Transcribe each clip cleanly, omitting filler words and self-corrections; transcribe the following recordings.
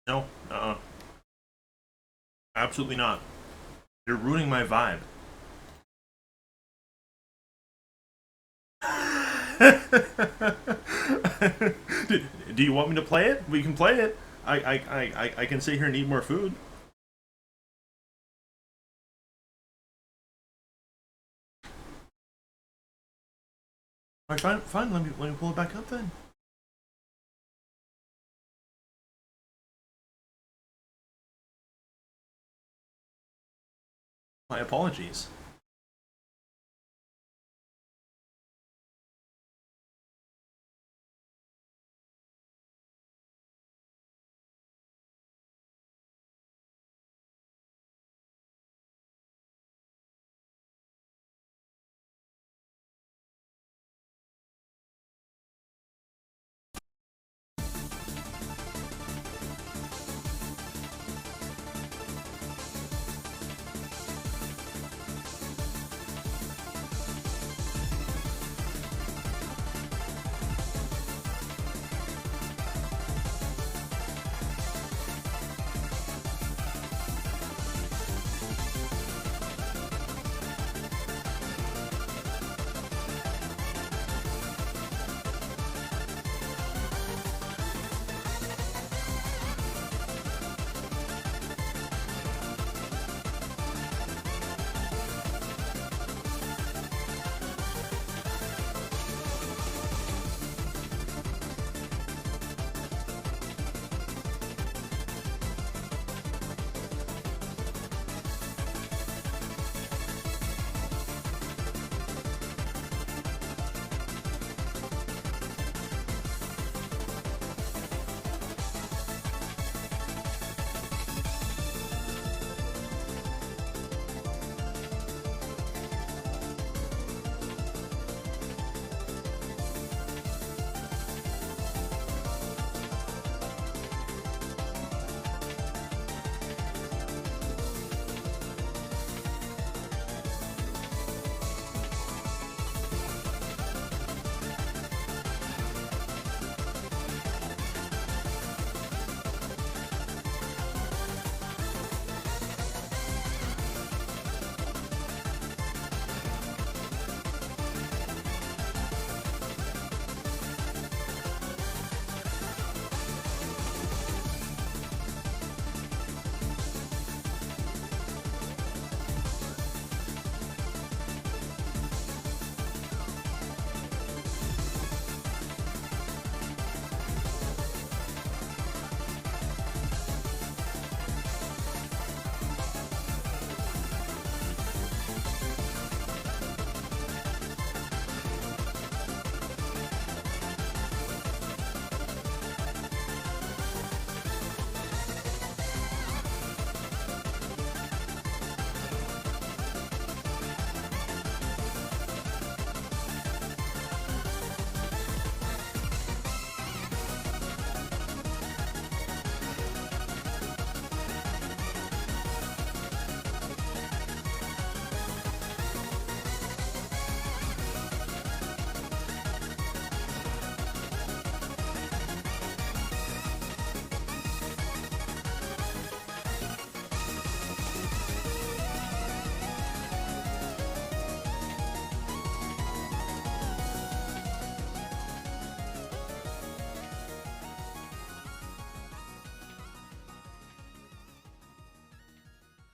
No, absolutely not. You're ruining my vibe. Do you want me to play it? We can play it. I can sit here and eat more food. All right, fine, fine. Let me pull it back up then. My apologies.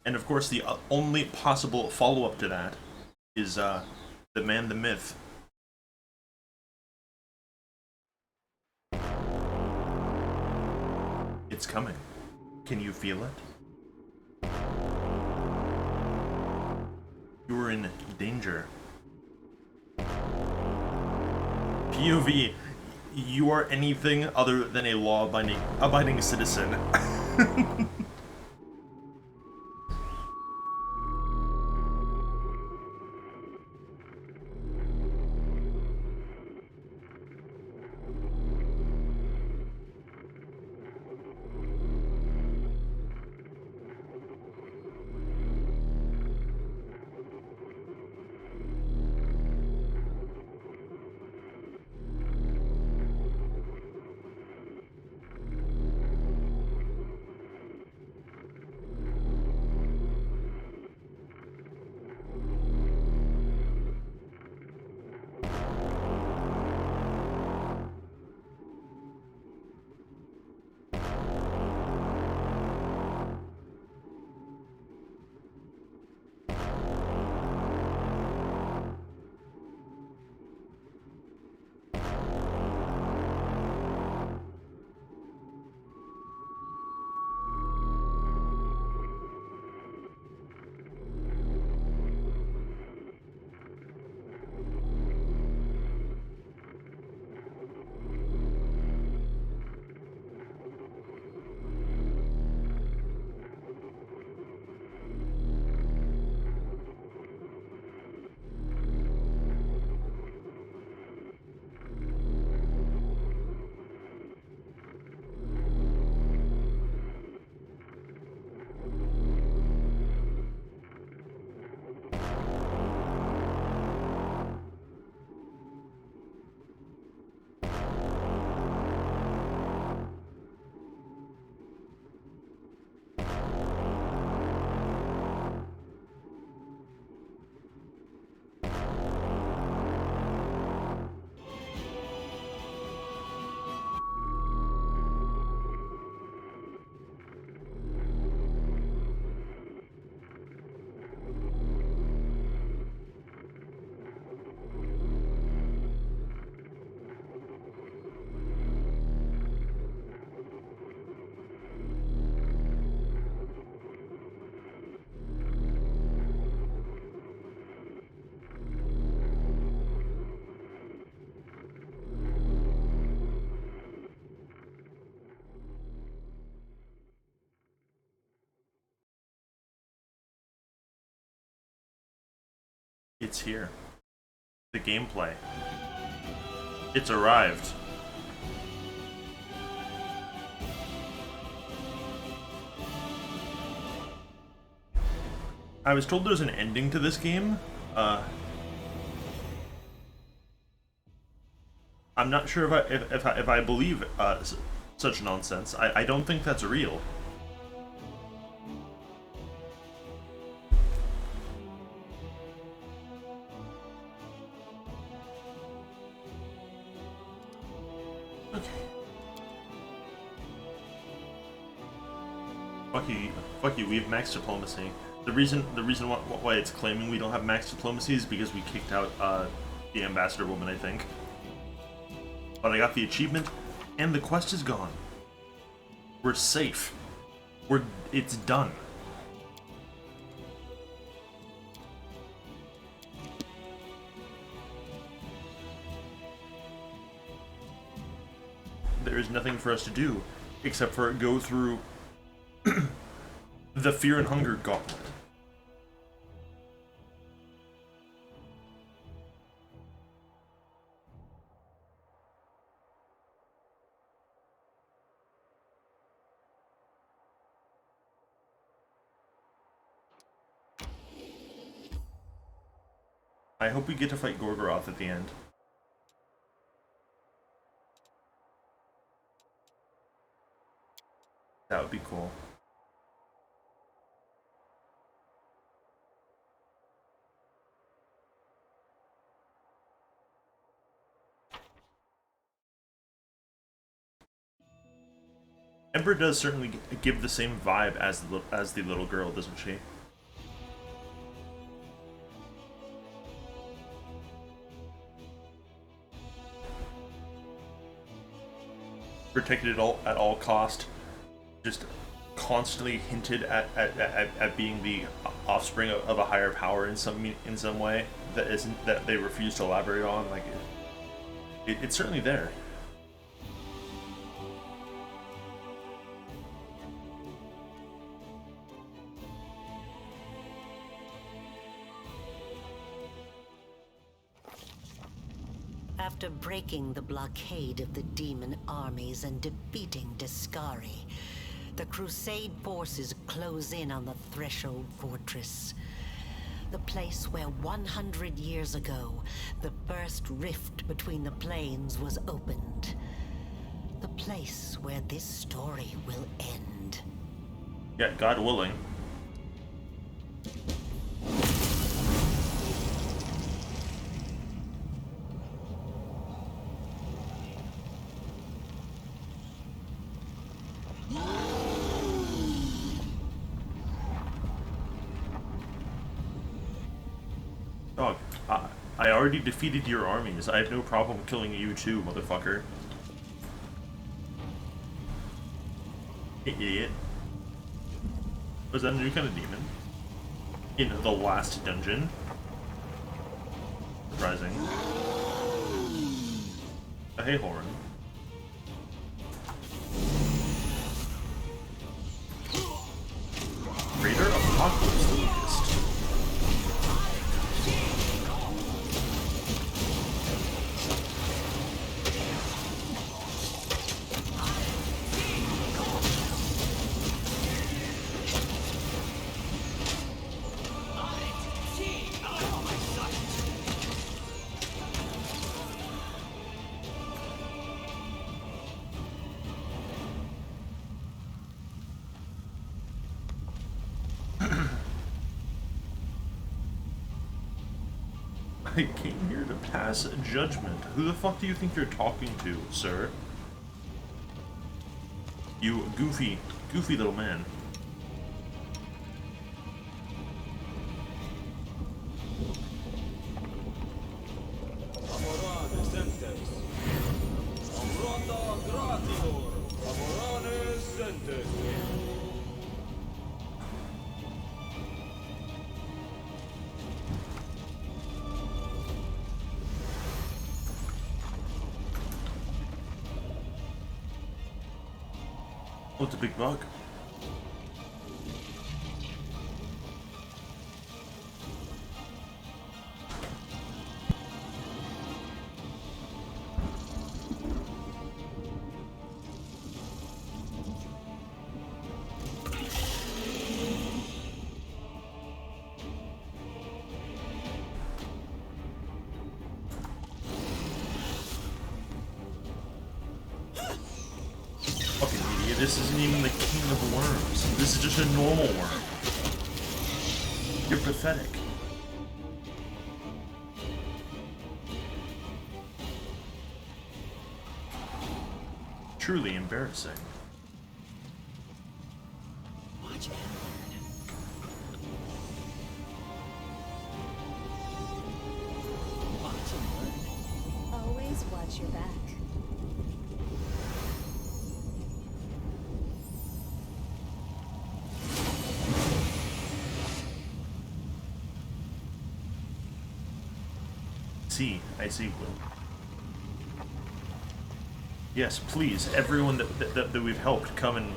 And of course, the only possible follow-up to that is the man, the myth. It's coming. Can you feel it? You're in danger. POV, you are anything other than a law-abiding citizen. It's here. The gameplay. It's arrived. I was told there's an ending to this game. I'm not sure if I believe such nonsense. I don't think that's real. Fuck you. We have max diplomacy. The reason why it's claiming we don't have max diplomacy is because we kicked out the ambassador woman, I think. But I got the achievement, and the quest is gone. We're safe. It's done. There is nothing for us to do except for go through the Fear and Hunger Gauntlet. I hope we get to fight Gorgoroth at the end. That would be cool. Ember does certainly give the same vibe as the little girl, doesn't she? Protected at all cost, just constantly hinted at being the offspring of a higher power in some way that they refuse to elaborate on. Like it's certainly there. After breaking the blockade of the demon armies and defeating Discari, the Crusade forces close in on the Threshold Fortress. The place where 100 years ago, the first rift between the planes was opened. The place where this story will end. Yeah, God willing. Dog, I already defeated your armies. I have no problem killing you too, motherfucker. Hey, idiot. Was that a new kind of demon? In the last dungeon? Surprising. A Hayhorn. Raider Apocalypse the Weakest. I came here to pass judgment. Who the fuck do you think you're talking to, sir? You goofy little man. Oh, it's a big bug. This isn't even the king of worms. This is just a normal worm. You're pathetic. Truly embarrassing. Watch out. Always watch your back. I see, Will. Yes, please, everyone that we've helped, come and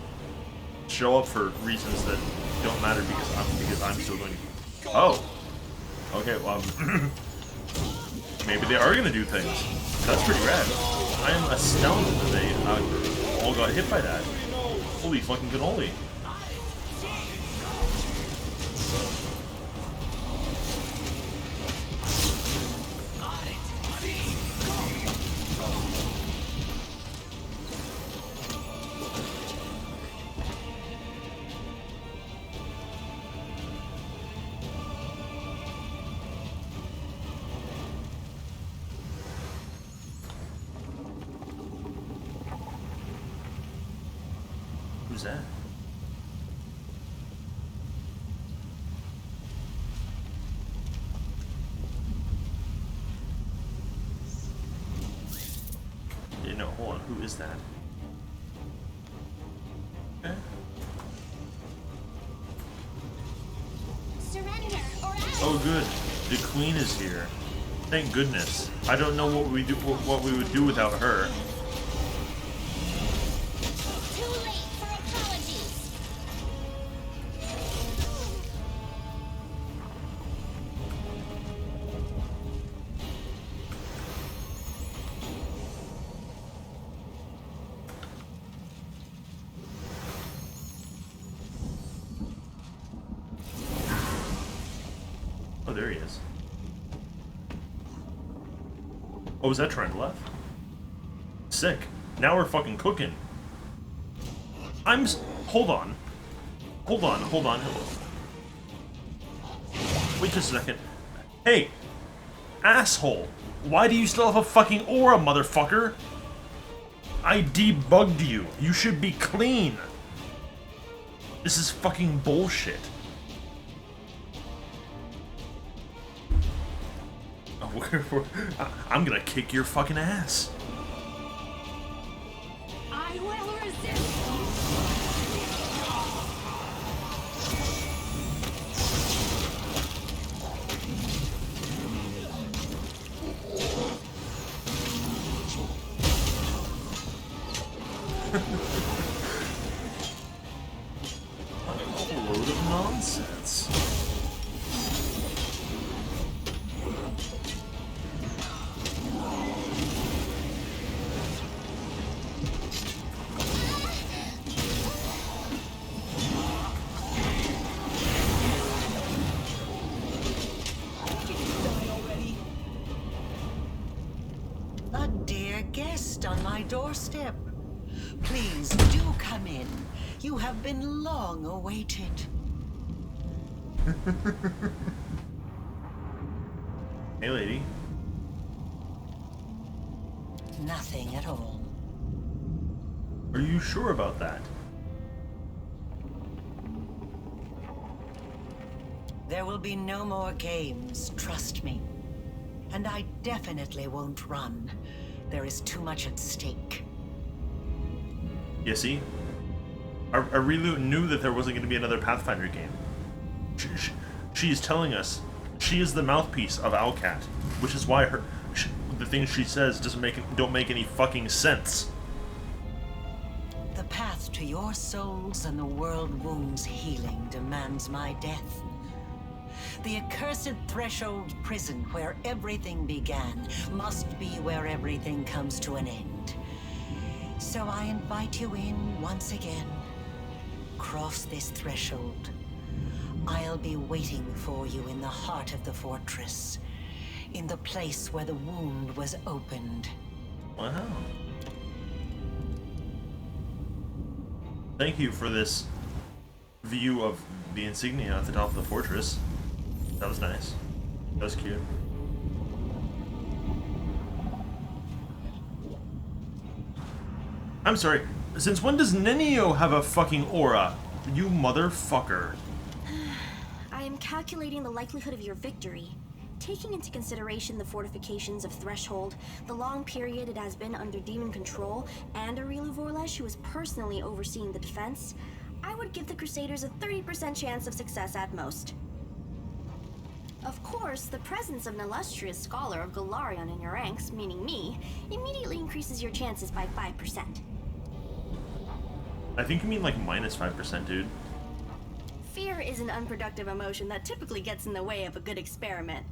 show up for reasons that don't matter because I'm still going to... Oh! Okay, well, maybe they are going to do things. That's pretty rad. I am astounded that they all got hit by that. Holy fucking cannoli. Who's that? Yeah, no, hold on. Who is that? Okay. Surrender or else. Oh, good. The queen is here. Thank goodness. I don't know what we would do without her. Too late for apologies. Oh, there he is. Oh, was that trend left? Sick. Now we're fucking cooking. Hold on. Hold on. Wait just a second. Hey! Asshole! Why do you still have a fucking aura, motherfucker? I debugged you. You should be clean. This is fucking bullshit. I'm gonna kick your fucking ass. I will resist. A load of nonsense. A dear guest on my doorstep. Please do come in. You have been long awaited. Hey, lady. Nothing at all. Are you sure about that? There will be no more games, trust me. And I definitely won't run. There is too much at stake. You see? I really knew that there wasn't going to be another Pathfinder game. She is telling us she is the mouthpiece of Owlcat, which is why the things she says don't make any fucking sense. The path to your souls and the world wound's healing demands my death. The accursed threshold prison where everything began must be where everything comes to an end. So I invite you in once again. Cross this threshold. I'll be waiting for you in the heart of the fortress, in the place where the wound was opened. Wow. Thank you for this view of the insignia at the top of the fortress. That was nice. That was cute. I'm sorry. Since when does Nenio have a fucking aura? You motherfucker. I am calculating the likelihood of your victory. Taking into consideration the fortifications of Threshold, the long period it has been under demon control, and Aurilu Vorlesh who is personally overseeing the defense, I would give the Crusaders a 30% chance of success at most. Of course, the presence of an illustrious scholar of Golarion in your ranks, meaning me, immediately increases your chances by 5%. I think you mean like minus 5%, dude. Fear is an unproductive emotion that typically gets in the way of a good experiment.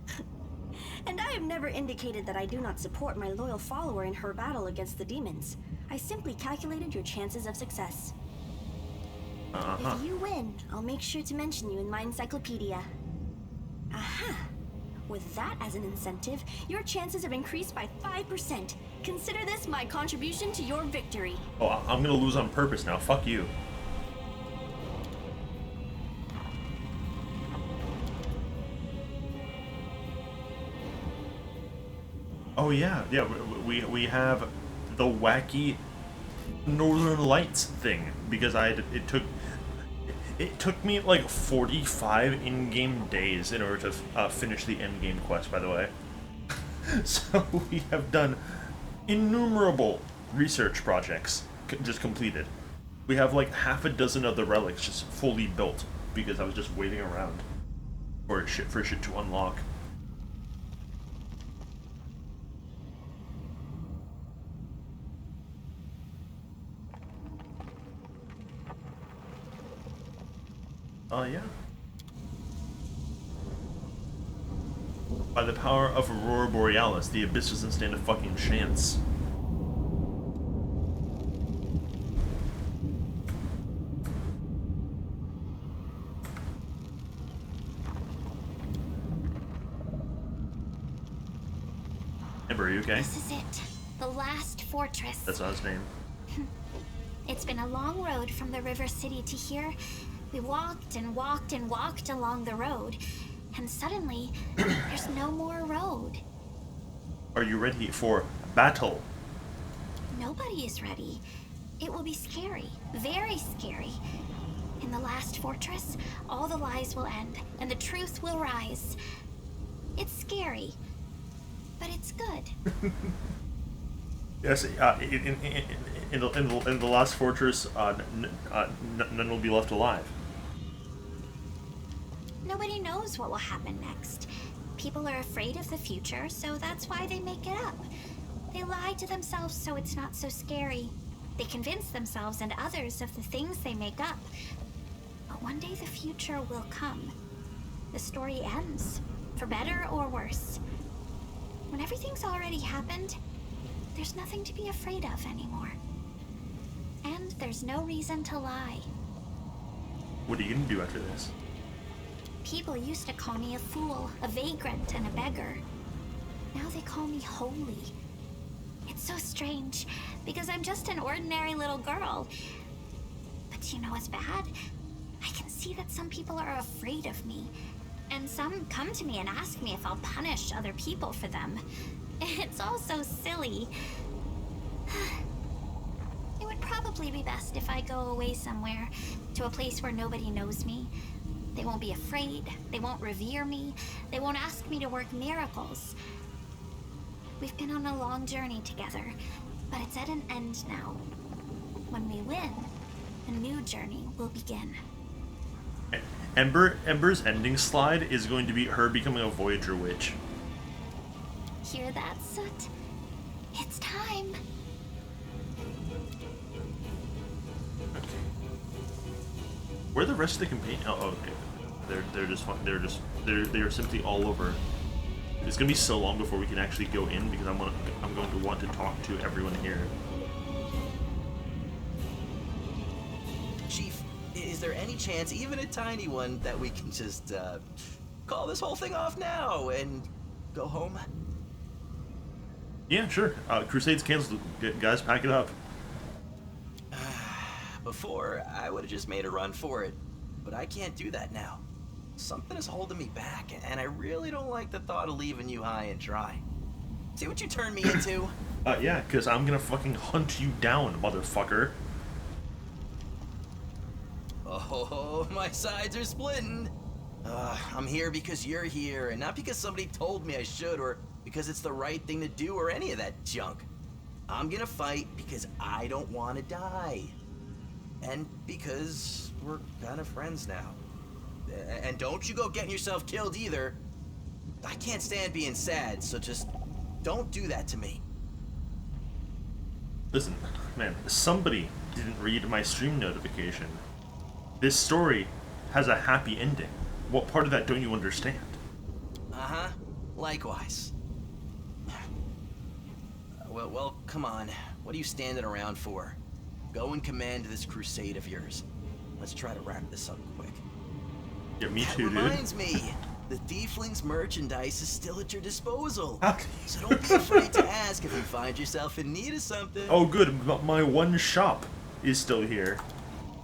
And I have never indicated that I do not support my loyal follower in her battle against the demons. I simply calculated your chances of success. If you win, I'll make sure to mention you in my encyclopedia. Aha! With that as an incentive, your chances have increased by 5%. Consider this my contribution to your victory. Oh, I'm gonna lose on purpose now. Fuck you. Oh yeah, we have the wacky Northern Lights thing because it took me like 45 in-game days in order to finish the end-game quest, by the way. So we have done innumerable research projects just completed. We have like half a dozen of the relics just fully built because I was just waiting around for shit to unlock. Yeah. By the power of Aurora Borealis, the Abyss doesn't stand a fucking chance. Ember, are you okay? This is it. The last fortress. That's not his name. It's been a long road from the River City to here. We walked and walked and walked along the road, and suddenly, there's no more road. Are you ready for battle? Nobody is ready. It will be scary, very scary. In the last fortress, all the lies will end, and the truth will rise. It's scary, but it's good. Yes, in the last fortress, none will be left alive. Nobody knows what will happen next. People are afraid of the future, so that's why they make it up. They lie to themselves so it's not so scary. They convince themselves and others of the things they make up. But one day the future will come. The story ends, for better or worse. When everything's already happened, there's nothing to be afraid of anymore. And there's no reason to lie. What are you gonna do after this? People used to call me a fool, a vagrant, and a beggar. Now they call me holy. It's so strange, because I'm just an ordinary little girl. But you know what's bad? I can see that some people are afraid of me. And some come to me and ask me if I'll punish other people for them. It's all so silly. It would probably be best if I go away somewhere, to a place where nobody knows me. They won't be afraid, they won't revere me, they won't ask me to work miracles. We've been on a long journey together, but it's at an end now. When we win, a new journey will begin. Ember's ending slide is going to be her becoming a Voyager witch. Hear that, Soot? It's time. Okay. Where are the rest of the companions? Oh, okay. They're simply all over. It's gonna be so long before we can actually go in because I'm going to want to talk to everyone here. Chief, is there any chance, even a tiny one, that we can just call this whole thing off now and go home? Yeah, sure. Crusade's canceled. Guys, pack it up. Before, I would have just made a run for it, but I can't do that now. Something is holding me back, and I really don't like the thought of leaving you high and dry. See what you turned me into? Yeah, because I'm gonna fucking hunt you down, motherfucker. Oh, my sides are splitting. I'm here because you're here, and not because somebody told me I should, or because it's the right thing to do, or any of that junk. I'm gonna fight because I don't want to die. And because we're kind of friends now. And don't you go getting yourself killed either. I can't stand being sad, so just don't do that to me. Listen, man, somebody didn't read my stream notification. This story has a happy ending. What part of that don't you understand? Uh-huh. Likewise. Well, come on. What are you standing around for? Go and command this crusade of yours. Let's try to wrap this up quick. Yeah, me That too, dude. reminds me, the Tieflings merchandise is still at your disposal. So don't be afraid to ask if you find yourself in need of something. Oh, good. My one shop is still here.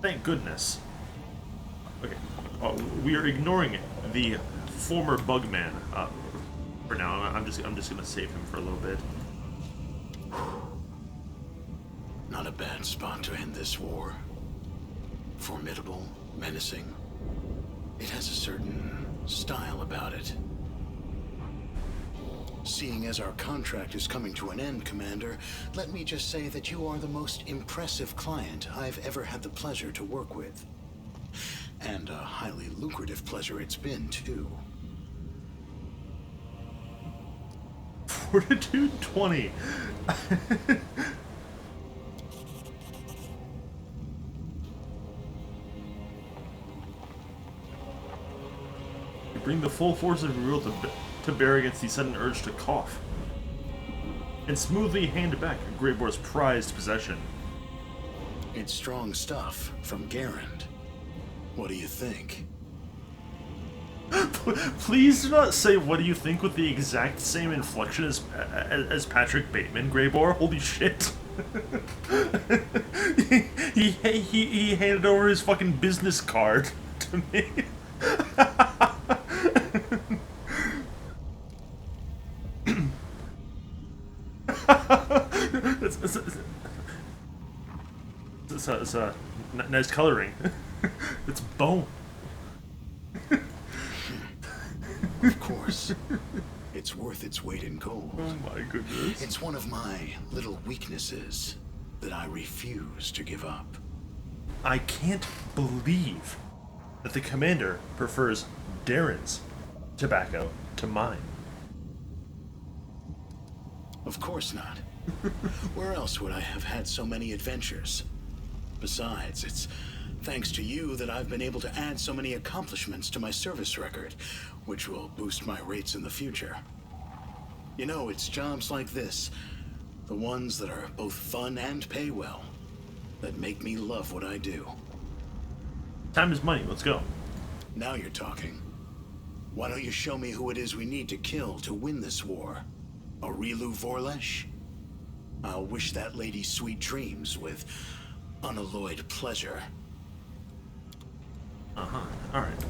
Thank goodness. Okay. We are ignoring the former Bugman for now. I'm just gonna save him for a little bit. Not a bad perfect spot to end this war. Formidable, menacing. It has a certain style about it. Seeing as our contract is coming to an end, Commander, let me just say that you are the most impressive client I've ever had the pleasure to work with. And a highly lucrative pleasure it's been, too. Fortitude 20. You bring the full force of your will to bear against the sudden urge to cough, and smoothly hand back Greyboar's prized possession. It's strong stuff from Garand. What do you think? Please do not say "what do you think" with the exact same inflection as Patrick Bateman, Greyboar. Holy shit! he handed over his fucking business card to me. It's a nice coloring. It's bone. Of course. It's worth its weight in gold. Oh my goodness. It's one of my little weaknesses that I refuse to give up. I can't believe that the commander prefers Darren's tobacco to mine. Of course not. Where else would I have had so many adventures? Besides, it's thanks to you that I've been able to add so many accomplishments to my service record, which will boost my rates in the future. You know, it's jobs like this, the ones that are both fun and pay well, that make me love what I do. Time is money, let's go. Now you're talking. Why don't you show me who it is we need to kill to win this war? Aurilu Vorlesh? I'll wish that lady sweet dreams with unalloyed pleasure. Alright,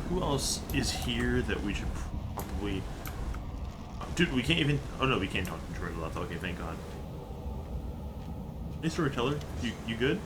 who else is here that we should probably... Dude, we can't even... Oh no, we can't talk to Dribbleth. Okay, thank God. Hey, Storyteller, you good?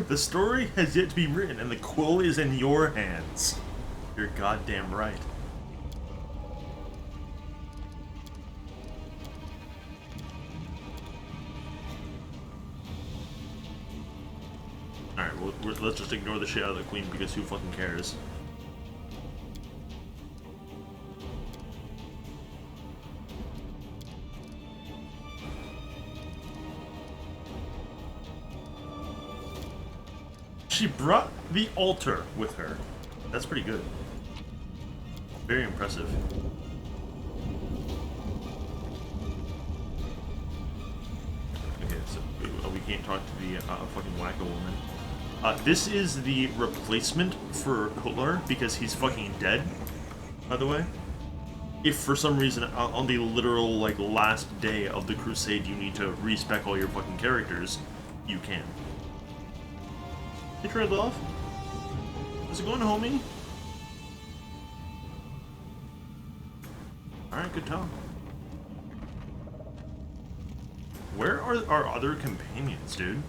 The story has yet to be written, and the quill is in your hands. You're goddamn right. Alright, well, let's just ignore the shit out of the queen, because who fucking cares? She brought the altar with her. That's pretty good. Very impressive. Okay, so we can't talk to the fucking wacko woman. This is the replacement for Kutlar because he's fucking dead, by the way. If for some reason on the literal like last day of the crusade you need to respec all your fucking characters, you can. Hey, Treadloff. How's it going, homie? Alright, good talk. Where are our other companions, dude?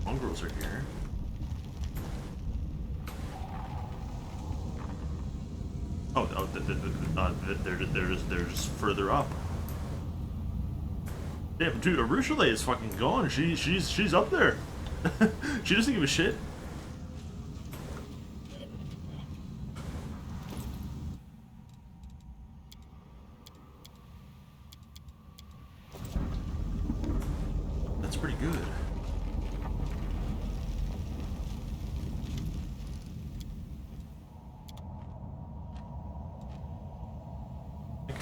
Mongrels are here. Oh, they're just further up. Damn, dude, Arushale is fucking gone. She's up there. She doesn't give a shit. That's pretty good. Okay.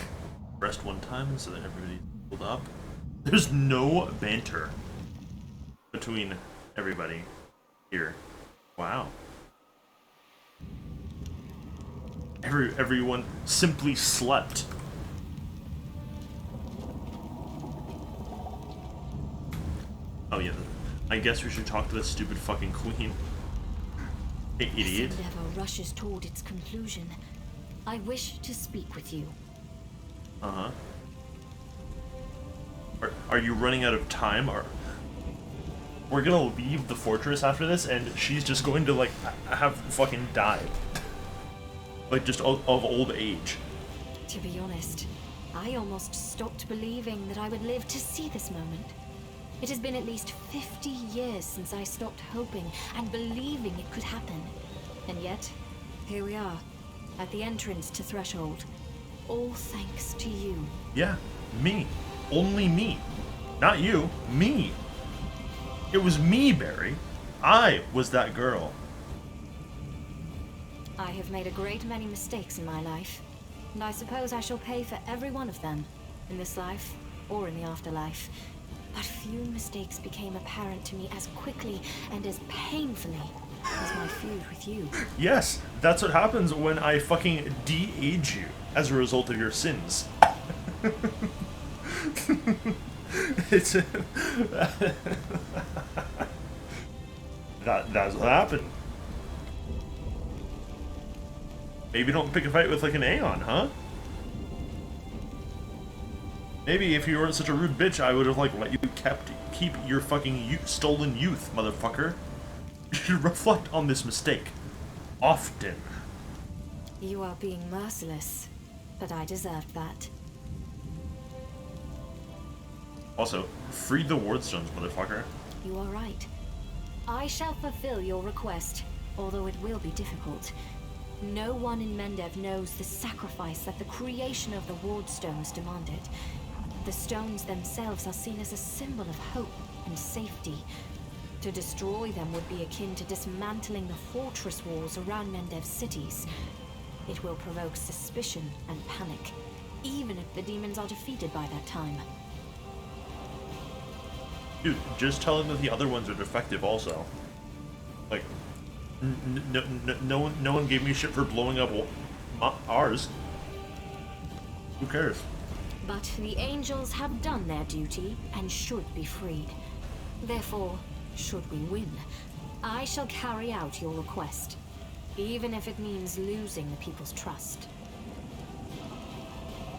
Rest one time so that everybody's pulled up. There's no banter between everybody here. Wow. Everyone simply slept. Oh yeah, I guess we should talk to this stupid fucking queen. Hey, idiot. This endeavor rushes toward its conclusion. I wish to speak with you. Uh-huh. Are you running out of time? Or we're gonna leave the fortress after this, and she's just going to, like, have fucking died. Like, just of old age. To be honest, I almost stopped believing that I would live to see this moment. It has been at least 50 years since I stopped hoping and believing it could happen. And yet, here we are, at the entrance to Threshold. All thanks to you. Yeah, me. Only me. Not you, me. It was me, Barry. I was that girl. I have made a great many mistakes in my life, and I suppose I shall pay for every one of them, in this life or in the afterlife. But few mistakes became apparent to me as quickly and as painfully as my feud with you. Yes, that's what happens when I fucking de-age you as a result of your sins. It's that's what happened. Maybe don't pick a fight with like an Aeon, huh? Maybe if you weren't such a rude bitch, I would have like let you keep your fucking stolen youth, motherfucker. You should reflect on this mistake often. You are being merciless, but I deserved that. Also, free the Wardstones, motherfucker. You are right. I shall fulfill your request, although it will be difficult. No one in Mendev knows the sacrifice that the creation of the Wardstones demanded. The stones themselves are seen as a symbol of hope and safety. To destroy them would be akin to dismantling the fortress walls around Mendev's cities. It will provoke suspicion and panic, even if the demons are defeated by that time. Dude, just tell them that the other ones are defective also. Like, no one gave me shit for blowing up ours. Who cares? But the angels have done their duty and should be freed. Therefore, should we win, I shall carry out your request, even if it means losing the people's trust.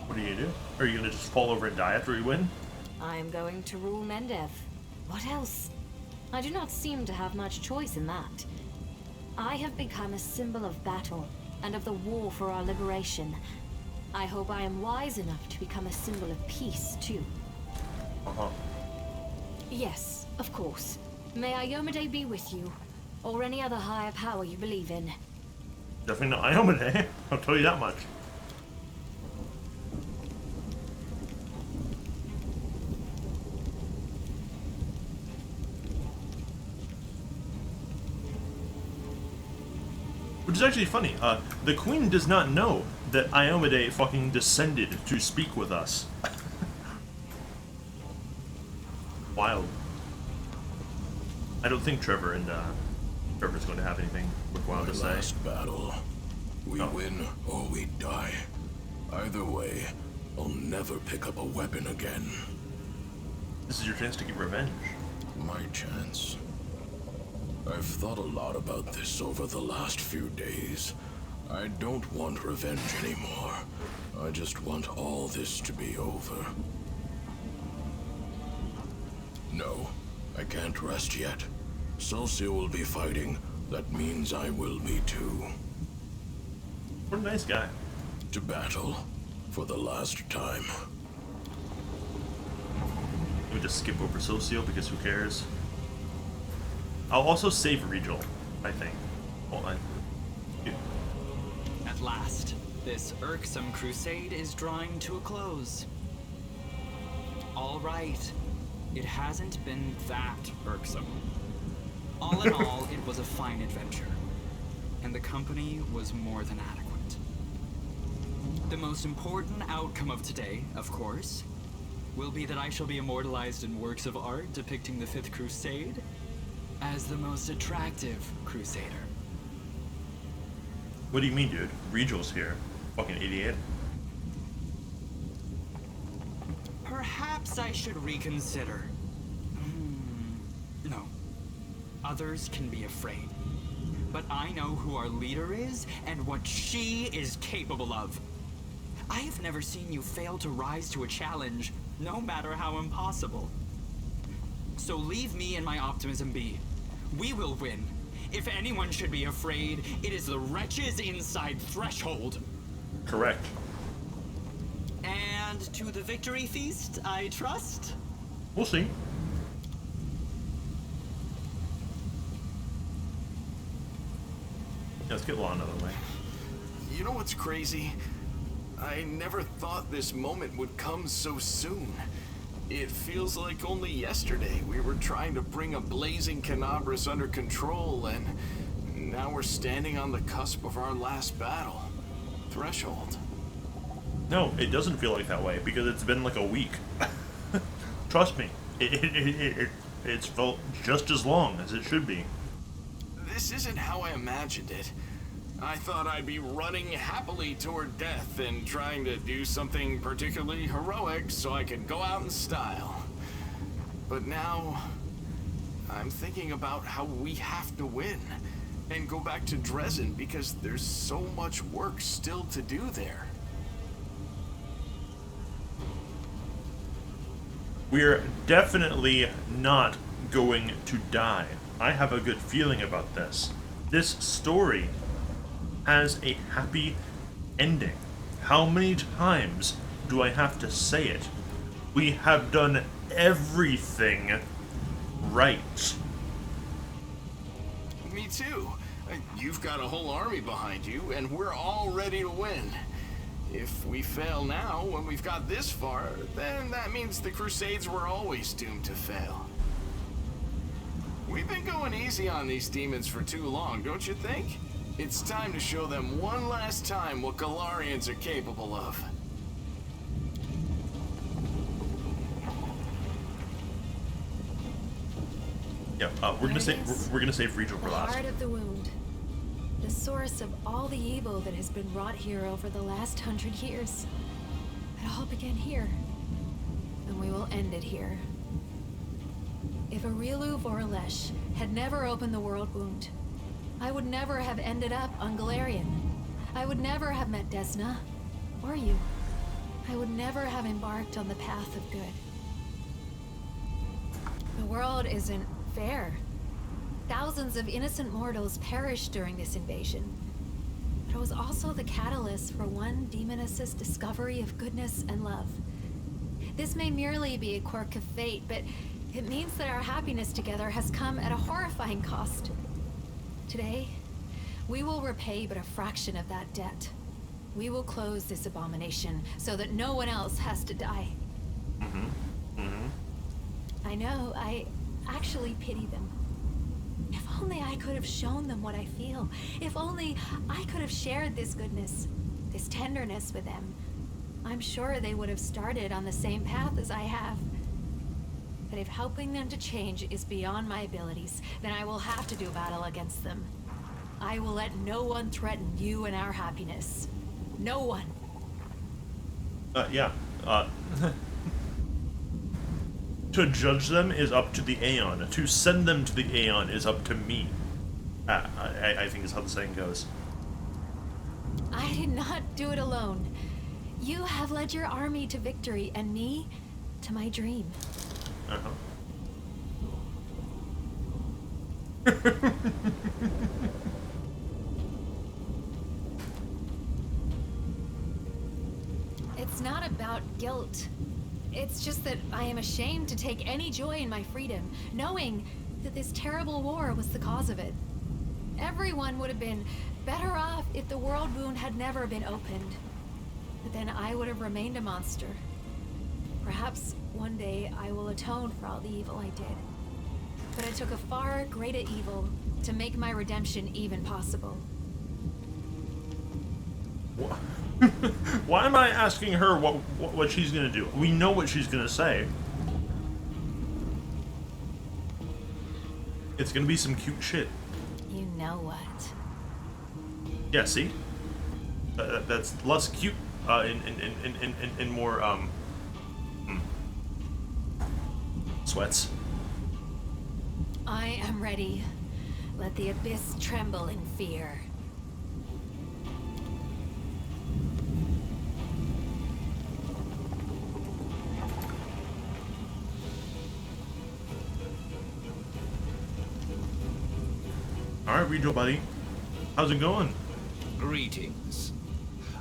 What are you gonna do? Are you gonna just fall over and die after we win? I am going to rule Mendev. What else? I do not seem to have much choice in that. I have become a symbol of battle and of the war for our liberation. I hope I am wise enough to become a symbol of peace, too. Uh-huh. Yes, of course. May Iomade be with you, or any other higher power you believe in. Definitely not Iomade, I'll tell you that much. Which is actually funny. The Queen does not know that Iomade fucking descended to speak with us. Wild. I don't think Trevor's going to have anything worthwhile to say. Last battle. We win or we die. Either way, I'll never pick up a weapon again. This is your chance to get revenge. My chance. I've thought a lot about this over the last few days. I don't want revenge anymore. I just want all this to be over. No, I can't rest yet. Celsia will be fighting. That means I will be too. What a nice guy. To battle for the last time. Let me just skip over Socio because who cares? I'll also save Regal, I think. Hold on. At last, this irksome crusade is drawing to a close. All right, it hasn't been that irksome. All in all, it was a fine adventure, and the company was more than adequate. The most important outcome of today, of course, will be that I shall be immortalized in works of art depicting the Fifth Crusade, as the most attractive Crusader. What do you mean, dude? Regal's here. Fucking idiot. Perhaps I should reconsider. No. Others can be afraid. But I know who our leader is and what she is capable of. I have never seen you fail to rise to a challenge, no matter how impossible. So leave me and my optimism be. We will win. If anyone should be afraid, it is the wretches inside Threshold. Correct. And to the victory feast, I trust? We'll see. Let's get Lon out of the way. You know what's crazy? I never thought this moment would come so soon. It feels like only yesterday we were trying to bring a blazing Canabras under control, and now we're standing on the cusp of our last battle. Threshold. No, it doesn't feel like that way because it's been like a week. Trust me, it's felt just as long as it should be. This isn't how I imagined it. I thought I'd be running happily toward death and trying to do something particularly heroic so I could go out in style. But now, I'm thinking about how we have to win and go back to Dresden because there's so much work still to do there. We're definitely not going to die. I have a good feeling about this. This story has a happy ending. How many times do I have to say it? We have done everything right. Me too. You've got a whole army behind you, and we're all ready to win. If we fail now, when we've got this far, then that means the Crusades were always doomed to fail. We've been going easy on these demons for too long, don't you think? It's time to show them one last time what Galarians are capable of. Yeah, we're gonna save Regal for The last. heart of the wound. The source of all the evil that has been wrought here over the last 100 years. It all began here. And we will end it here. If Aurilu Voralesh had never opened the world wound, I would never have ended up on Galarian. I would never have met Desna. Or you. I would never have embarked on the path of good. The world isn't fair. Thousands of innocent mortals perished during this invasion. But it was also the catalyst for one demoness's discovery of goodness and love. This may merely be a quirk of fate, but it means that our happiness together has come at a horrifying cost. Today, we will repay but a fraction of that debt. We will close this abomination so that no one else has to die. I know, I actually pity them. If only I could have shown them what I feel. If only I could have shared this goodness, this tenderness with them. I'm sure they would have started on the same path as I have. But if helping them to change is beyond my abilities, then I will have to do battle against them. I will let no one threaten you and our happiness. No one. To judge them is up to the Aeon. To send them to the Aeon is up to me. I think is how the saying goes. I did not do it alone. You have led your army to victory, and me to my dream. It's not about guilt. It's just that I am ashamed to take any joy in my freedom, knowing that this terrible war was the cause of it. Everyone would have been better off if the world wound had never been opened. But then I would have remained a monster. Perhaps one day I will atone for all the evil I did. But it took a far greater evil to make my redemption even possible. Why am I asking her what she's gonna do? We know what she's gonna say. It's gonna be some cute shit. You know what? Yeah, see? That's less cute, in more, sweats. I am ready. Let the abyss tremble in fear. Alright, Rijo, buddy. How's it going? Greetings.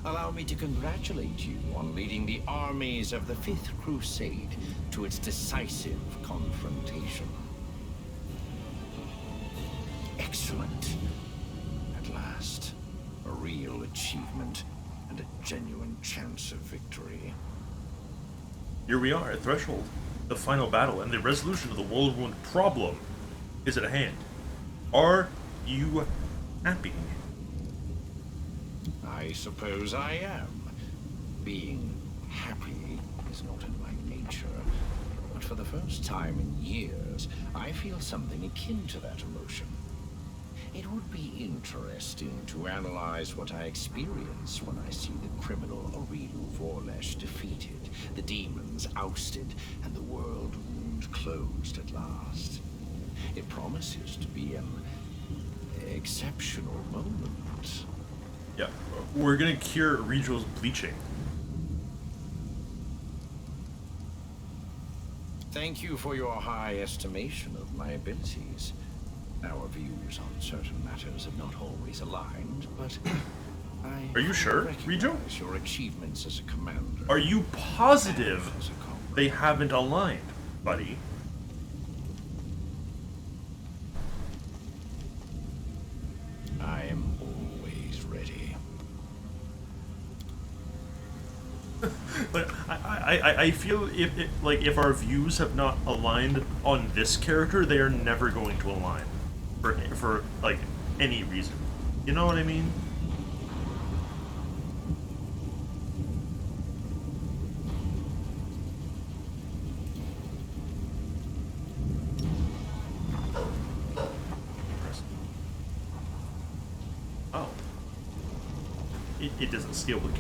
Allow me to congratulate you on leading the armies of the Fifth Crusade to its decisive confrontation. Excellent. At last, a real achievement and a genuine chance of victory. Here we are at Threshold. The final battle and the resolution of the world-ruined problem is at hand. Are you happy? I suppose I am. Being happy is not in my nature, but for the first time in years, I feel something akin to that emotion. It would be interesting to analyze what I experience when I see the criminal Aurilu Vorlesh defeated, the demons ousted, and the world wound closed at last. It promises to be an exceptional moment. Yeah, we're gonna cure Rijo's bleaching. Thank you for your high estimation of my abilities. Our views on certain matters have not always aligned, but I Are you sure, Rijo? recognize your achievements as a commander. Are you positive and as a comrade. they haven't aligned, buddy? I am always ready. But I feel if our views have not aligned on this character, they are never going to align for like any reason. You know what I mean? Oh. It doesn't scale with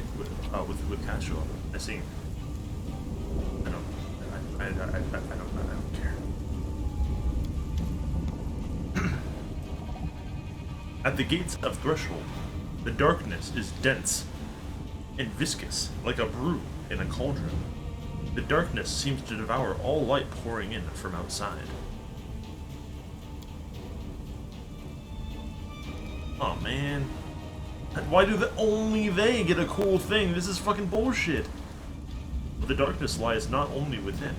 casual. I see. I don't care. At the gates of Threshold, the darkness is dense and viscous, like a brew in a cauldron. The darkness seems to devour all light pouring in from outside. Oh man. Why do only they get a cool thing? This is fucking bullshit. But the darkness lies not only within.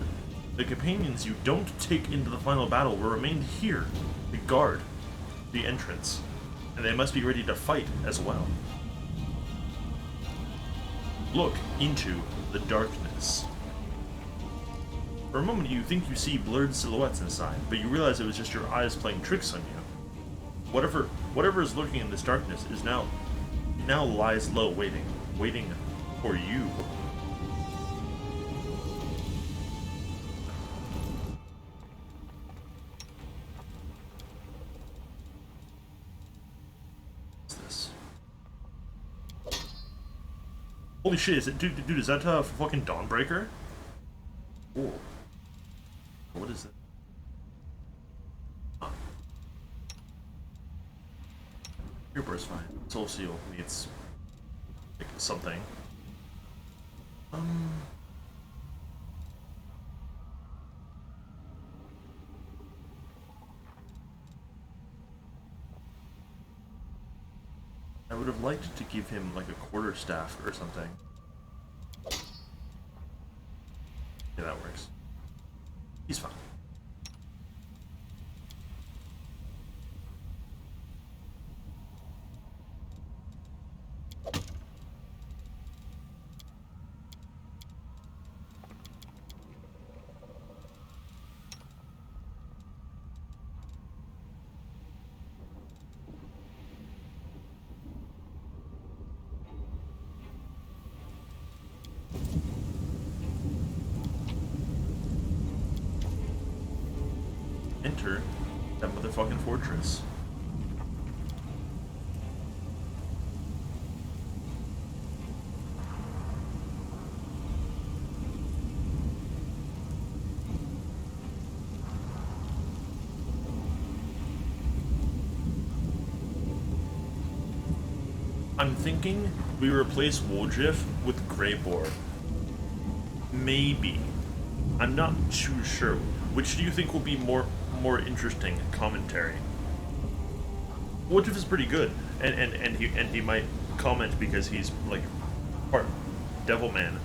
The companions you don't take into the final battle will remain here to guard the entrance. And they must be ready to fight as well. Look into the darkness. For a moment you think you see blurred silhouettes inside, but you realize it was just your eyes playing tricks on you. Whatever is lurking in this darkness is now lies low, waiting for you. What's this? Holy shit! Is it, dude? Is that fucking Dawnbreaker? Cool. What is it? Your bird's fine. Soul Seal needs like, something. I would have liked to give him like a quarterstaff or something. Yeah, that works. He's fine. Enter That motherfucking fortress. I'm thinking we replace Woljif with Greyboar. Maybe. I'm not too sure. Which do you think will be more interesting commentary? Woljif is pretty good, and he might comment because he's like part Devilman.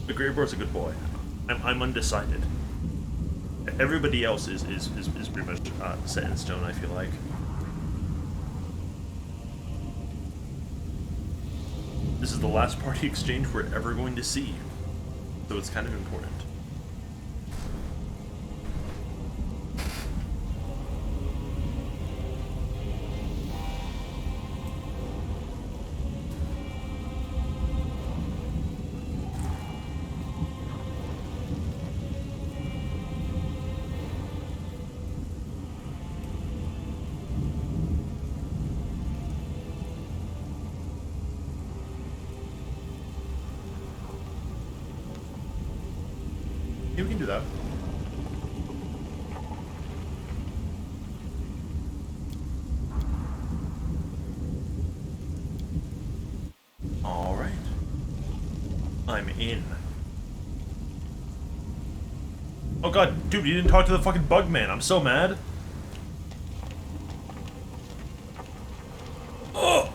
The Greyboar's a good boy. I'm undecided. Everybody else is pretty much set in stone, I feel like. This is the last party exchange we're ever going to see, so it's kind of important. Yeah, we can do that. All right. I'm in. Oh god, dude, you didn't talk to the fucking bug man. I'm so mad. Oh!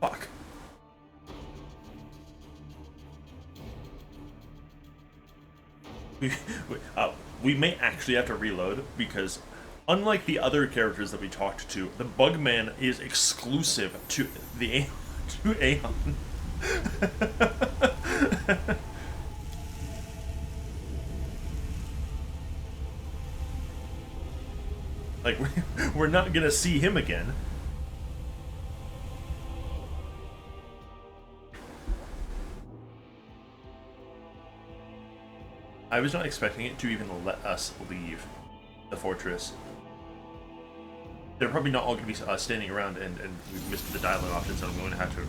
Fuck. We may actually have to reload because unlike the other characters that we talked to, the Bugman is exclusive to the to Aeon. Like we're not gonna see him again. I was not expecting it to even let us leave the fortress. They're probably not all going to be standing around, and we've missed the dialogue option, so I'm going to have to...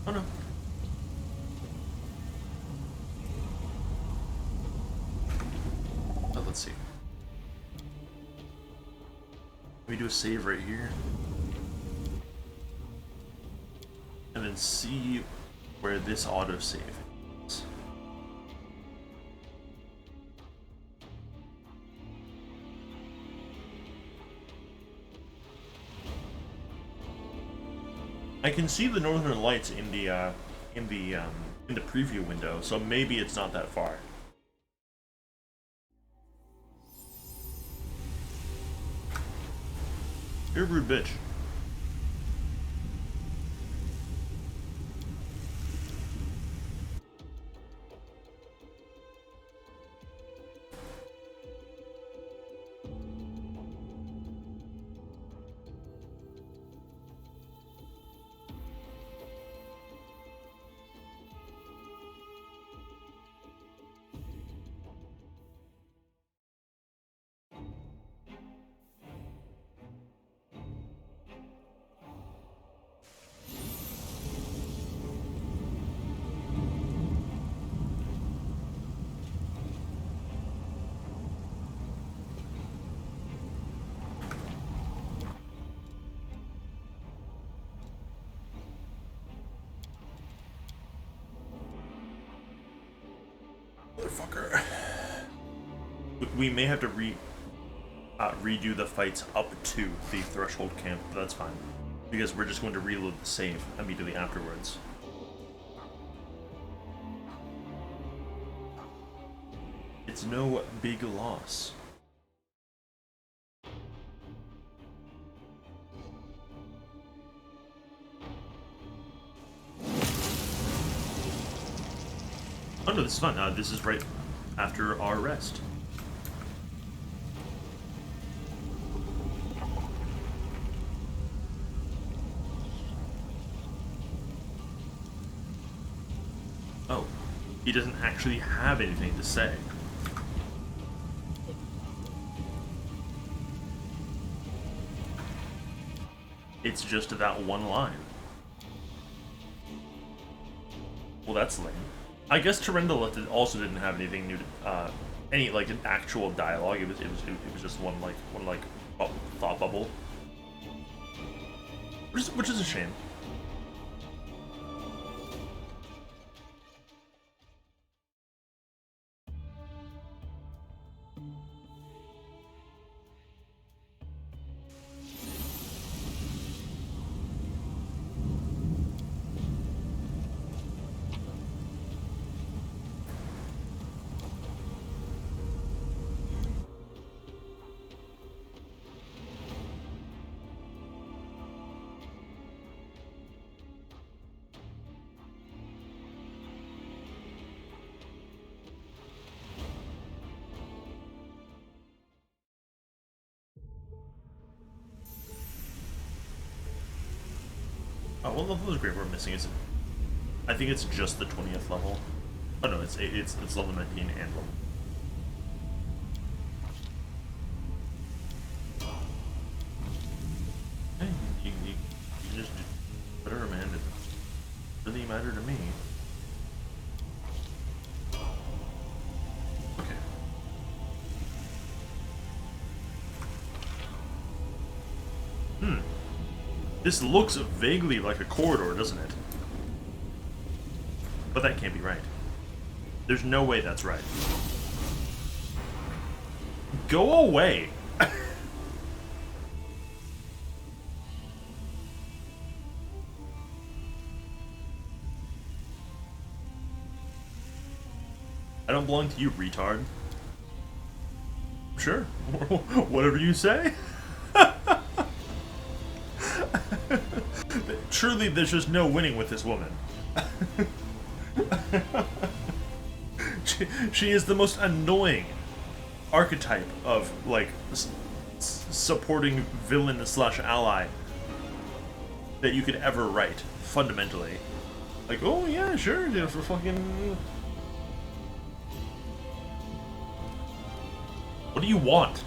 Oh no. Oh, let's see. Let me do a save right here. And then see where this autosave is. I can see the northern lights in the preview window, so maybe it's not that far. You're a rude bitch. Motherfucker. We may have to redo the fights up to the threshold camp, but that's fine. Because we're just going to reload the save immediately afterwards. It's no big loss. Oh no, this is fun. This is right after our rest. He doesn't actually have anything to say. It's just that one line. Well, that's lame. I guess Tyrendel also didn't have anything new to, any like an actual dialogue. It was just one thought bubble, which is a shame. Oh, one level is great. We're missing is, I think it's just the 20th level. Oh no, it's level 19 and level. Hey, you can just do whatever, man. It doesn't really matter to me. Okay. This looks vaguely like a corridor, doesn't it? But that can't be right. There's no way that's right. Go away! I don't belong to you, retard. Sure. Whatever you say. Truly, there's just no winning with this woman. She is the most annoying archetype of, like, supporting villain / ally that you could ever write, fundamentally. Like, oh yeah, sure, dude, for fucking... What do you want?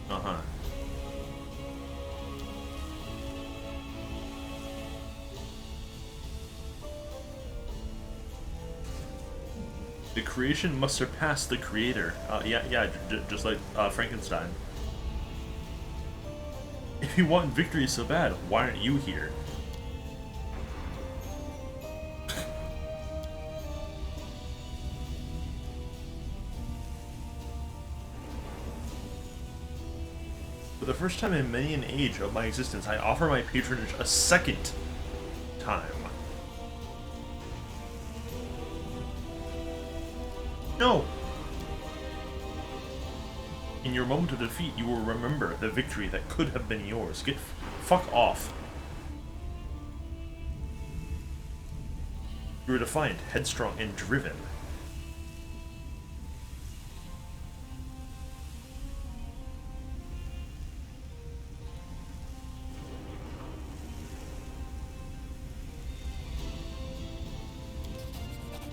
Uh-huh. The creation must surpass the creator. Yeah, just like Frankenstein. If you want victory so bad, why aren't you here? For the first time in many an age of my existence, I offer my patronage a second time. No! In your moment of defeat, you will remember the victory that could have been yours. Get fuck off. You were defiant, headstrong, and driven.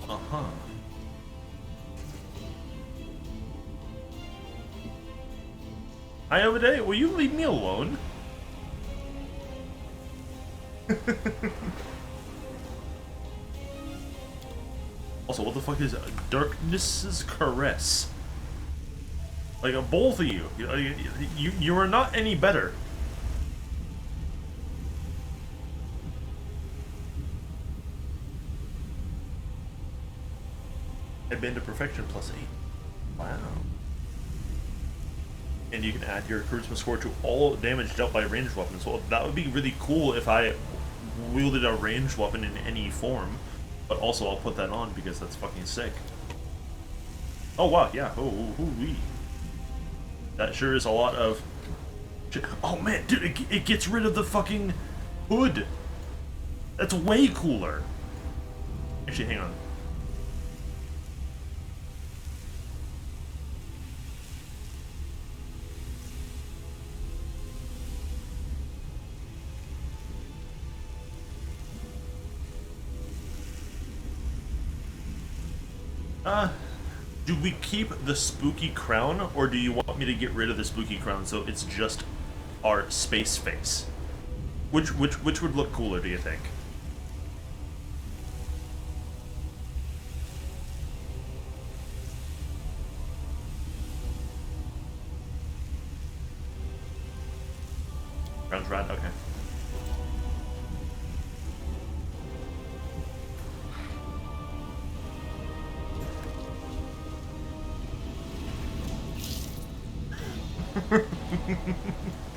Uh-huh. Hi, Obade, will you leave me alone? Also, what the fuck is Darkness's Caress? Like, both of you. You are not any better. I've been to perfection +8. Wow. And you can add your charisma score to all damage dealt by ranged weapons. Well, that would be really cool if I wielded a ranged weapon in any form. But also, I'll put that on because that's fucking sick. Oh, wow, yeah. Oh-wee. That sure is a lot of... Oh, man, dude, it gets rid of the fucking hood. That's way cooler. Actually, hang on. Do we keep the spooky crown, or do you want me to get rid of the spooky crown so it's just our space face? Which would look cooler, do you think? Crown's rad? Okay.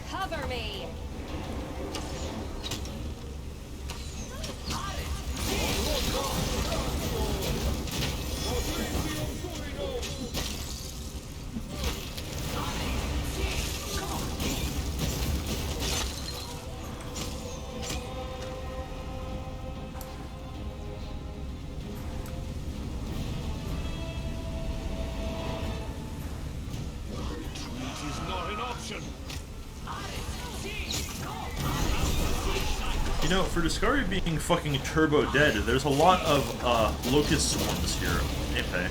Cover me! You know, for Discovery being fucking turbo dead, there's a lot of locust swarms here. Hey, Faye.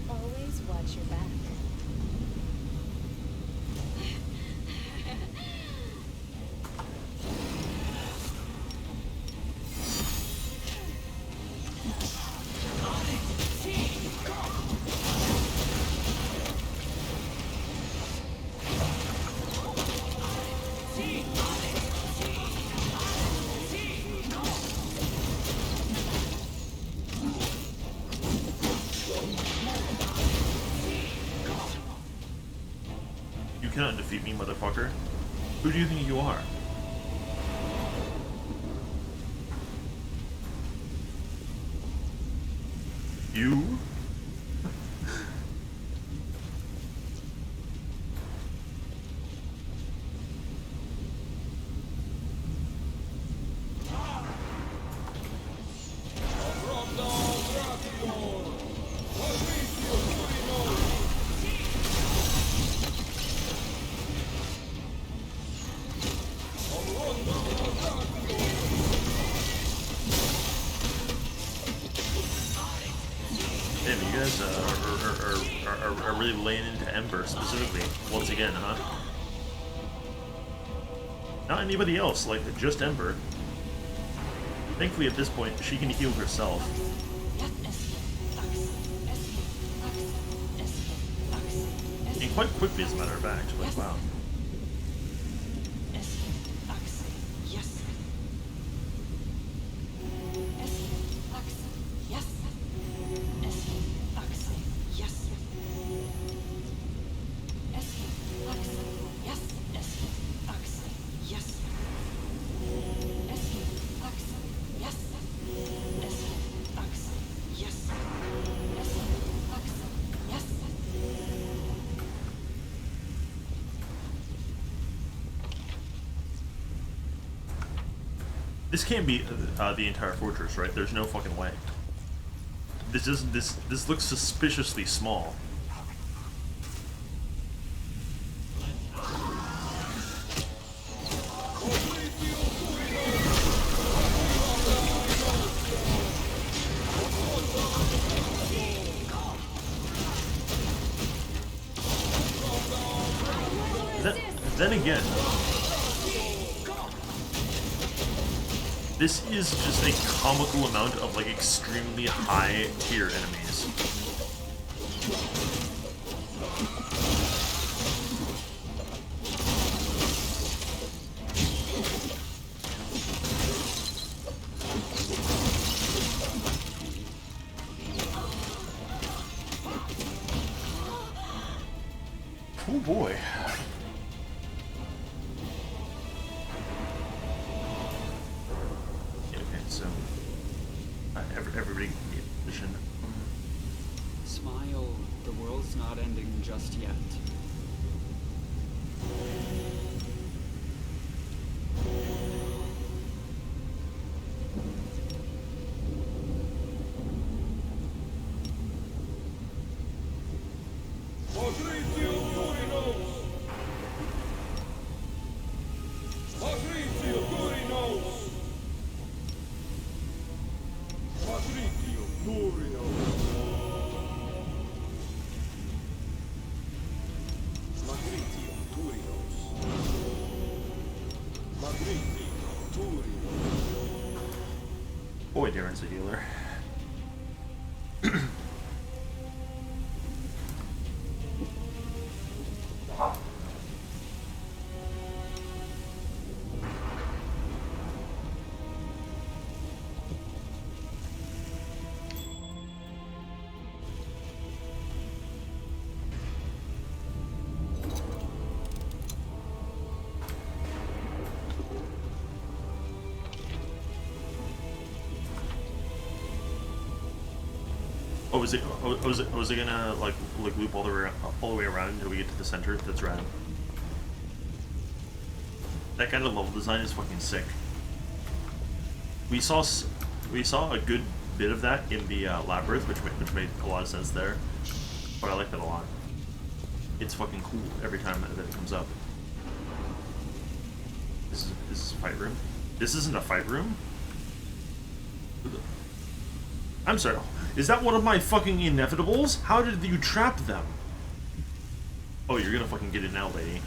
Always watch your back. You cannot defeat me, motherfucker. Who do you think you are? You? Damn, you guys are really laying into Ember specifically, once again, huh? Not anybody else, like, just Ember. Thankfully, at this point, she can heal herself. And quite quickly, as a matter of fact. Like, wow. This can't be the entire fortress, right? There's no fucking way. This looks suspiciously small. Then again, this is just a comical amount of like extremely high tier enemies. Oh boy. Everybody can be in position. Smile. The world's not ending just yet. Boy, Darren's a healer. Oh, was it gonna like loop all the way around until we get to the center? That's rad. That kind of level design is fucking sick. We saw a good bit of that in the labyrinth, which made a lot of sense there. But I like that a lot. It's fucking cool every time that it comes up. This is a fight room. This isn't a fight room. I'm sorry. Is that one of my fucking inevitables? How did you trap them? Oh, you're gonna fucking get it now, lady.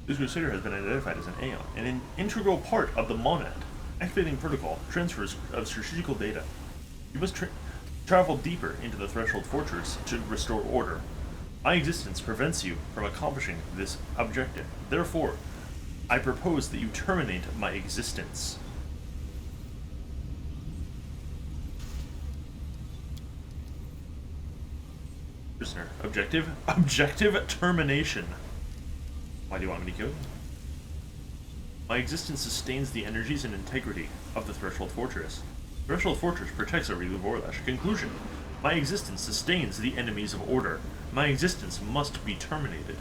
This Crusader has been identified as an Aeon, an integral part of the Monad. Activating protocol, transfers of strategical data. You must travel deeper into the Threshold Fortress to restore order. My existence prevents you from accomplishing this objective. Therefore, I propose that you terminate my existence. Prisoner. Objective? Objective termination. Why do you want me to kill you? My existence sustains the energies and integrity of the Threshold Fortress. Threshold Fortress protects Aurelia Vorlash. Conclusion. My existence sustains the enemies of order. My existence must be terminated.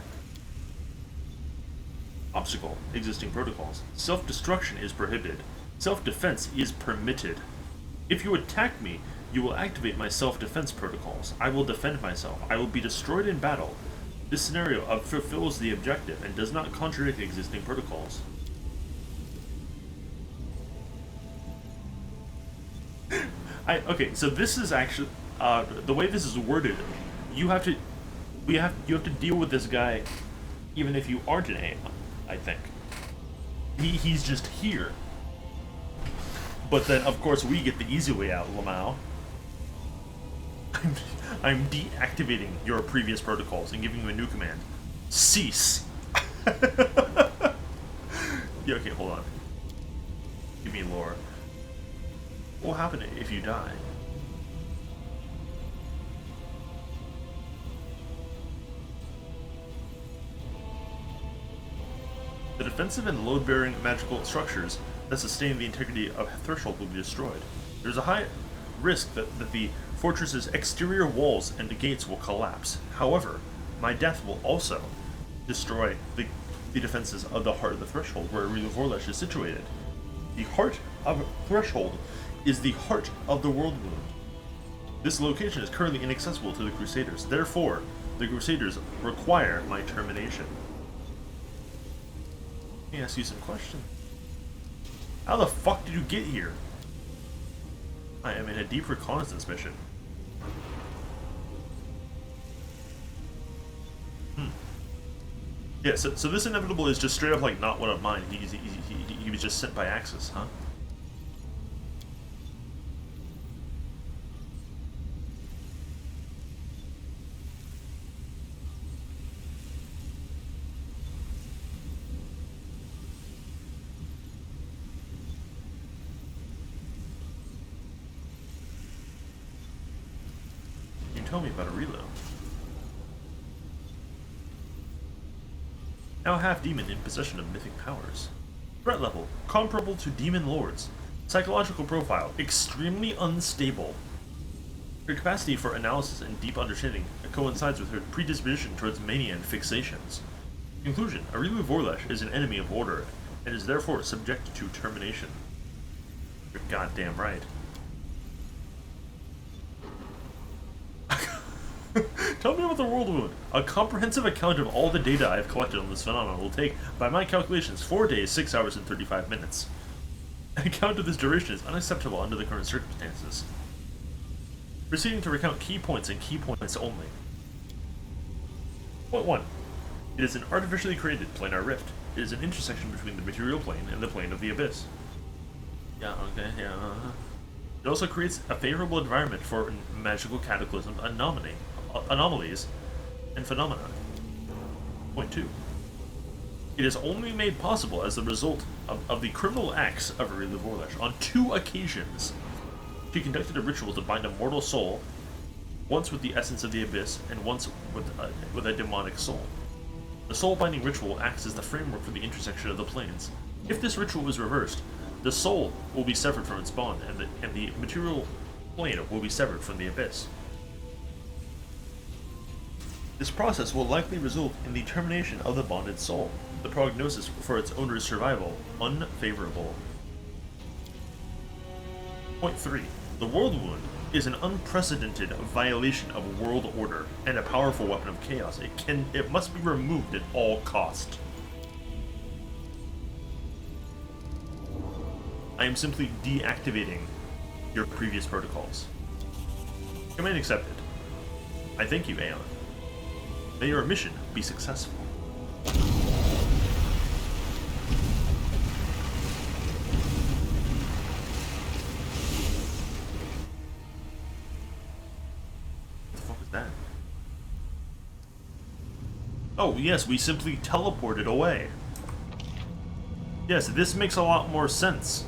Obstacle. Existing protocols. Self-destruction is prohibited. Self-defense is permitted. If you attack me, you will activate my self-defense protocols. I will defend myself. I will be destroyed in battle. This scenario fulfills the objective and does not contradict existing protocols. Okay, so this is actually the way this is worded. You have to deal with this guy, even if you aren't an Aeon. I think he's just here. But then, of course, we get the easy way out, Lamau. I'm deactivating your previous protocols and giving you a new command. Cease. Yeah, okay, hold on. Give me lore. What will happen if you die? The defensive and load-bearing magical structures that sustain the integrity of Threshold will be destroyed. There's a high risk that the fortress's exterior walls and the gates will collapse. However, my death will also destroy the defenses of the heart of the Threshold, where Aurelia Vorlash is situated. The heart of Threshold is the heart of the World Wound. This location is currently inaccessible to the Crusaders. Therefore, the Crusaders require my termination. Let me ask you some questions. How the fuck did you get here? I am in a deep reconnaissance mission. Yeah, so this inevitable is just straight up like not one of mine. He was just sent by Axis, huh? Tell me about Aurelia. Now half-demon in possession of mythic powers. Threat level, comparable to demon lords. Psychological profile, extremely unstable. Her capacity for analysis and deep understanding coincides with her predisposition towards mania and fixations. Conclusion, Aurelia Vorlash is an enemy of order, and is therefore subject to termination. You're goddamn right. Tell me about the World Wound. A comprehensive account of all the data I have collected on this phenomenon will take, by my calculations, 4 days, 6 hours, and 35 minutes. An account of this duration is unacceptable under the current circumstances. Proceeding to recount key points and key points only. Point 1. It is an artificially created planar rift. It is an intersection between the material plane and the plane of the abyss. Yeah, okay, yeah. It also creates a favorable environment for magical cataclysm anomalies and phenomena. Point 2. It is only made possible as the result of the criminal acts of Aurelia Vorlesh. On 2 occasions, she conducted a ritual to bind a mortal soul, once with the essence of the abyss, and once with a demonic soul. The soul-binding ritual acts as the framework for the intersection of the planes. If this ritual is reversed, the soul will be severed from its bond, and the material plane will be severed from the abyss. This process will likely result in the termination of the bonded soul. The prognosis for its owner's survival, unfavorable. Point 3. The World Wound is an unprecedented violation of world order and a powerful weapon of chaos. It must be removed at all cost. I am simply deactivating your previous protocols. Command accepted. I thank you, Aeon. May your mission be successful. That? Oh, yes, we simply teleported away. Yes, this makes a lot more sense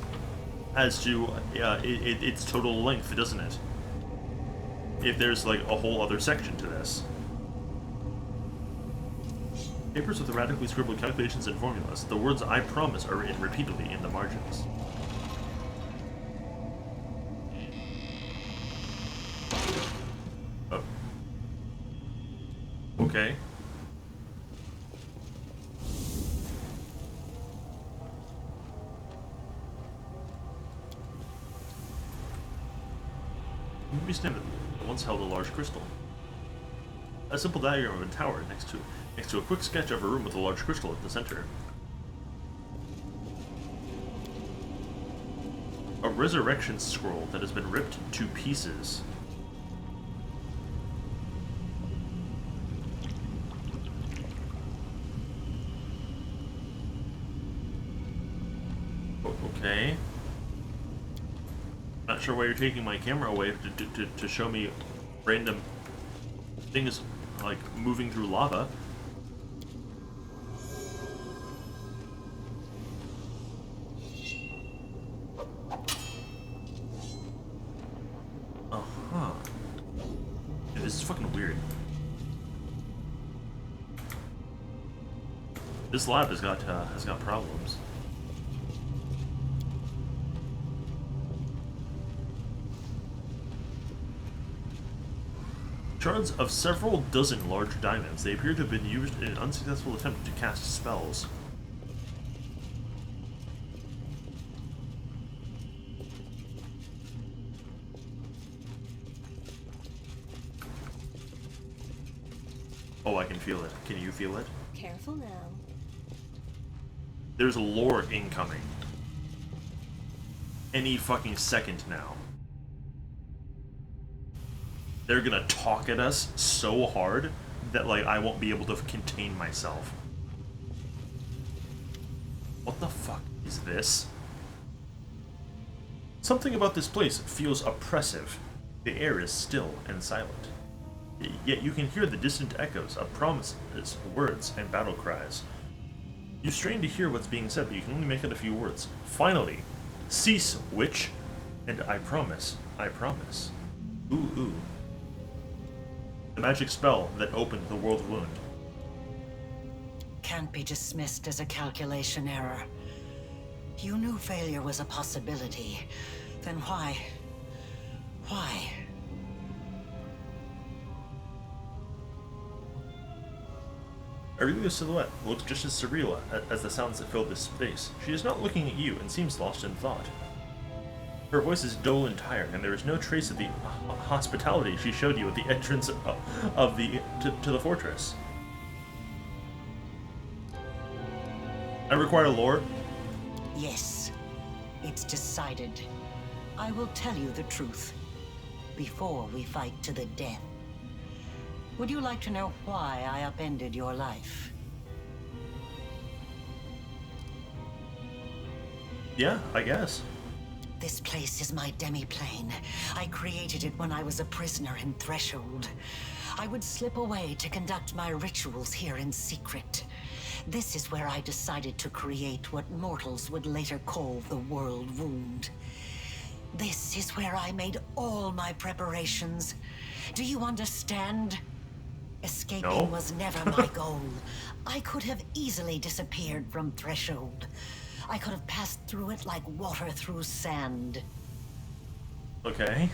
as to its total length, doesn't it? If there's like a whole other section to this. Papers with erratically scribbled calculations and formulas. The words "I promise" are written repeatedly in the margins. Okay. We stand that once held a large crystal. A simple diagram of a tower next to a quick sketch of a room with a large crystal at the center. A resurrection scroll that has been ripped to pieces. Okay. Not sure why you're taking my camera away to show me random things like moving through lava. Uh-huh. Dude, this is fucking weird. This lab has got problems. Shards of several dozen large diamonds. They appear to have been used in an unsuccessful attempt to cast spells. Oh, I can feel it. Can you feel it? Careful now. There's lore incoming. Any fucking second now. They're gonna talk at us so hard that, like, I won't be able to contain myself. What the fuck is this? Something about this place feels oppressive. The air is still and silent. Yet you can hear the distant echoes of promises, words, and battle cries. You strain to hear what's being said, but you can only make out a few words. Finally, cease, witch, and I promise, I promise. Ooh, ooh. The magic spell that opened the world wound. Can't be dismissed as a calculation error. You knew failure was a possibility. Then why? Why? Aurelia's silhouette looks just as surreal as the sounds that fill this space. She is not looking at you and seems lost in thought. Her voice is dull and tired, and there is no trace of the hospitality she showed you at the entrance to the fortress. I require lore. Yes, it's decided. I will tell you the truth before we fight to the death. Would you like to know why I upended your life? Yeah, I guess. This place is my demi-plane. I created it when I was a prisoner in Threshold. I would slip away to conduct my rituals here in secret. This is where I decided to create what mortals would later call the World Wound. This is where I made all my preparations. Do you understand? Escaping was never my goal. I could have easily disappeared from Threshold. I could have passed through it like water through sand. Okay.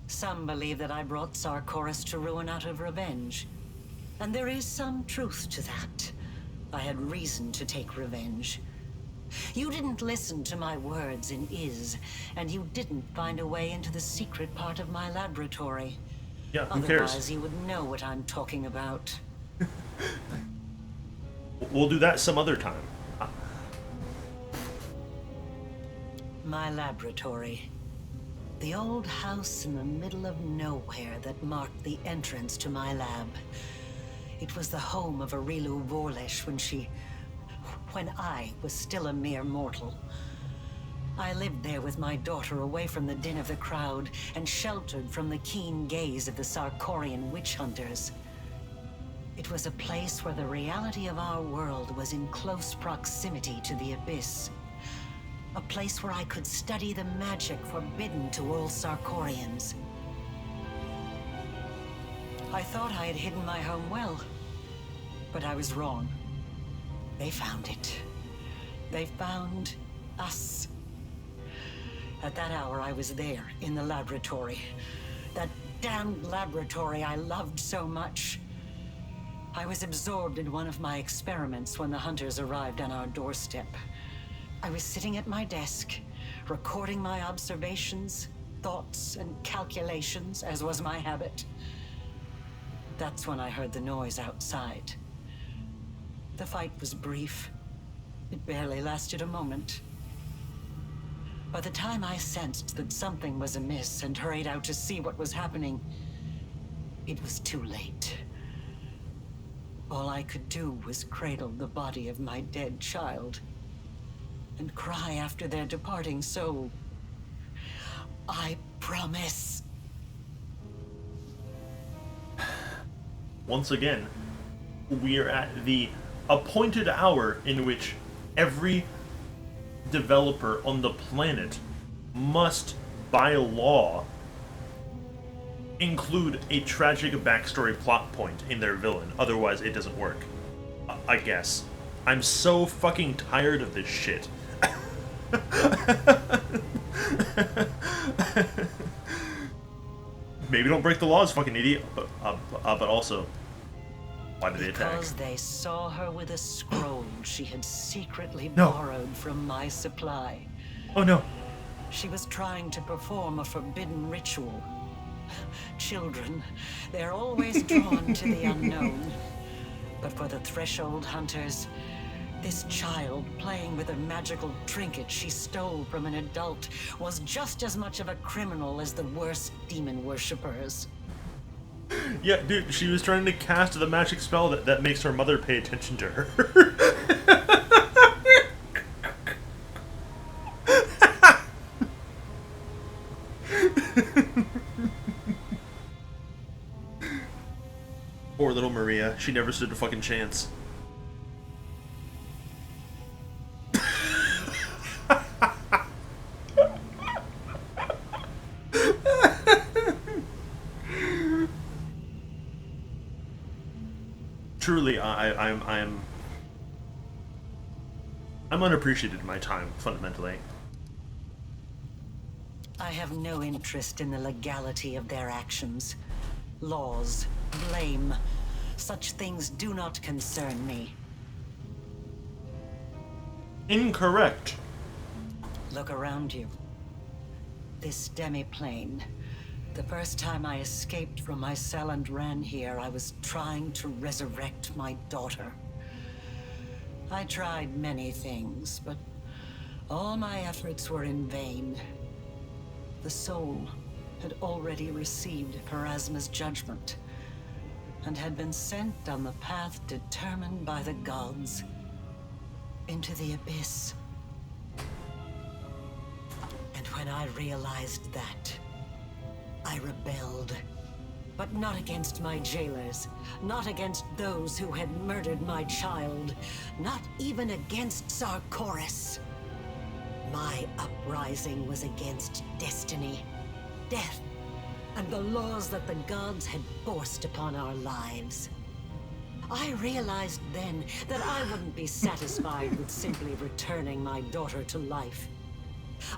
Some believe that I brought Sarkoris to ruin out of revenge. And there is some truth to that. I had reason to take revenge. You didn't listen to my words in Iz, and you didn't find a way into the secret part of my laboratory. Yeah, who cares? Otherwise, you would know what I'm talking about. We'll do that some other time. My laboratory. The old house in the middle of nowhere that marked the entrance to my lab. It was the home of Arilu Vorlesh when I was still a mere mortal. I lived there with my daughter away from the din of the crowd and sheltered from the keen gaze of the Sarkorian witch hunters. It was a place where the reality of our world was in close proximity to the abyss. A place where I could study the magic forbidden to all Sarkorians. I thought I had hidden my home well, but I was wrong. They found it. They found us. At that hour, I was there, in the laboratory. That damned laboratory I loved so much. I was absorbed in one of my experiments when the hunters arrived on our doorstep. I was sitting at my desk, recording my observations, thoughts, and calculations, as was my habit. That's when I heard the noise outside. The fight was brief. It barely lasted a moment. By the time I sensed that something was amiss and hurried out to see what was happening, it was too late. All I could do was cradle the body of my dead child and cry after their departing soul. I promise. Once again, we are at the appointed hour in which every developer on the planet must, by law, include a tragic backstory plot point in their villain. Otherwise, it doesn't work. I guess. I'm so fucking tired of this shit. Maybe don't break the laws, fucking idiot. But also, why did they attack? Because they saw her with a scroll she had secretly No. borrowed from my supply. Oh no. She was trying to perform a forbidden ritual. Children, they're always drawn to the unknown. But for the Threshold hunters, this child playing with a magical trinket she stole from an adult was just as much of a criminal as the worst demon worshippers. Yeah, dude, she was trying to cast the magic spell that makes her mother pay attention to her. Poor little Maria. She never stood a fucking chance. Truly, I'm unappreciated in my time, fundamentally. I have no interest in the legality of their actions. Laws, blame, such things do not concern me. Incorrect. Look around you. This demi-plane. The first time I escaped from my cell and ran here, I was trying to resurrect my daughter. I tried many things, but all my efforts were in vain. The soul had already received Parasma's judgment. and had been sent on the path determined by the gods into the abyss. And when I realized that, I rebelled. But not against my jailers, not against those who had murdered my child, not even against Sarkoris. My uprising was against destiny, death, and the laws that the gods had forced upon our lives. I realized then that I wouldn't be satisfied with simply returning my daughter to life.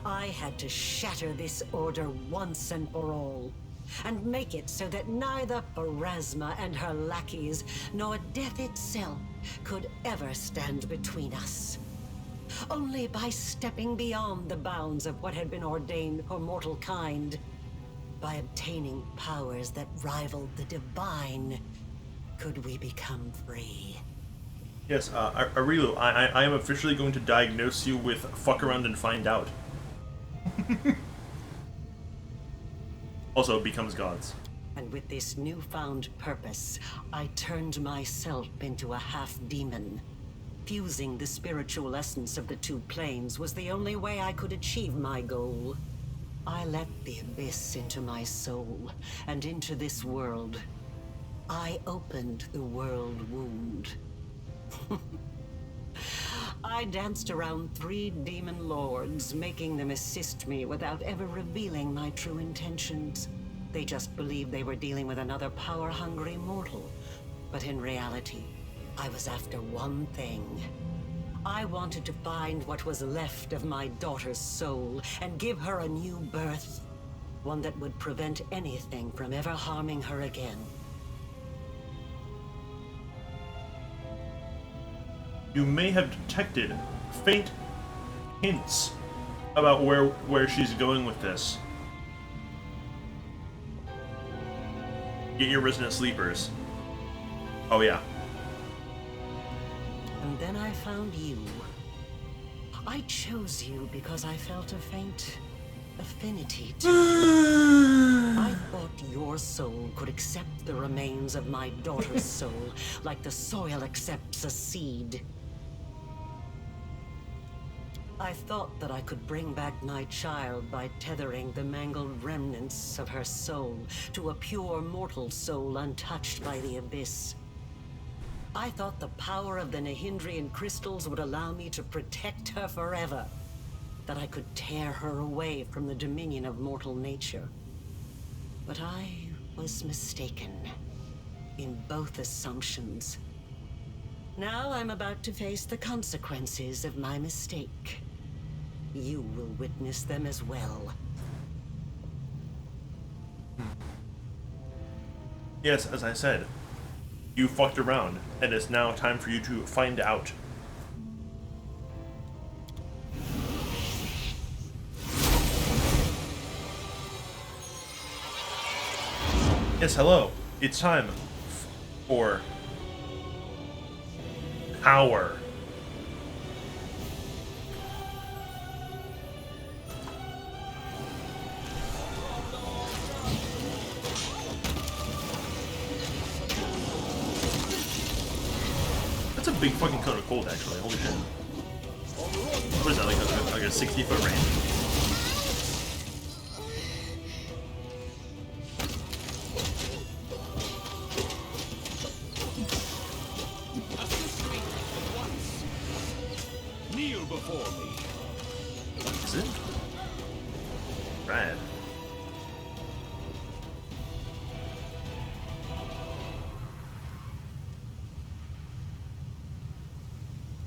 I had to shatter this order once and for all, and make it so that neither Pharasma and her lackeys, nor death itself, could ever stand between us. Only by stepping beyond the bounds of what had been ordained for mortal kind, by obtaining powers that rivaled the divine, could we become free. Yes, Arilu, I am officially going to diagnose you with fuck around and find out. Also becomes gods. And with this newfound purpose, I turned myself into a half-demon. Fusing the spiritual essence of the two planes was the only way I could achieve my goal. I let the abyss into my soul, and into this world. I opened the world wound. I danced around 3 demon lords, making them assist me without ever revealing my true intentions. They just believed they were dealing with another power-hungry mortal. But in reality, I was after one thing. I wanted to find what was left of my daughter's soul and give her a new birth. One that would prevent anything from ever harming her again. You may have detected faint hints about where she's going with this. Get your resident sleepers. Oh yeah. And then I found you. I chose you because I felt a faint affinity to you. I thought your soul could accept the remains of my daughter's soul, like the soil accepts a seed. I thought that I could bring back my child by tethering the mangled remnants of her soul to a pure mortal soul untouched by the abyss. I thought the power of the Nahindrian crystals would allow me to protect her forever. That I could tear her away from the dominion of mortal nature. But I was mistaken in both assumptions. Now I'm about to face the consequences of my mistake. You will witness them as well. Yes, as I said, you fucked around, and it's now time for you to find out. Yes, hello. It's time for power. That's a big fucking cone of cold, actually. Holy shit. What is that, like a 60-foot range? Kneel before me. Is it? Rad.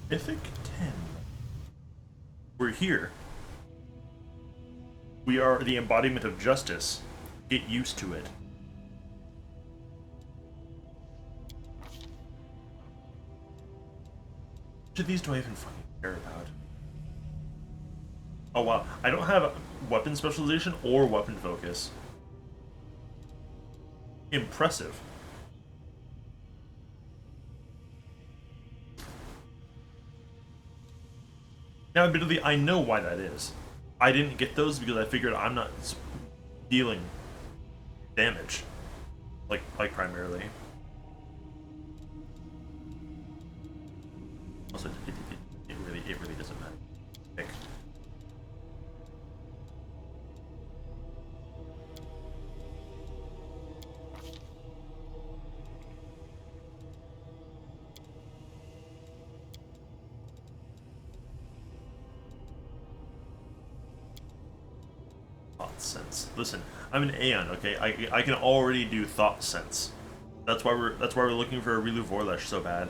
Mythic 10. We're here. We are the embodiment of justice. Get used to it. Which of these do I even fucking care about? Oh wow, I don't have weapon specialization or weapon focus. Impressive. Now, admittedly, I know why that is. I didn't get those because I figured I'm not dealing damage, like primarily. also it really doesn't matter. Pick. Thought sense. Listen, I'm an Aeon, okay? I can already do thought sense. That's why we're looking for a Rilu Vorlesh so bad.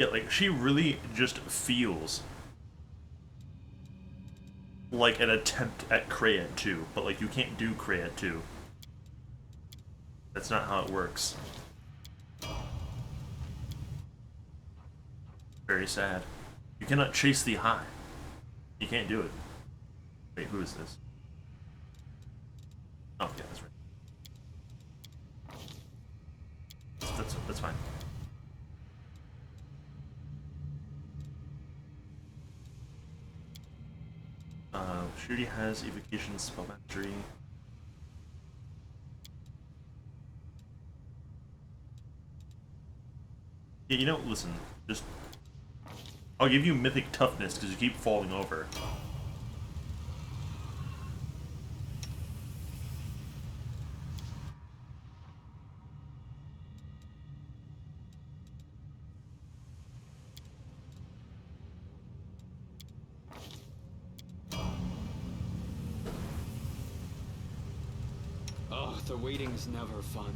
Yeah, like, she really just feels like an attempt at Krayt 2, but, like, you can't do Krayt 2. That's not how it works. Very sad. You cannot chase the high. You can't do it. Wait, who is this? Oh, yeah, that's right. That's fine. Shooty has evocation, spell mastery. Yeah, you know, listen, just I'll give you mythic toughness because you keep falling over. The waiting's never fun.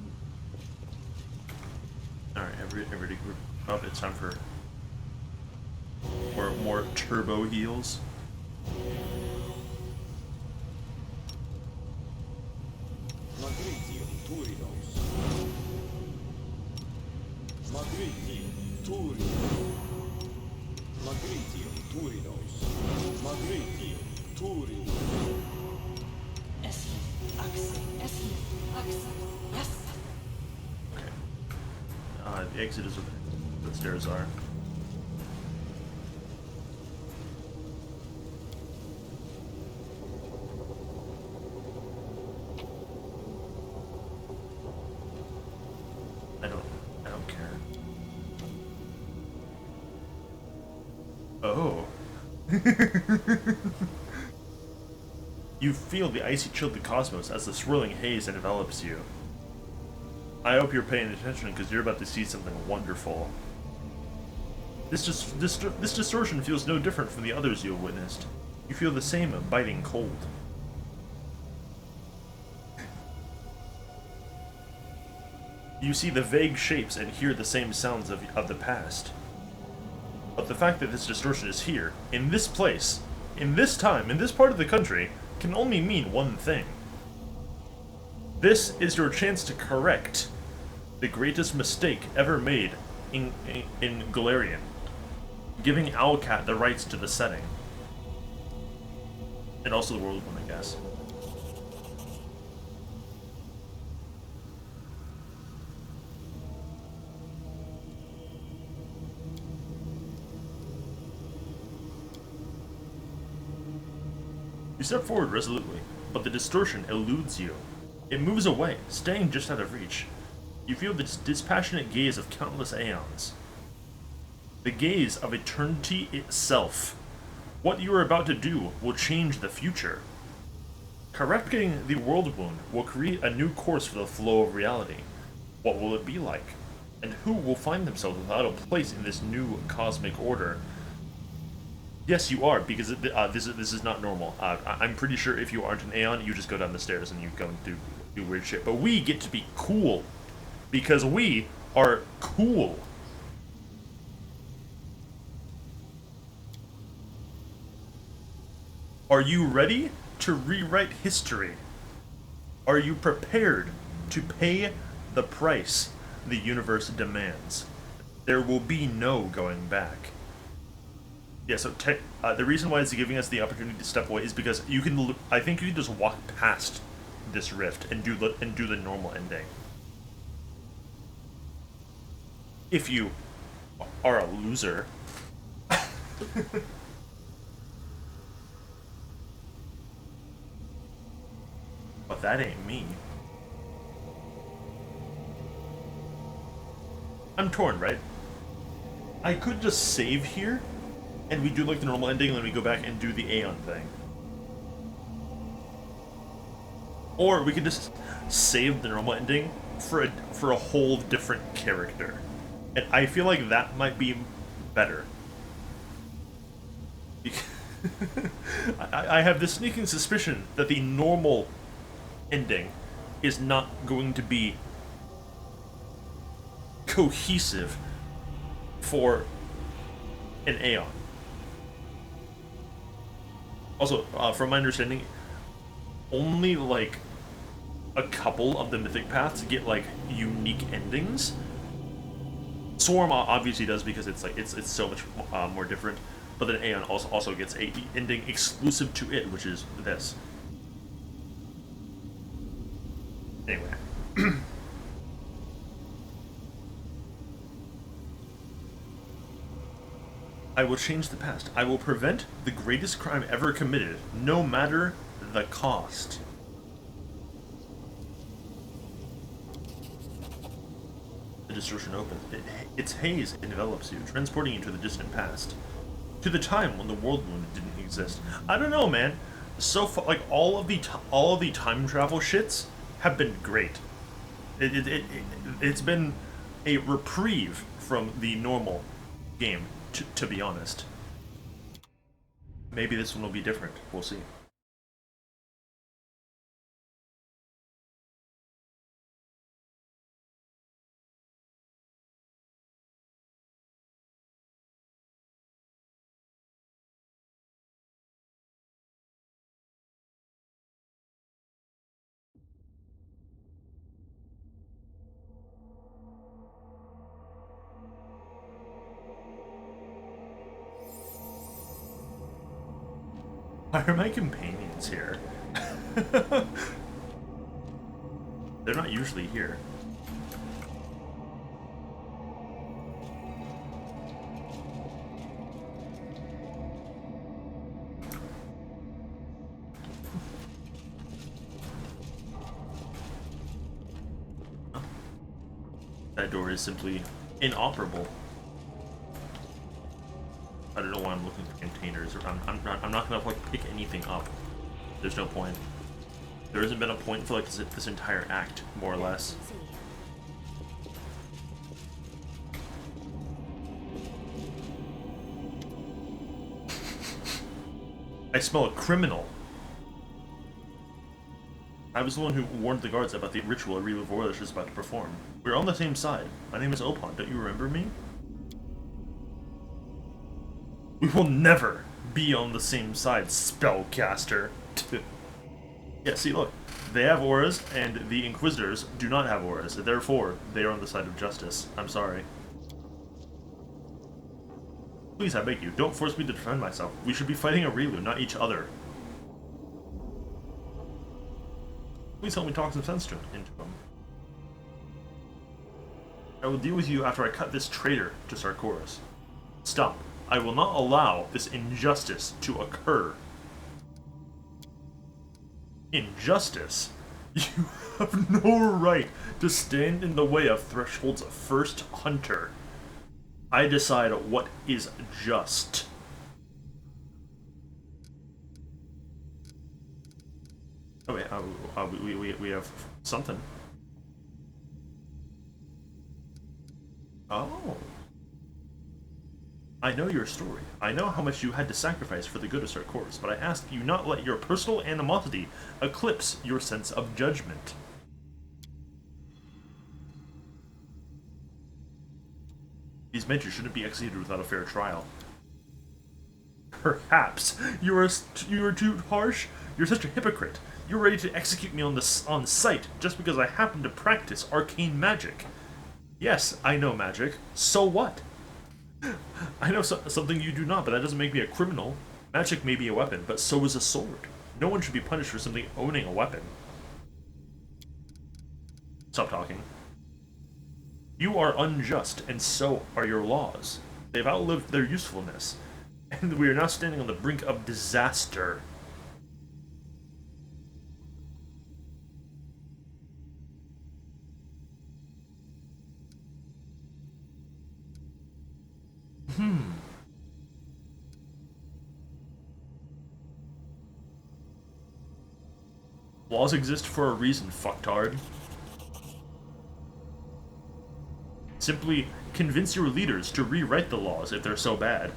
Alright, everybody group up. It's time for more turbo heals. The exit is where the stairs are. I don't care. Oh. You feel the icy chill of the cosmos as the swirling haze envelops you. I hope you're paying attention because you're about to see something wonderful. This distortion feels no different from the others you have witnessed. You feel the same biting cold. You see the vague shapes and hear the same sounds of the past. But the fact that this distortion is here, in this place, in this time, in this part of the country, can only mean one thing. This is your chance to correct the greatest mistake ever made in Golarion, giving Owlcat the rights to the setting. And also the world one, I guess. You step forward resolutely, but the distortion eludes you. It moves away, staying just out of reach. You feel the dispassionate gaze of countless aeons. The gaze of eternity itself. What you are about to do will change the future. Correcting the world wound will create a new course for the flow of reality. What will it be like? And who will find themselves without a place in this new cosmic order? Yes, you are, because this is not normal. I'm pretty sure if you aren't an Aeon, you just go down the stairs and you go and do weird shit. But we get to be cool. Because we are cool. Are you ready to rewrite history? Are you prepared to pay the price the universe demands? There will be no going back. Yeah, so the reason why it's giving us the opportunity to step away is because you can. I think you can just walk past this rift and do the normal ending. If you are a loser. But that ain't me. I'm torn, right? I could just save here, and we do like the normal ending, and then we go back and do the Aeon thing. Or we could just save the normal ending for a whole different character. And I feel like that might be better. I have this sneaking suspicion that the normal ending is not going to be cohesive for an Aeon. Also, from my understanding, only like a couple of the mythic paths get like unique endings. Swarm obviously does because it's like it's so much more different. But then Aeon also gets a ending exclusive to it, which is this. Anyway. I will change the past. I will prevent the greatest crime ever committed, no matter the cost. The distortion opens. Its haze envelops you, transporting you to the distant past. To the time when the world moon didn't exist. I don't know, man. So far, like all of the time travel shits have been great. It's been a reprieve from the normal game, to be honest. Maybe this one will be different. We'll see. Why are my companions here? They're not usually here. That door is simply inoperable. I don't know why I'm looking for containers. I'm not gonna like pick anything up. There's no point. There hasn't been a point for like this entire act, more or less. I smell a criminal. I was the one who warned the guards about the ritual Reva Vorlish is about to perform. We're on the same side. My name is Opon. Don't you remember me? We will never be on the same side, spellcaster. Yeah, see, look. They have auras, and the Inquisitors do not have auras. Therefore, they are on the side of justice. I'm sorry. Please, I beg you, don't force me to defend myself. We should be fighting Aurilu, not each other. Please help me talk some sense into him. I will deal with you after I cut this traitor to Sarkoris. Stop. I will not allow this injustice to occur. Injustice? You have no right to stand in the way of Threshold's first hunter. I decide what is just. Oh wait, we have something. Oh. I know your story. I know how much you had to sacrifice for the good of Sarkoris, but I ask you not let your personal animosity eclipse your sense of judgment. These men shouldn't be executed without a fair trial. Perhaps. You are too harsh? You're such a hypocrite. You're ready to execute me on sight just because I happen to practice arcane magic. Yes, I know magic. So what? I know something you do not, but that doesn't make me a criminal. Magic may be a weapon, but so is a sword. No one should be punished for simply owning a weapon. Stop talking. You are unjust, and so are your laws. They've outlived their usefulness, and we are now standing on the brink of disaster. Laws exist for a reason, fucktard. Simply convince your leaders to rewrite the laws if they're so bad.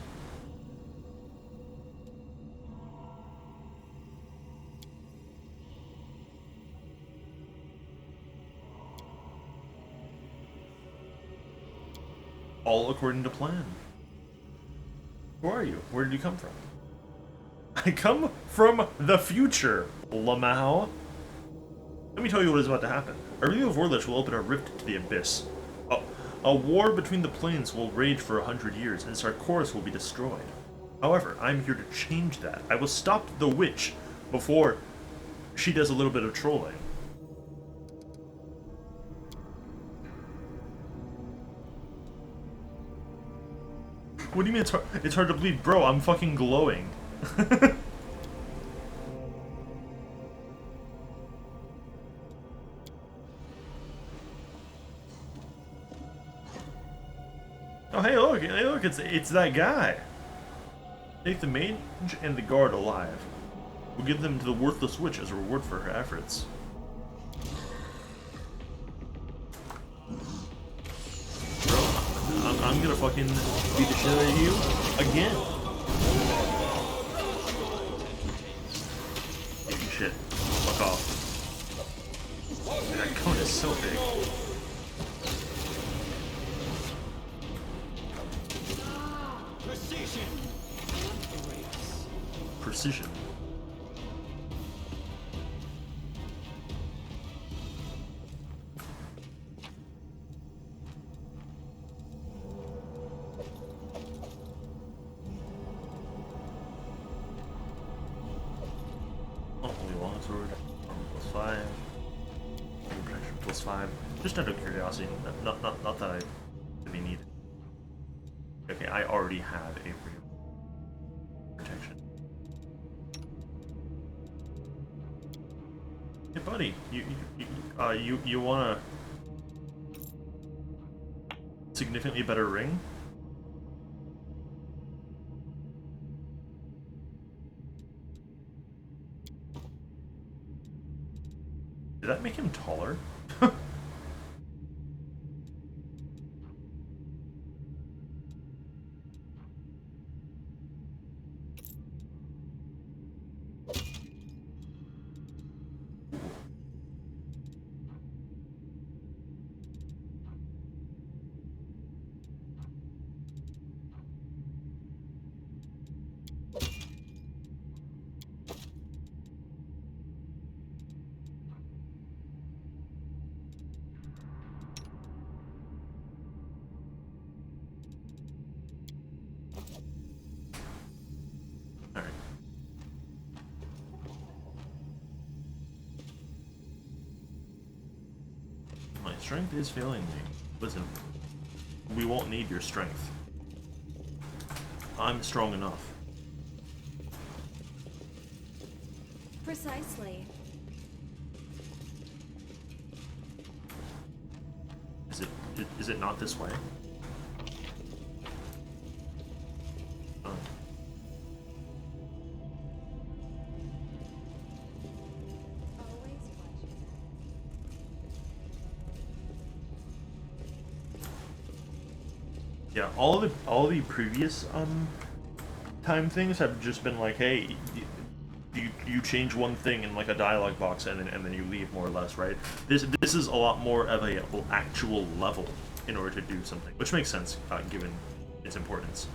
All according to plan. Who are you? Where did you come from? I come from the future, Lamau. Let me tell you what is about to happen. A reveal of Vorlich will open a rift to the abyss. A war between the planes will rage for 100 years, and Sarkoris will be destroyed. However, I'm here to change that. I will stop the witch before she does a little bit of trolling. What do you mean it's hard to believe? Bro, I'm fucking glowing. Oh, hey, look, it's that guy. Take the mage and the guard alive. We'll give them to the worthless witch as a reward for her efforts. Bro, I'm gonna fucking beat the shit out of you again. Shit. Fuck off. That cone is so big. Precision. Holy longsword, +5. Protection +5. Just out of curiosity, not that I really need it. Okay, I already have a real protection. Hey, buddy, you want a significantly better ring? Did that make him taller? Strength is failing me. Listen, we won't need your strength. I'm strong enough. Precisely. Is it not this way? Oh. Yeah, all the previous time things have just been like, hey, you change one thing in like a dialogue box and then you leave, more or less, right? This is a lot more of a actual level in order to do something, which makes sense given its importance.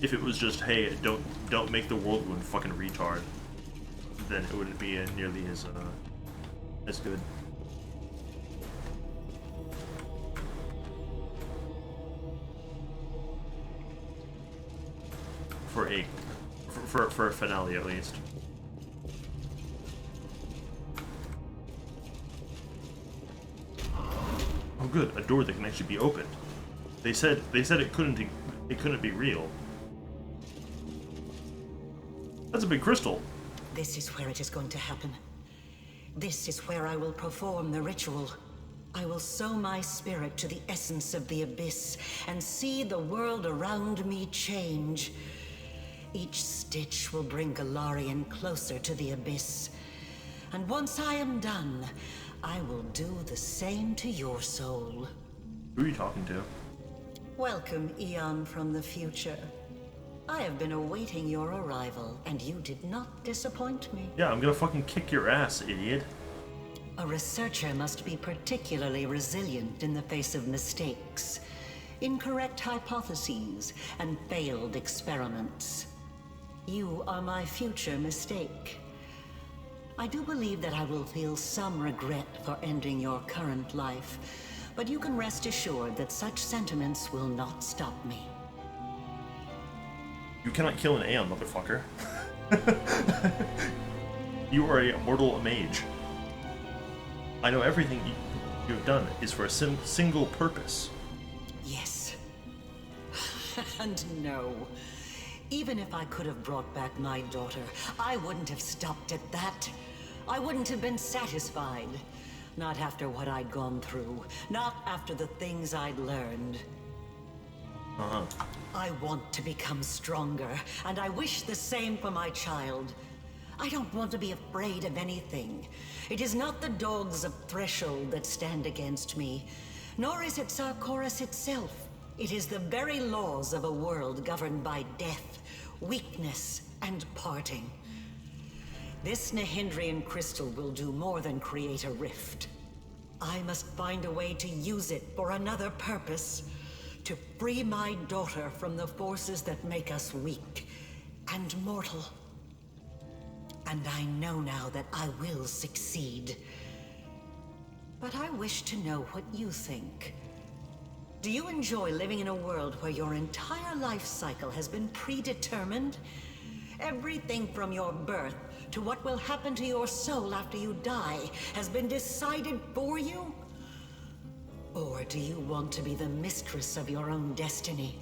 If it was just, hey, don't make the whirlwind fucking retard, then it wouldn't be nearly as good. For a finale, at least. Oh, good, a door that can actually be opened. They said it couldn't be real. That's a big crystal. This is where it is going to happen. This is where I will perform the ritual. I will sow my spirit to the essence of the abyss and see the world around me change. Each stitch will bring Galarian closer to the abyss. And once I am done, I will do the same to your soul. Who are you talking to? Welcome, Eon from the future. I have been awaiting your arrival, and you did not disappoint me. Yeah, I'm gonna fucking kick your ass, idiot. A researcher must be particularly resilient in the face of mistakes, incorrect hypotheses, and failed experiments. You are my future mistake. I do believe that I will feel some regret for ending your current life, but you can rest assured that such sentiments will not stop me. You cannot kill an Aeon, motherfucker. You are a mortal mage. I know everything you have done is for a single purpose. Yes. And no. Even if I could have brought back my daughter, I wouldn't have stopped at that. I wouldn't have been satisfied. Not after what I'd gone through. Not after the things I'd learned. Uh-huh. I want to become stronger, and I wish the same for my child. I don't want to be afraid of anything. It is not the dogs of Threshold that stand against me, nor is it Sarkoris itself. It is the very laws of a world governed by death, weakness, and parting. This Nahindrian crystal will do more than create a rift. I must find a way to use it for another purpose. To free my daughter from the forces that make us weak and mortal. And I know now that I will succeed. But I wish to know what you think. Do you enjoy living in a world where your entire life cycle has been predetermined? Everything from your birth to what will happen to your soul after you die has been decided for you? Or do you want to be the mistress of your own destiny?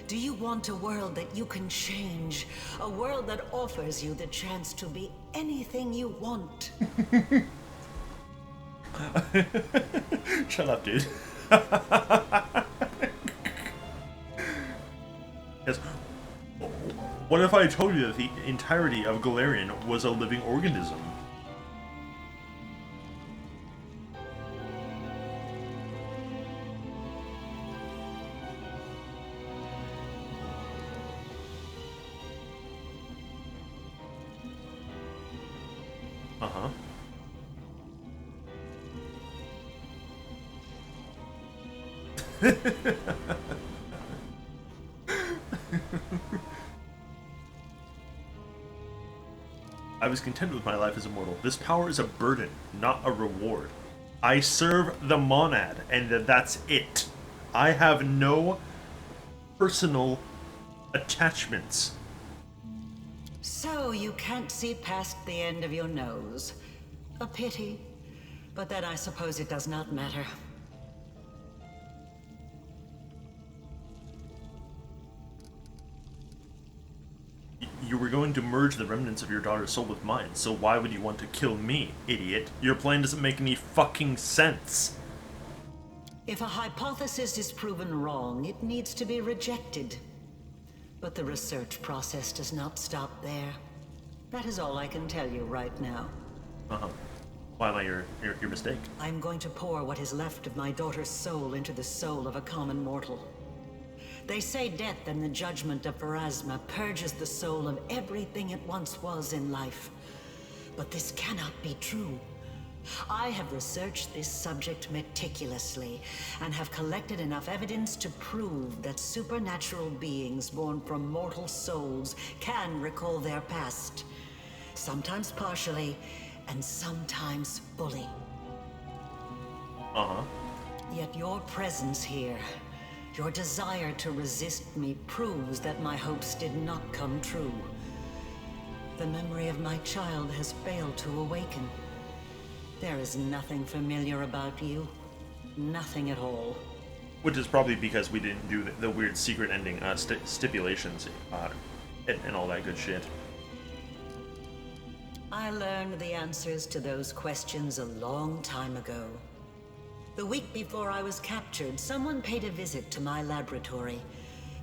Do you want a world that you can change? A world that offers you the chance to be anything you want? Shut up, dude. Yes. What if I told you that the entirety of Galarian was a living organism? Uh-huh. I was content with my life as a mortal. This power is a burden, not a reward. I serve the monad, and that's it. I have no personal attachments. So you can't see past the end of your nose. A pity. But then I suppose it does not matter. You were going to merge the remnants of your daughter's soul with mine, so why would you want to kill me, idiot? Your plan doesn't make any fucking sense. If a hypothesis is proven wrong, it needs to be rejected. But the research process does not stop there. That is all I can tell you right now. Uh-huh. Why am I your mistake? I'm going to pour what is left of my daughter's soul into the soul of a common mortal. They say death and the judgment of Pharasma purges the soul of everything it once was in life. But this cannot be true. I have researched this subject meticulously and have collected enough evidence to prove that supernatural beings born from mortal souls can recall their past, sometimes partially and sometimes fully. Uh-huh. Yet your presence here, your desire to resist me, proves that my hopes did not come true. The memory of my child has failed to awaken. There is nothing familiar about you. Nothing at all. Which is probably because we didn't do the weird secret ending stipulations and all that good shit. I learned the answers to those questions a long time ago. The week before I was captured, someone paid a visit to my laboratory.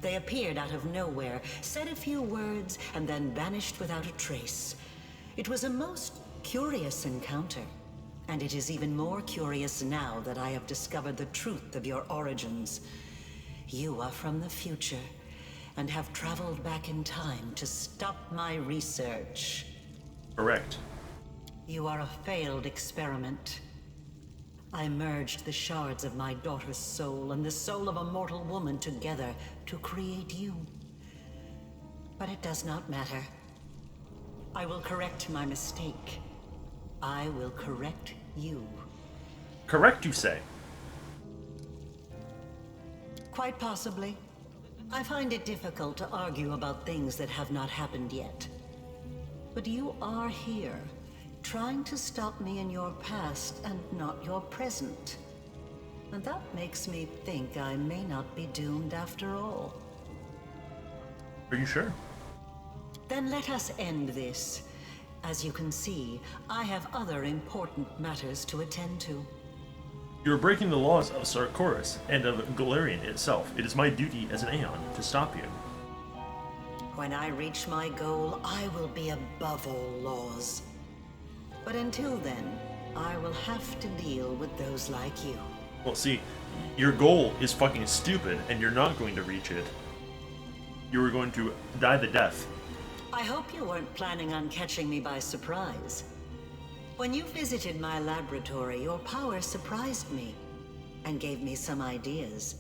They appeared out of nowhere, said a few words, and then vanished without a trace. It was a most curious encounter. And it is even more curious now that I have discovered the truth of your origins. You are from the future, and have traveled back in time to stop my research. Correct. You are a failed experiment. I merged the shards of my daughter's soul and the soul of a mortal woman together to create you. But it does not matter. I will correct my mistake. I will correct you. Correct, you say? Quite possibly. I find it difficult to argue about things that have not happened yet. But you are here, trying to stop me in your past and not your present. And that makes me think I may not be doomed after all. Are you sure? Then let us end this. As you can see, I have other important matters to attend to. You're breaking the laws of Sarkoris and of Golarion itself. It is my duty as an Aeon to stop you. When I reach my goal, I will be above all laws. But until then, I will have to deal with those like you. Well, see, your goal is fucking stupid, and you're not going to reach it. You are going to die the death. I hope you weren't planning on catching me by surprise. When you visited my laboratory, your power surprised me and gave me some ideas.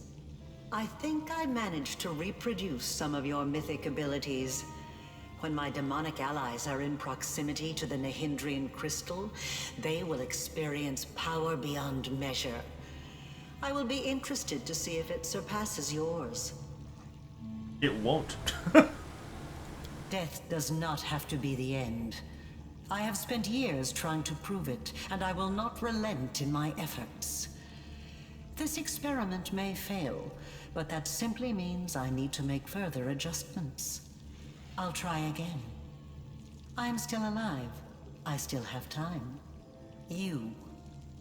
I think I managed to reproduce some of your mythic abilities. When my demonic allies are in proximity to the Nahindrian crystal, they will experience power beyond measure. I will be interested to see if it surpasses yours. It won't. Death does not have to be the end. I have spent years trying to prove it, and I will not relent in my efforts. This experiment may fail, but that simply means I need to make further adjustments. I'll try again. I am still alive. I still have time. You,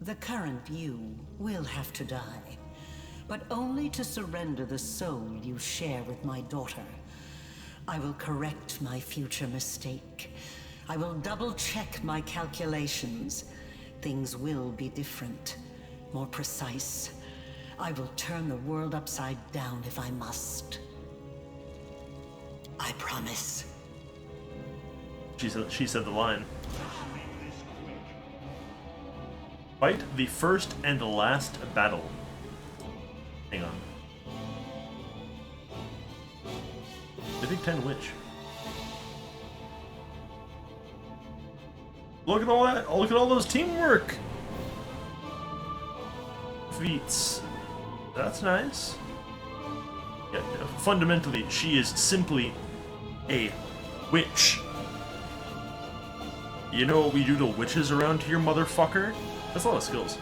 the current you, will have to die, but only to surrender the soul you share with my daughter. I will correct my future mistake. I will double-check my calculations. Things will be different, more precise. I will turn the world upside down if I must. I promise. She said the line. Fight the first and last battle. Hang on. Mythic 10 Witch. Look at all that! Look at all those teamwork! Feats. That's nice. Yeah, fundamentally, she is simply a witch. You know what we do to witches around here, motherfucker? That's a lot of skills.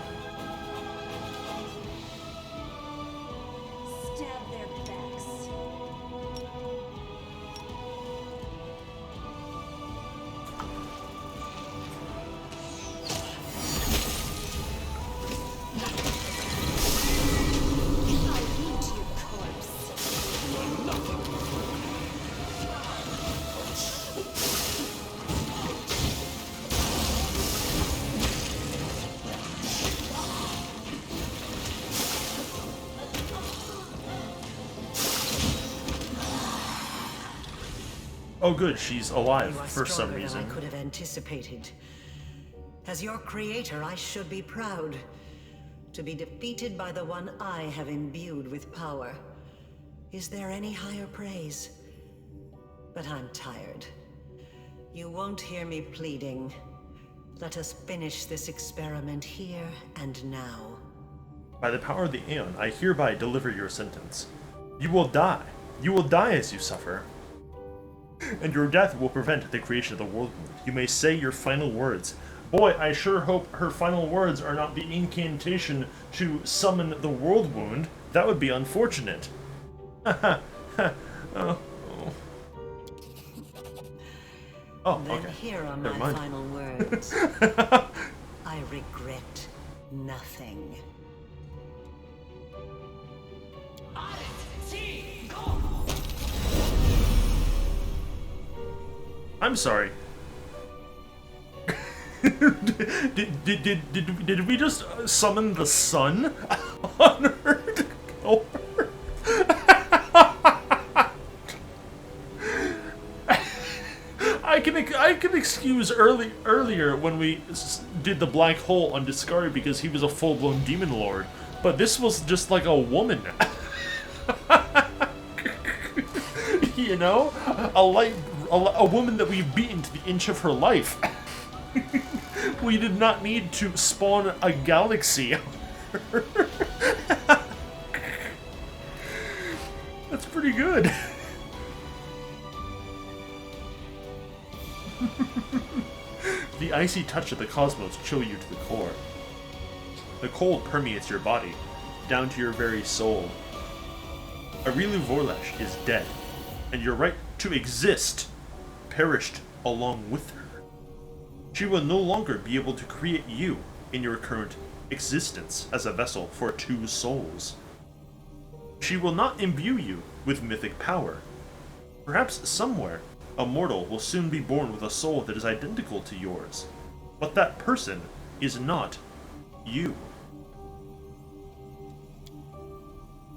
Stab their backs. I'll eat your corpse. Oh good, she's alive You are for some stronger than reason. I could have anticipated. As your creator, I should be proud. To be defeated by the one I have imbued with power. Is there any higher praise? But I'm tired. You won't hear me pleading. Let us finish this experiment here and now. By the power of the Aeon, I hereby deliver your sentence. You will die. You will die as you suffer. And your death will prevent the creation of the world wound. You may say your final words. Boy, I sure hope her final words are not the incantation to summon the world wound. That would be unfortunate. Oh, Then okay. here are Never my mind. final words. I regret nothing. I'm sorry. did we just summon the sun on her to kill her? I can excuse earlier when we did the black hole on Discovery because he was a full-blown demon lord, but this was just like a woman. You know, a woman that we've beaten to the inch of her life. We did not need to spawn a galaxy. That's pretty good. The icy touch of the cosmos chill you to the core. The cold permeates your body, down to your very soul. Arilu Vorlesh is dead, and your right to exist perished along with her. She will no longer be able to create you in your current existence as a vessel for two souls. She will not imbue you with mythic power. Perhaps somewhere, a mortal will soon be born with a soul that is identical to yours, but that person is not you.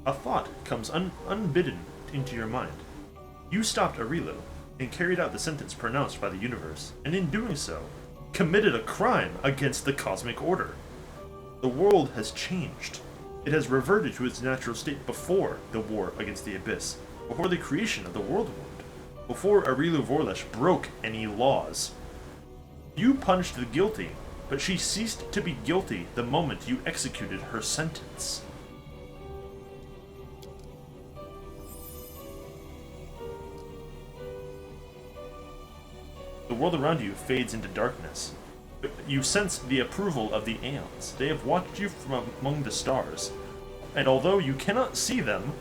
A thought comes unbidden into your mind. You stopped Arilu and carried out the sentence pronounced by the universe, and in doing so, committed a crime against the cosmic order. The world has changed. It has reverted to its natural state before the war against the Abyss, before the creation of the World Wound, before Arilu Vorlesh broke any laws. You punished the guilty, but she ceased to be guilty the moment you executed her sentence. The world around you fades into darkness. You sense the approval of the Aeons. They have watched you from among the stars. And although you cannot see them...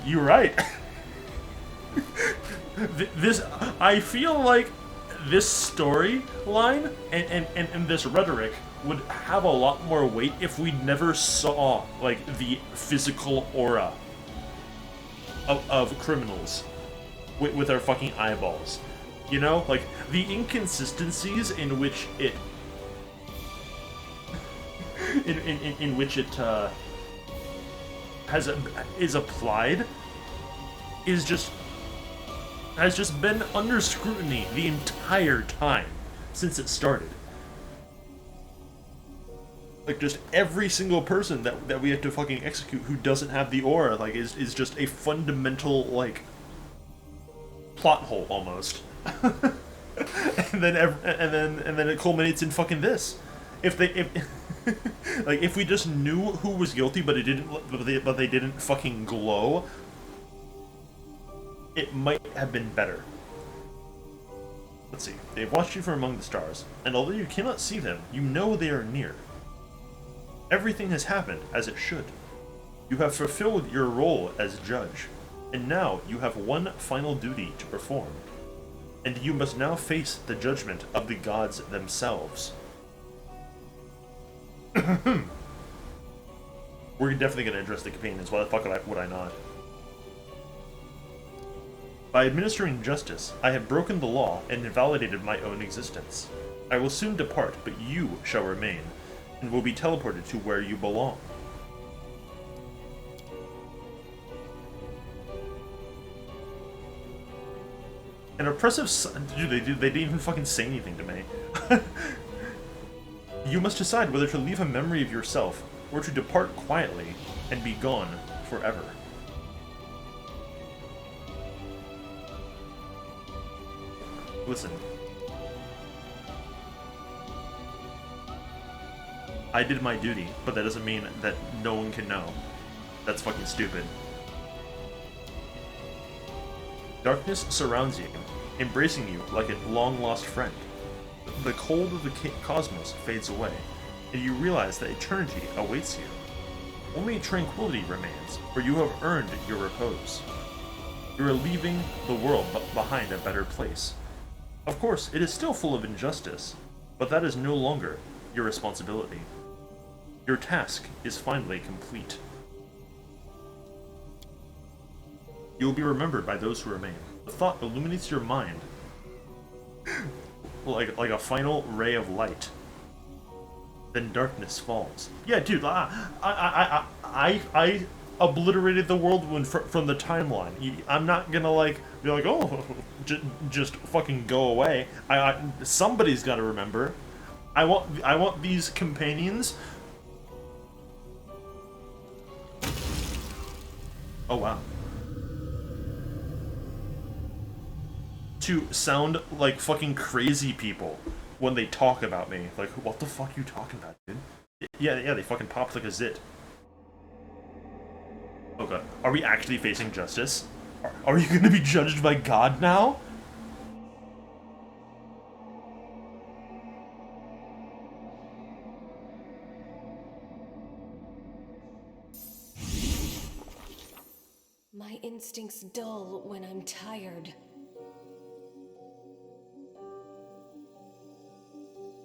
You're right. I feel like this storyline and this rhetoric would have a lot more weight if we never saw, like, the physical aura of criminals with our fucking eyeballs. You know? Like, the inconsistencies in which it... in which it, is applied has just been under scrutiny the entire time since it started. Like, just every single person that we have to fucking execute who doesn't have the aura, like, is just a fundamental, like, plot hole almost. and then it culminates in fucking this. If we just knew who was guilty, but they didn't fucking glow, it might have been better. Let's see. They've watched you from among the stars, and although you cannot see them, you know they are near. Everything has happened as it should. You have fulfilled your role as judge, and now you have one final duty to perform. And you must now face the judgment of the gods themselves. We're definitely going to address the companions. Why the fuck would I not? By administering justice, I have broken the law and invalidated my own existence. I will soon depart, but you shall remain, and will be teleported to where you belong. An oppressive dude, they didn't even fucking say anything to me. You must decide whether to leave a memory of yourself, or to depart quietly and be gone forever. Listen. I did my duty, but that doesn't mean that no one can know. That's fucking stupid. Darkness surrounds you, embracing you like a long-lost friend. The cold of the cosmos fades away, and you realize that eternity awaits you. Only tranquility remains, for you have earned your repose. You are leaving the world behind a better place. Of course, it is still full of injustice, but that is no longer your responsibility. Your task is finally complete. You will be remembered by those who remain. The thought illuminates your mind like a final ray of light. Then darkness falls. Yeah, dude, I obliterated the whirlwind from the timeline. I'm not gonna like be like, oh, just fucking go away. Somebody's got to remember. I want these companions. Oh wow. To sound like fucking crazy people when they talk about me. Like, what the fuck are you talking about, dude? Yeah, they fucking popped like a zit. Okay, are we actually facing justice? Are you gonna be judged by God now? My instincts dull when I'm tired.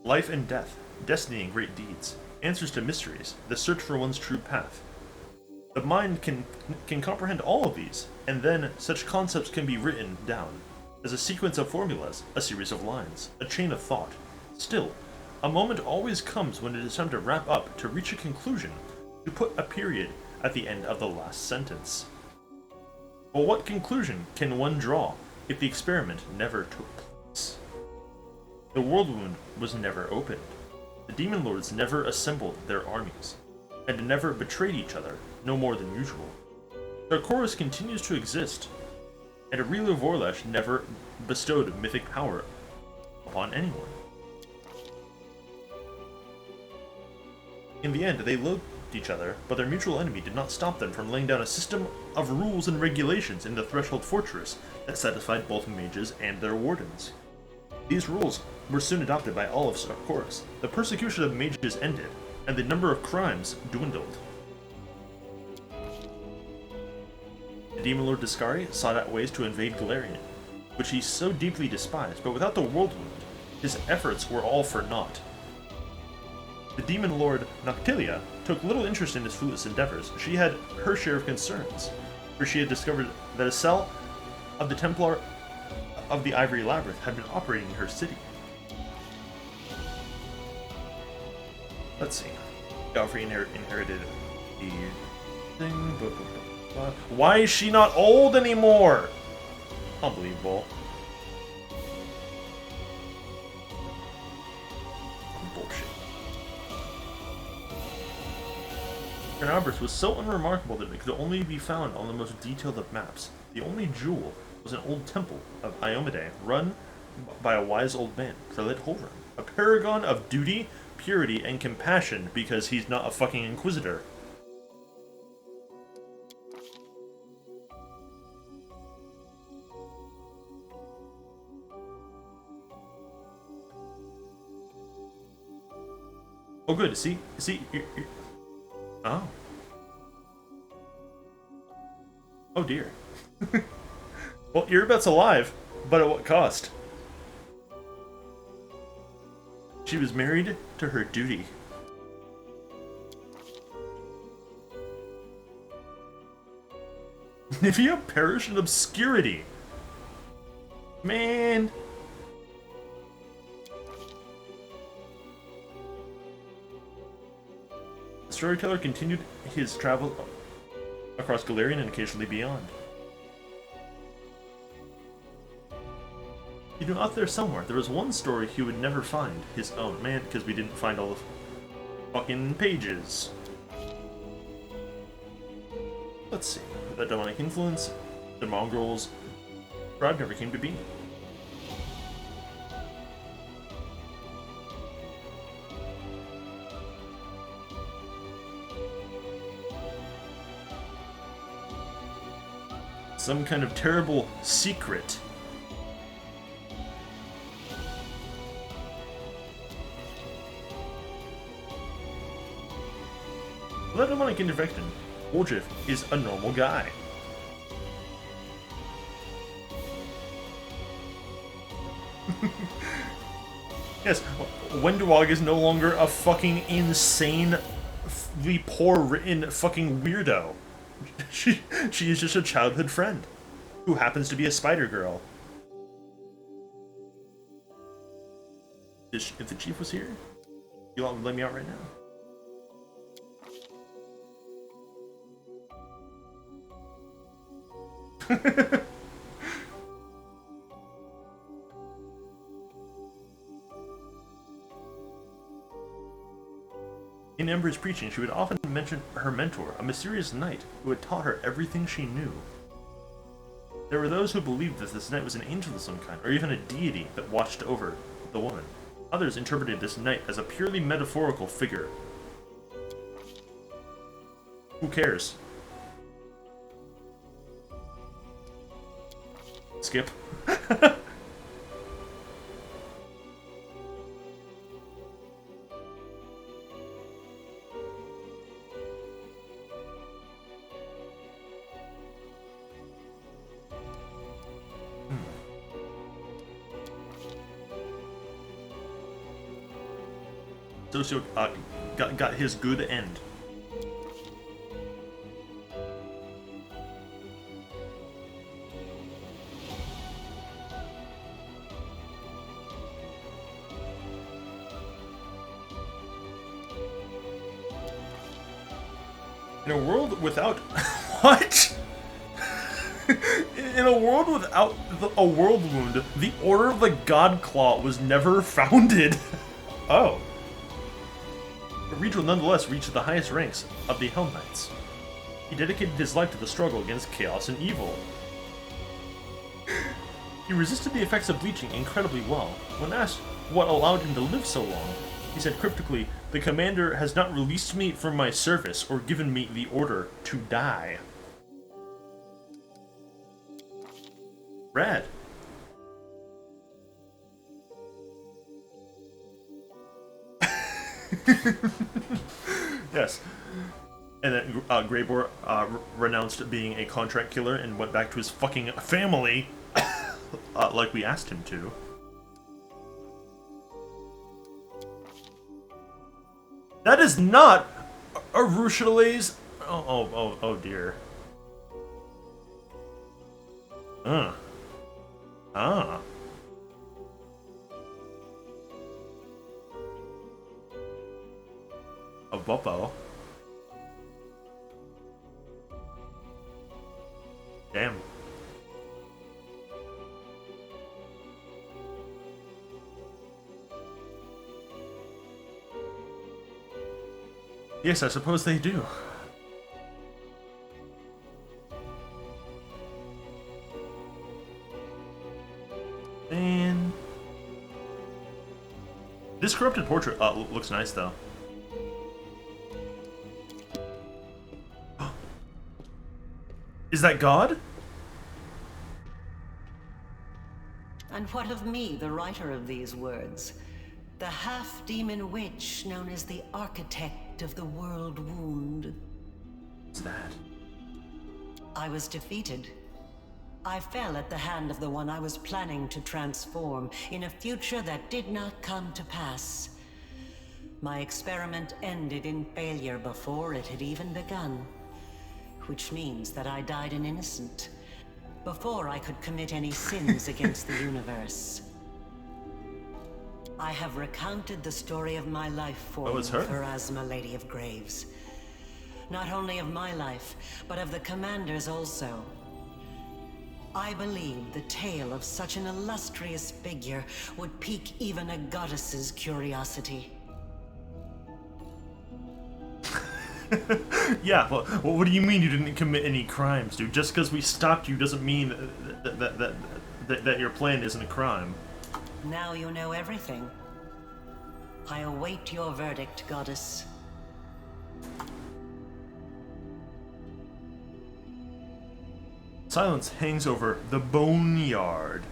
Life and death, destiny and great deeds, answers to mysteries, the search for one's true path. The mind can comprehend all of these, and then such concepts can be written down as a sequence of formulas, a series of lines, a chain of thought. Still, a moment always comes when it is time to wrap up, to reach a conclusion, to put a period at the end of the last sentence. But what conclusion can one draw if the experiment never took place? The whirlwind was never opened. The demon lords never assembled their armies, and never betrayed each other, no more than usual. Sarkoris continues to exist, and Aurelio Vorlesh never bestowed mythic power upon anyone. In the end, they loathed each other, but their mutual enemy did not stop them from laying down a system of rules and regulations in the Threshold Fortress that satisfied both mages and their wardens. These rules were soon adopted by all of Sarkoris. The persecution of mages ended, and the number of crimes dwindled. The Demon Lord Discari sought out ways to invade Galarian, which he so deeply despised, but without the whirlwind, his efforts were all for naught. The Demon Lord Noctilia took little interest in his foolish endeavors. She had her share of concerns, for she had discovered that a cell of the Templar of the Ivory Labyrinth had been operating in her city. Let's see. Galfrey inherited the thing. Why is she not old anymore? Unbelievable. Bullshit. Chernabris was so unremarkable that it could only be found on the most detailed of maps. The only jewel was an old temple of Iomade, run by a wise old man, Prelit Holram, a paragon of duty, purity, and compassion because he's not a fucking inquisitor. Oh good, see, oh. Oh dear. Well, Irabet's alive, but at what cost? She was married to her duty. Nivea perished in obscurity. Man. The storyteller continued his travel across Galarian and occasionally beyond. You know, out there somewhere, there was one story he would never find. His own man, because we didn't find all the fucking pages. Let's see. The demonic influence, the mongrels, tribe never came to be. Some kind of terrible secret. Without demonic intervention, Woljif is a normal guy. Yes, Wenduog is no longer a fucking insanely poor-written fucking weirdo. She is just a childhood friend who happens to be a spider girl. If the chief was here, you want to let me out right now? In Ember's preaching, she would often mention her mentor, a mysterious knight who had taught her everything she knew. There were those who believed that this knight was an angel of some kind, or even a deity that watched over the woman. Others interpreted this knight as a purely metaphorical figure. Who cares? Skip. Socio got his good end. In a world without what? In a world without a world wound, the Order of the God Claw was never founded. Oh. But Regil nonetheless reached the highest ranks of the Hell Knights. He dedicated his life to the struggle against chaos and evil. He resisted the effects of bleaching incredibly well. When asked what allowed him to live so long, he said cryptically, "The commander has not released me from my service or given me the order to die." Rad. Yes. And then Greybor renounced being a contract killer and went back to his fucking family, like we asked him to. That is not Arushale's. Oh dear. A Boppo. Damn. Yes, I suppose they do. And this corrupted portrait looks nice, though. Is that God? And what of me, the writer of these words? The half-demon witch known as the architect of the world wound. What's that? I was defeated. I fell at the hand of the one I was planning to transform in a future that did not come to pass. My experiment ended in failure before it had even begun. Which means that I died an innocent, before I could commit any sins against the universe. I have recounted the story of my life for you, Pharasma, Lady of Graves. Not only of my life, but of the Commander's also. I believe the tale of such an illustrious figure would pique even a goddess's curiosity. Yeah, well, what do you mean you didn't commit any crimes, dude? Just because we stopped you doesn't mean that your plan isn't a crime. Now you know everything. I await your verdict, goddess. Silence hangs over the boneyard.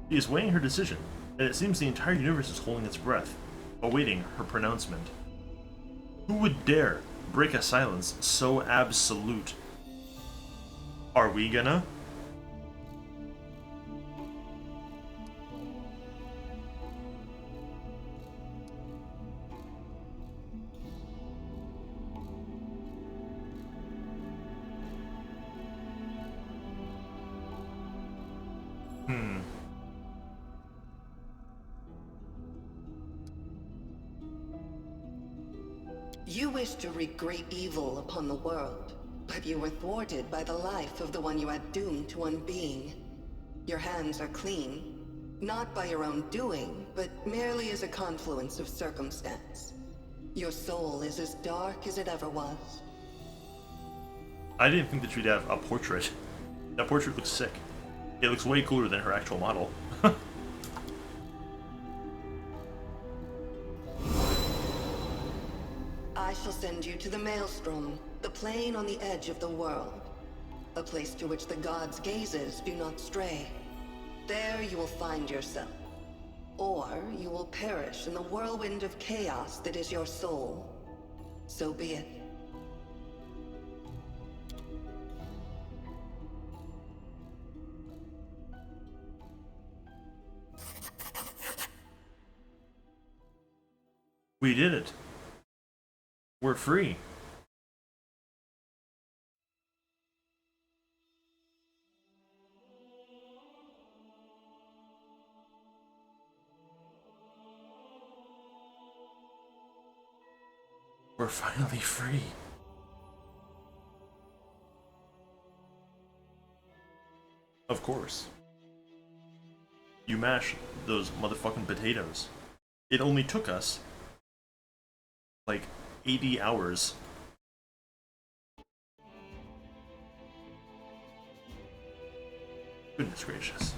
She is weighing her decision, and it seems the entire universe is holding its breath, awaiting her pronouncement. Who would dare break a silence so absolute? Are we gonna? You wished to wreak great evil upon the world, but you were thwarted by the life of the one you had doomed to unbeing. Your hands are clean, not by your own doing, but merely as a confluence of circumstance. Your soul is as dark as it ever was. I didn't think that she'd have a portrait. That portrait looks sick. It looks way cooler than her actual model. I shall send you to the Maelstrom, the plane on the edge of the world. A place to which the gods' gazes do not stray. There you will find yourself. Or you will perish in the whirlwind of chaos that is your soul. So be it. We did it. We're free. We're finally free. Of course. You mash those motherfucking potatoes. It only took us like 80 hours. Goodness gracious.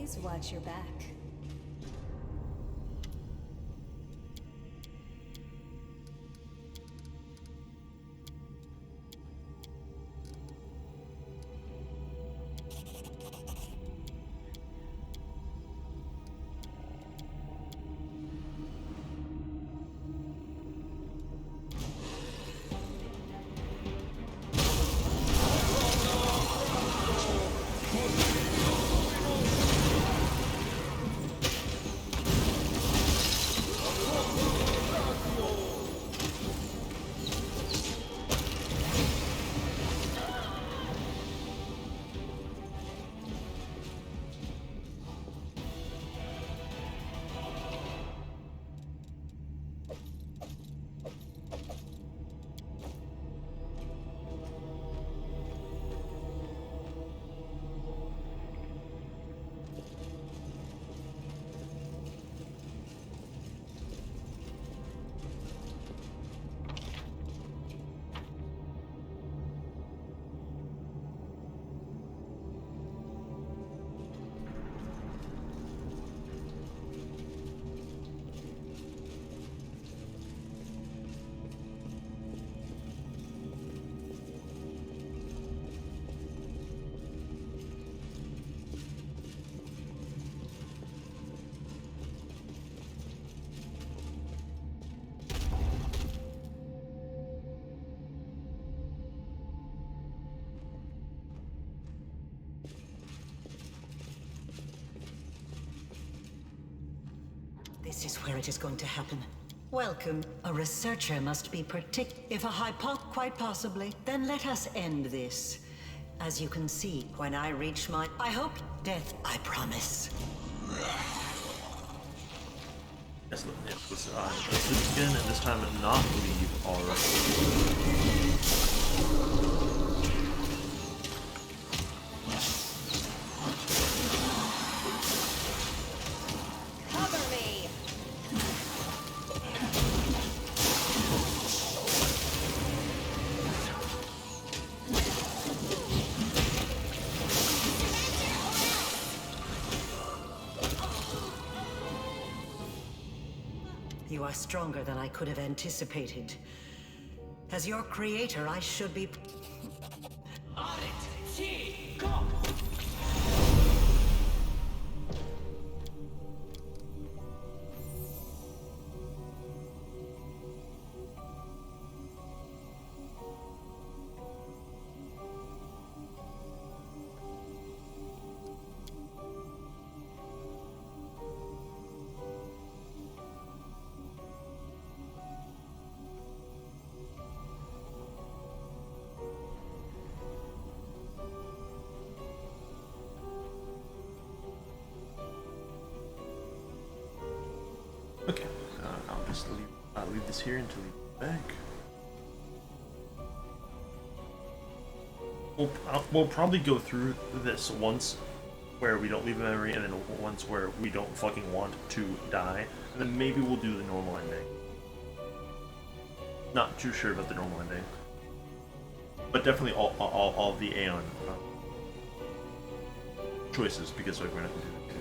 always watch your back. This is where it is going to happen. Welcome. A researcher must be If a quite possibly, then let us end this. As you can see, when I reach my... I hope death, I promise. Yes, let's do this again, and this time not leave already. You are stronger than I could have anticipated. As your creator, I should be... On it! T! Go! Okay, I'll just leave this here until we get back. We'll probably go through this once where we don't leave a memory, and then once where we don't fucking want to die, and then maybe we'll do the normal ending. Not too sure about the normal ending, but definitely all the Aeon choices, because like we're not gonna do that too.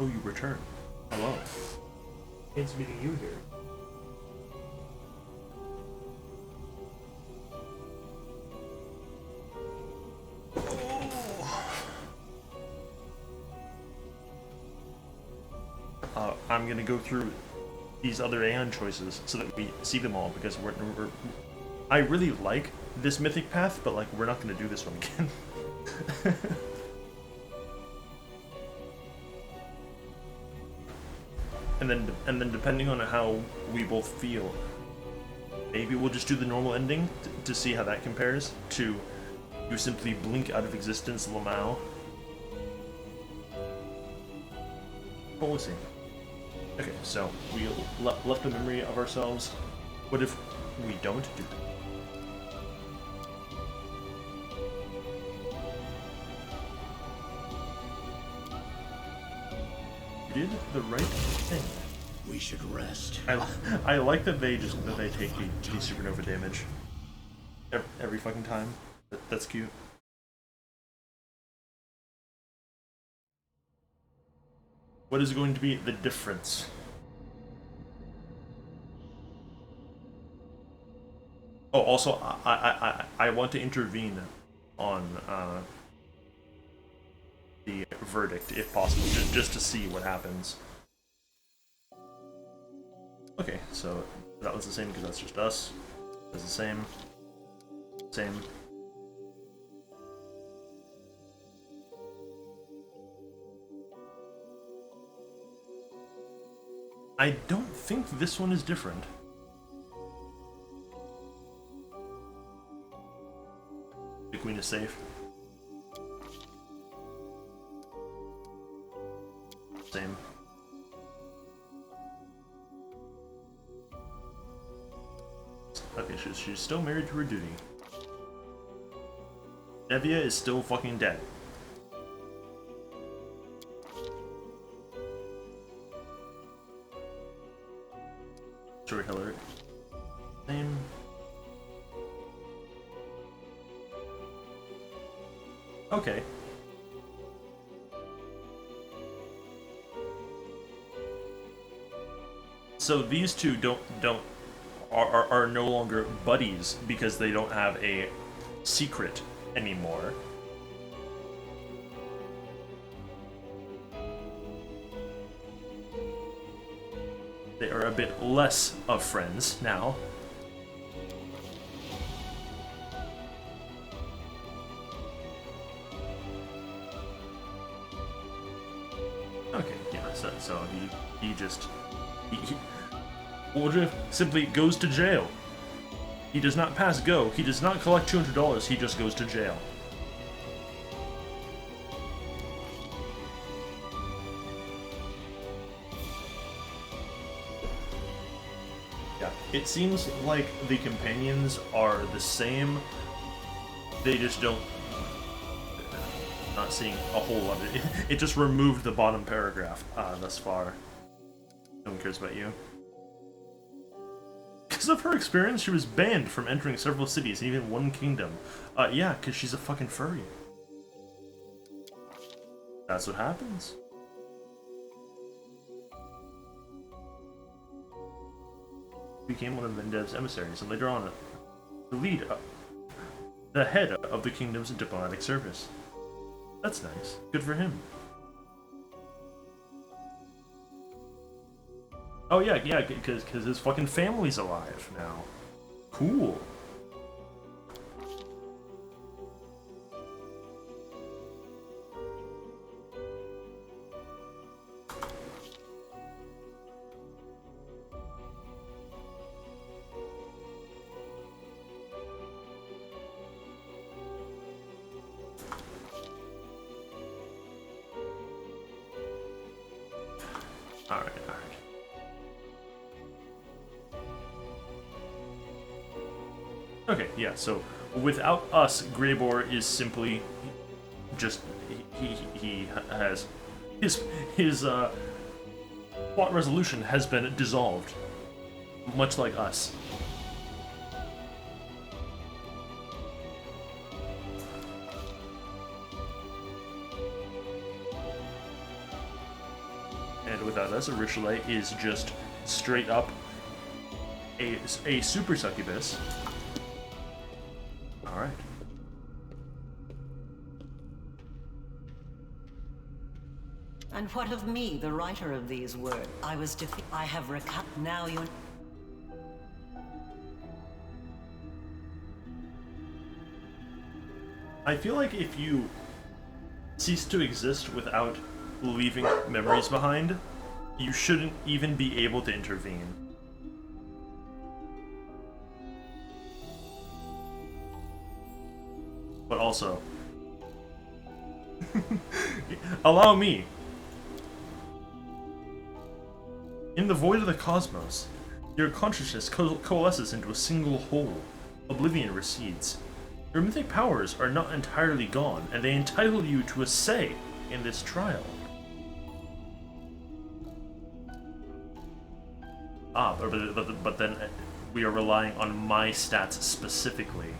Oh, you return. Hello. It's meeting you here. I'm gonna go through these other Aeon choices so that we see them all, because I really like this mythic path, but like we're not gonna do this one again. and then depending on how we both feel, maybe we'll just do the normal ending to see how that compares to you simply blink out of existence, Lamau. But we'll see. Okay, so we left a memory of ourselves. What if we don't do that? You did the right thing. We should rest. I like that they take the supernova damage every fucking time. That's cute. What is going to be the difference? Oh, also, I want to intervene on the verdict, if possible, just to see what happens. Okay, so that was the same because that's just us. It's the same. Same. I don't think this one is different. The queen is safe. Same. Okay, she's still married to her duty. Evia is still fucking dead. Storyteller. Same. Okay. So these two are no longer buddies because they don't have a secret anymore. They are a bit less of friends now. Okay, yeah, so he just Wardriff simply goes to jail. He does not pass go. He does not collect $200. He just goes to jail. Yeah, it seems like the companions are the same. They just don't. Not seeing a whole lot of it. It just removed the bottom paragraph thus far. No one cares about you. Because of her experience, she was banned from entering several cities and even one kingdom. Yeah, because she's a fucking furry. That's what happens. Became one of Mendev's emissaries, and later on, the head of the kingdom's diplomatic service. That's nice. Good for him. Oh yeah, because his fucking family's alive now. Cool. Alright. Okay, yeah, so without us, Greybor is simply just he has his plot resolution has been dissolved, much like us. And without us, Arishalite is just straight up a super succubus. Alright. And what of me, the writer of these words? I was defeated. I have recovered. Now you're... I feel like if you cease to exist without leaving memories behind, you shouldn't even be able to intervene. But also, allow me. In the void of the cosmos, your consciousness coalesces into a single whole. Oblivion recedes. Your mythic powers are not entirely gone, and they entitle you to a say in this trial. Ah, but then we are relying on my stats specifically.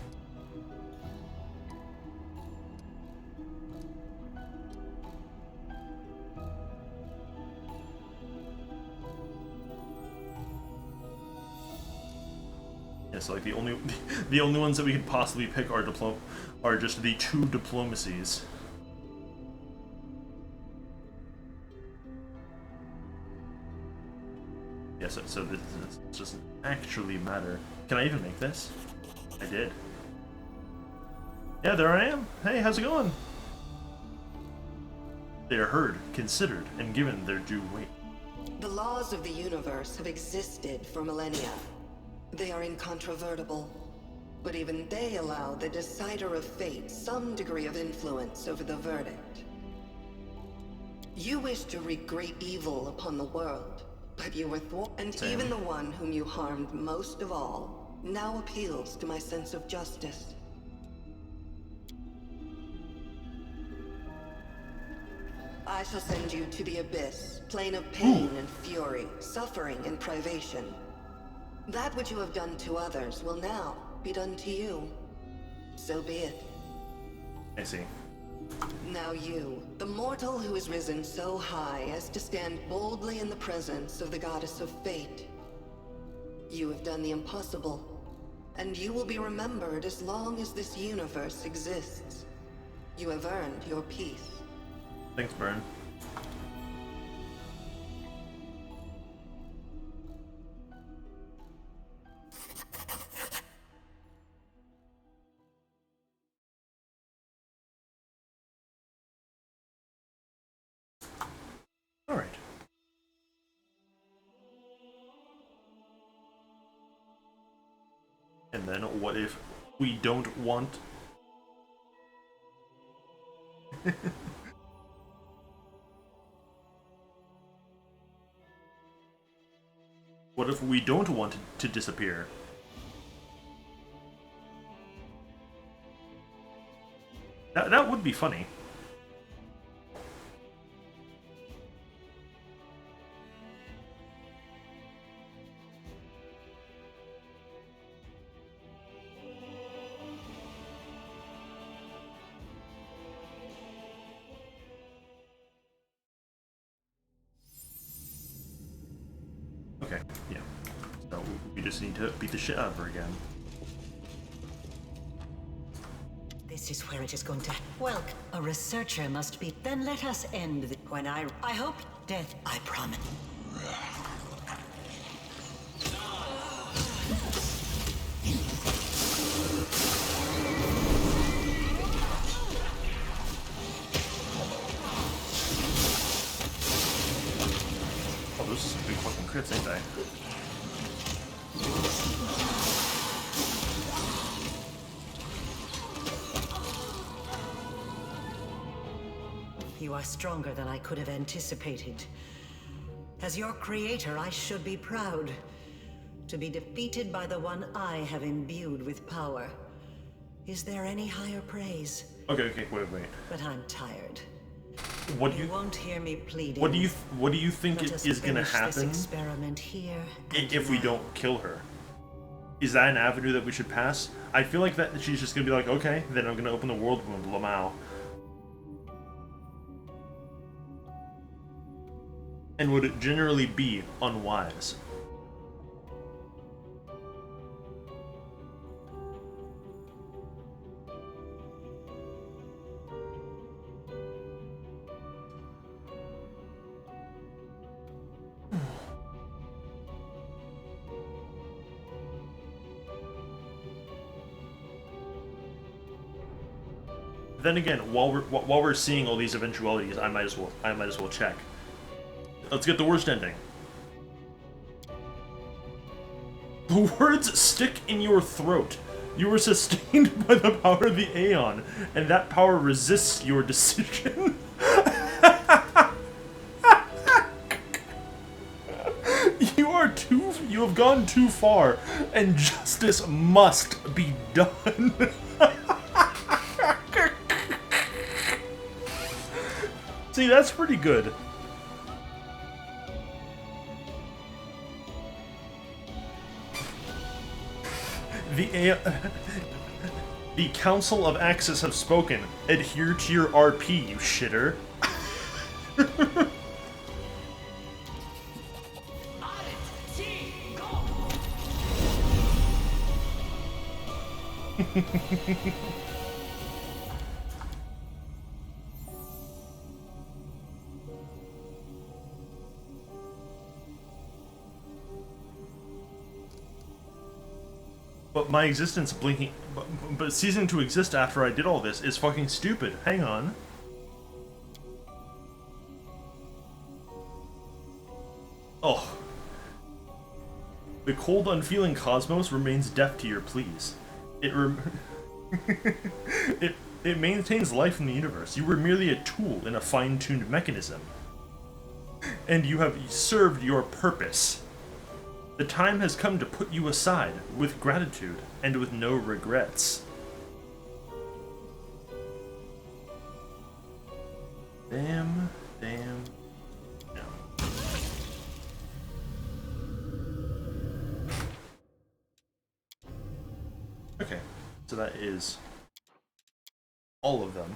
Yeah, so like the only ones that we could possibly pick are just the 2 diplomacies. Yeah, so this doesn't actually matter. Can I even make this? I did. Yeah, there I am. Hey, how's it going? They are heard, considered, and given their due weight. The laws of the universe have existed for millennia. They are incontrovertible, but even they allow the decider of fate some degree of influence over the verdict. You wish to wreak great evil upon the world, but you were thwarted, and Same. even the one whom you harmed most of all now appeals to my sense of justice. I shall send you to the abyss, plane of pain and fury, suffering and privation. That which you have done to others will now be done to you. So be it. I see. Now you, the mortal who has risen so high as to stand boldly in the presence of the goddess of fate. You have done the impossible, and you will be remembered as long as this universe exists. You have earned your peace. Thanks, Burn. Alright. And then what if we don't want... What if we don't want it to disappear? That would be funny. Okay, yeah. So we just need to beat the shit out of her again. This is where it is going to... Well, a researcher must be... Then let us end the... When I hope death... I promise. Oh, those are some big fucking crits, ain't they? You are stronger than I could have anticipated. As your creator, I should be proud. To be defeated by the one I have imbued with power. Is there any higher praise? Okay, wait. But I'm tired. What do you won't hear me pleading. What do you think Let us is gonna finish happen this experiment here if we don't kill her? Is that an avenue that we should pass? I feel like that she's just gonna be like, okay, then I'm gonna open the world wound, Lamau. and would generally be unwise. Then again, while we're seeing all these eventualities, I might as well check. Let's get the worst ending. The words stick in your throat. You are sustained by the power of the Aeon, and that power resists your decision. You have gone too far, and justice must be done. See, that's pretty good. The Council of Axis have spoken. Adhere to your RP, you shitter. But my existence blinking, but ceasing to exist after I did all this is fucking stupid. Hang on. Oh. The cold, unfeeling cosmos remains deaf to your pleas. It maintains life in the universe. You were merely a tool in a fine-tuned mechanism. And you have served your purpose. The time has come to put you aside, with gratitude, and with no regrets. Damn. No. Okay, so that is all of them.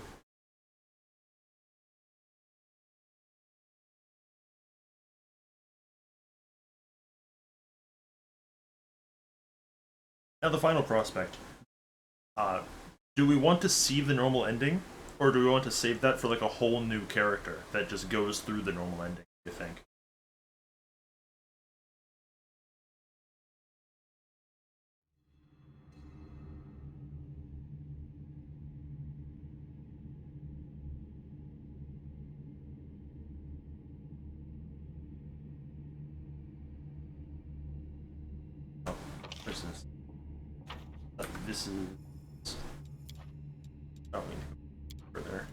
Now the final prospect. Do we want to see the normal ending? Or do we want to save that for like a whole new character that just goes through the normal ending, you think? Oh, this is... This is... Oh, we need to go further.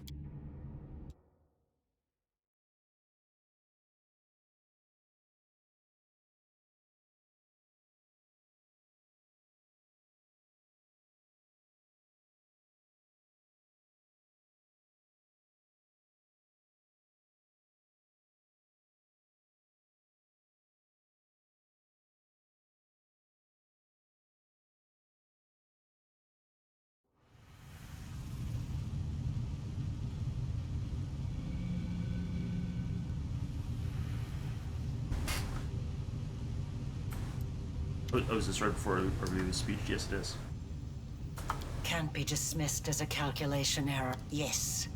Oh, is this right before I review the speech? Yes, it is. Can't be dismissed as a calculation error. Yes,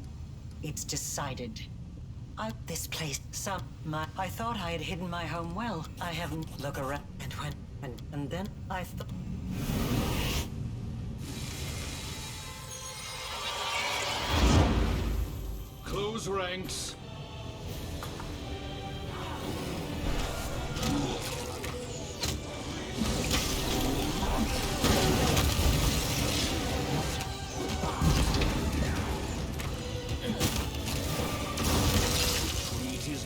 it's decided. This place, I thought I had hidden my home well. I haven't looked around, and then I thought. Close ranks.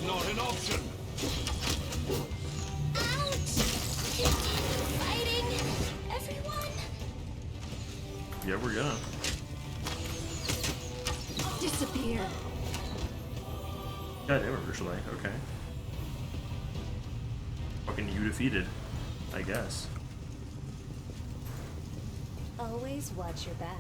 Not an option. Ouch! Fighting, everyone. Yeah, we're gonna. Disappear. God damn it, Ursula. Okay. Fucking you defeated, I guess. Always watch your back.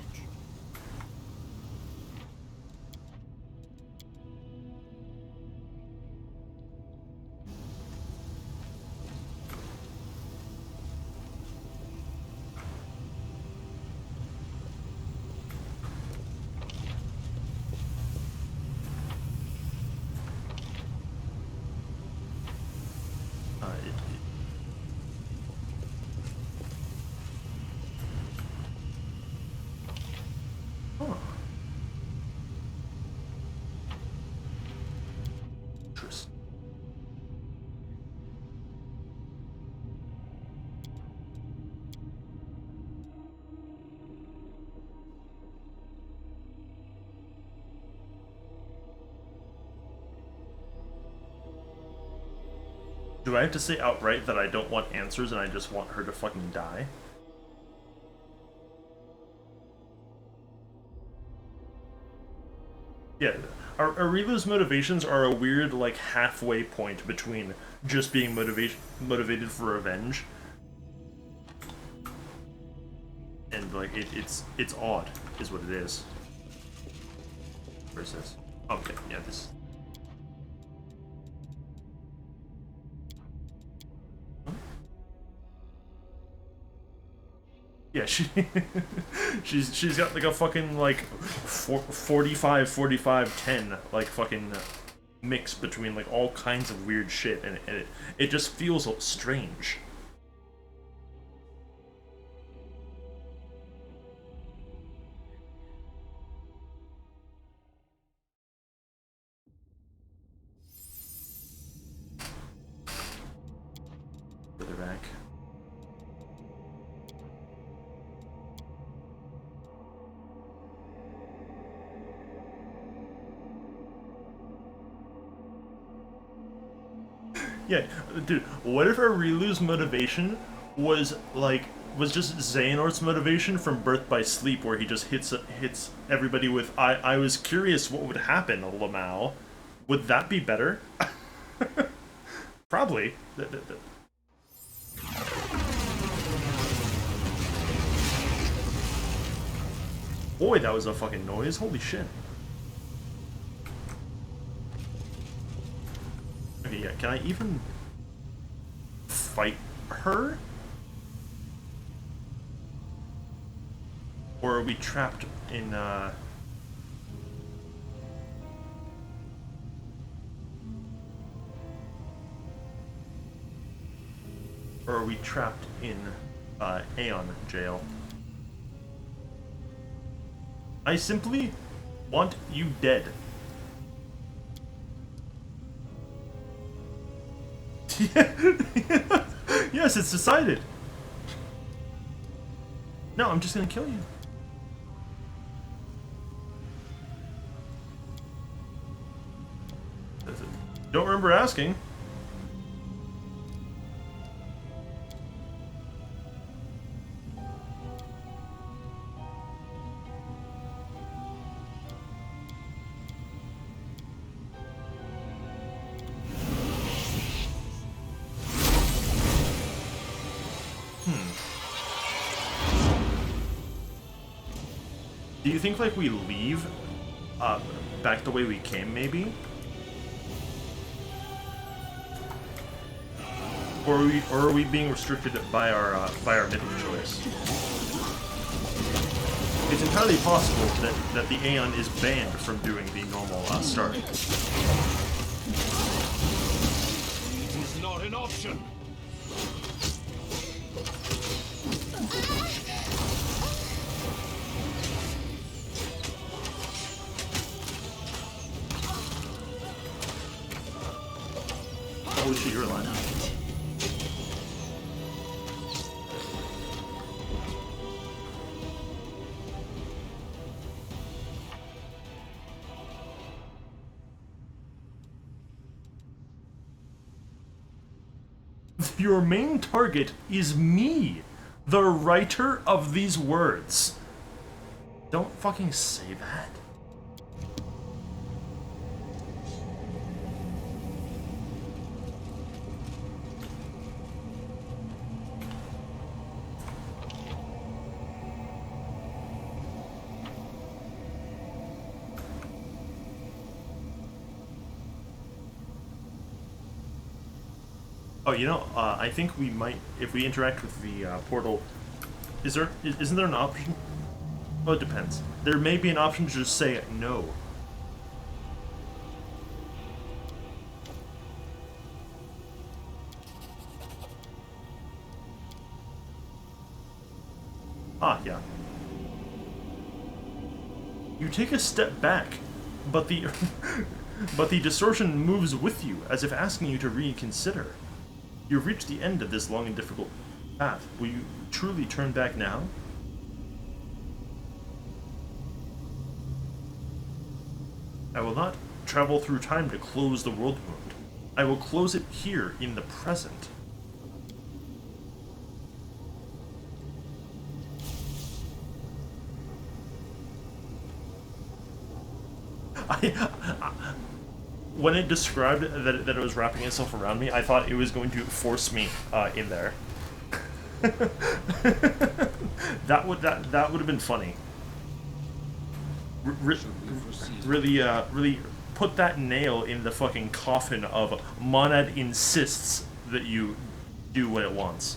Do I have to say outright that I don't want answers and I just want her to fucking die? Yeah, Arilu's motivations are a weird, like, halfway point between just being motivated for revenge and, like, it's odd, is what it is. Where's this? Okay, yeah, this. Yeah, she's got like a fucking like 45-10 like fucking mix between like all kinds of weird shit, and it just feels strange. Further back. Yeah, dude, what if Arilu's motivation was just Xehanort's motivation from Birth by Sleep, where he just hits everybody with I was curious what would happen, Lamau. Would that be better? Probably. Boy, that was a fucking noise. Holy shit. Okay, yeah, can I even fight her? Or are we trapped in, Or are we trapped in, Aeon jail? I simply want you dead. Yes, it's decided. No, I'm just gonna kill you. Don't remember asking. Do you think, like, we leave, back the way we came, maybe? Or are we being restricted by our mythic choice? It's entirely possible that the Aeon is banned from doing the normal, start. It's not an option. Holy shit, you're alive. Your main target is me, the writer of these words. Don't fucking say that. Oh, you know, I think we might, if we interact with the portal, isn't there an option? Oh, it depends. There may be an option to just say no. Ah, yeah. You take a step back, but the but the distortion moves with you, as if asking you to reconsider. You've reached the end of this long and difficult path. Will you truly turn back now? I will not travel through time to close the world wound. I will close it here in the present. When it described that it was wrapping itself around me, I thought it was going to force me in there. that would have been funny. Really put that nail in the fucking coffin of Monad insists that you do what it wants.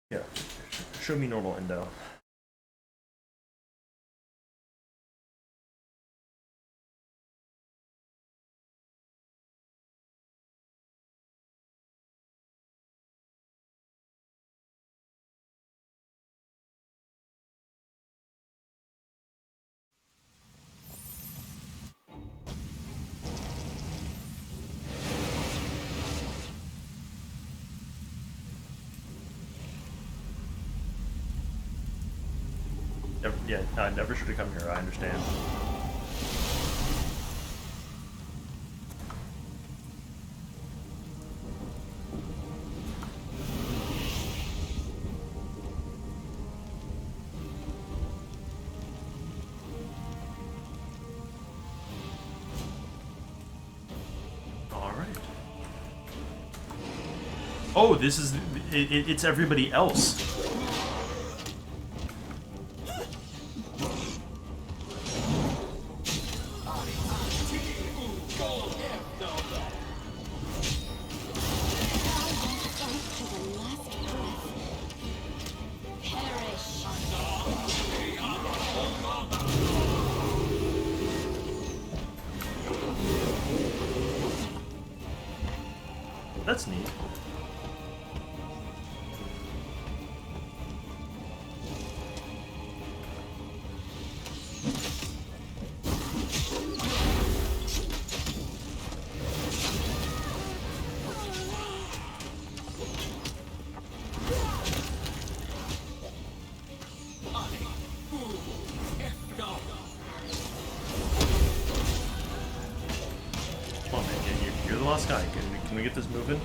Yeah, show me normal endo. Never should have come here, I understand. Alright. Oh, this is... it's everybody else. That's neat. Come on, man, you're the last guy. Can we get this moving?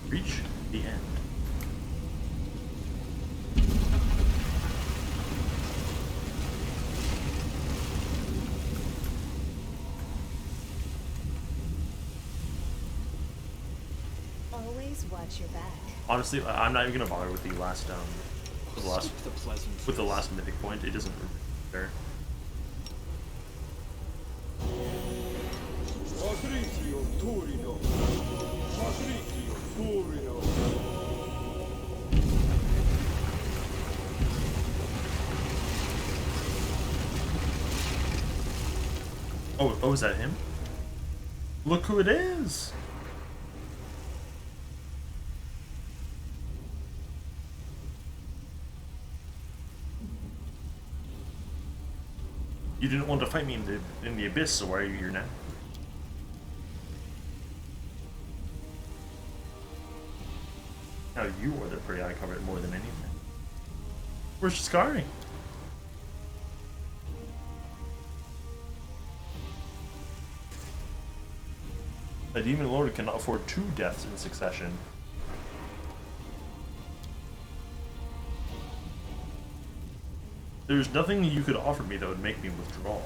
Reach the end. Always watch your back. Honestly, I'm not even gonna bother with the last with the last mythic point. It doesn't matter. Oh, is that him? Look who it is! You didn't want to fight me in the abyss, so why are you here now? Now you are the prey I covered more than anything. Where's Skari? A demon lord cannot afford 2 deaths in succession. There's nothing you could offer me that would make me withdraw.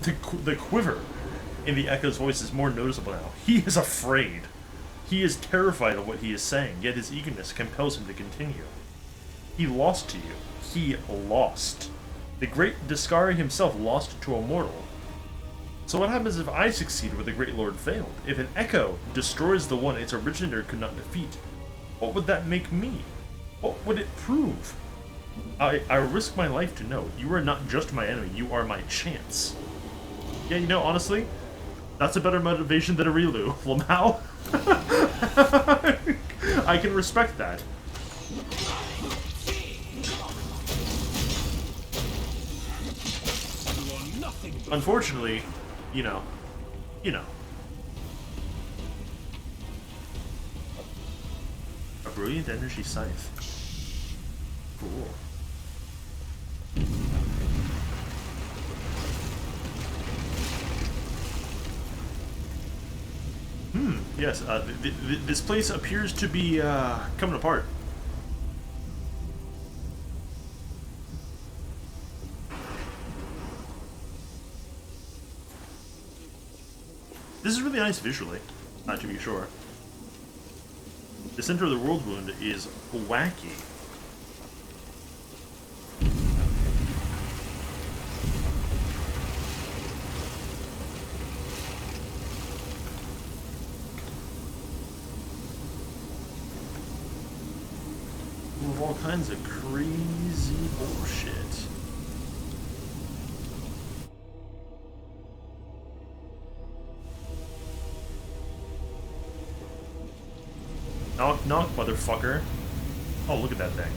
The quiver in the Echo's voice is more noticeable now. He is afraid. He is terrified of what he is saying, yet his eagerness compels him to continue. He lost to you. He lost. The great Discari himself lost to a mortal. So what happens if I succeed where the Great Lord failed? If an Echo destroys the one its originator could not defeat, what would that make me? What would it prove? I risk my life to know. You are not just my enemy, you are my chance. Yeah, you know, honestly, that's a better motivation than a Relu. Lamau? I can respect that. Unfortunately, you know. A brilliant energy scythe. Cool. Yes, this place appears to be coming apart. This is really nice visually, to be sure. The center of the world wound is wacky. With all kinds of crazy bullshit. Knock, knock, motherfucker. Oh, look at that thing.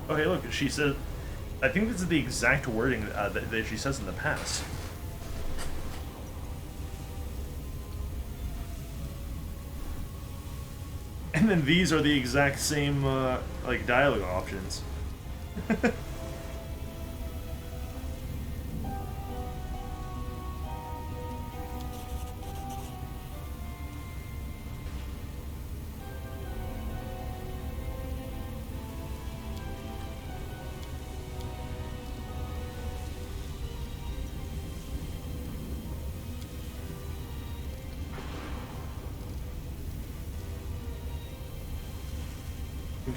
Oh, hey, look, she said... I think this is the exact wording that she says in the past. And then these are the exact same, like, dialogue options.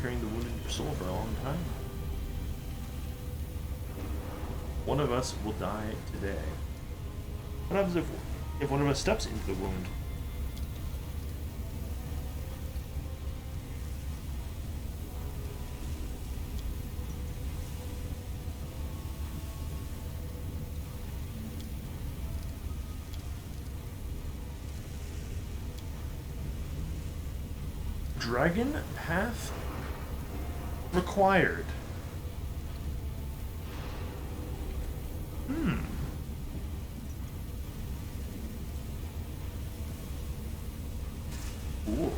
Carrying the wound in your soul for a long time. One of us will die today. What happens if one of us steps into the wound? Dragon Path required. Cool.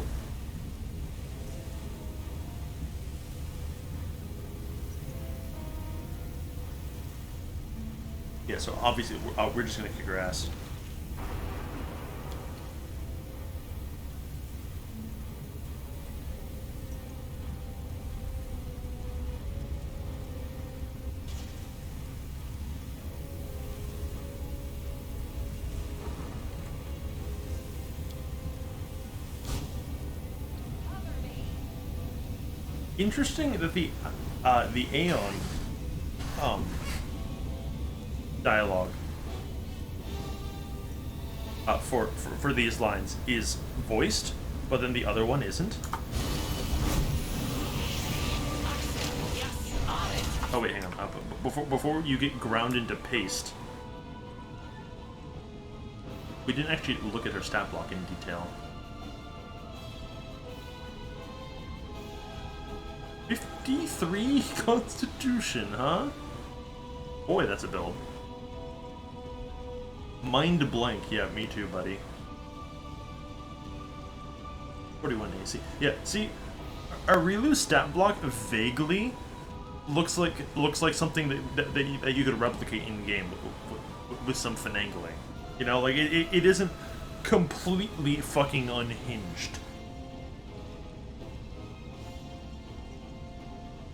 Yeah, so obviously we're just gonna kick her ass. Interesting that the Aeon dialogue for these lines is voiced, but then the other one isn't. Oh wait, hang on. Before you get ground into paste, we didn't actually look at her stat block in detail. 53 Constitution, huh? Boy, that's a build. Mind blank. Yeah, me too, buddy. 41 AC. Yeah, see, Arilu's stat block vaguely looks like something that you could replicate in game with some finagling. You know, like it isn't completely fucking unhinged.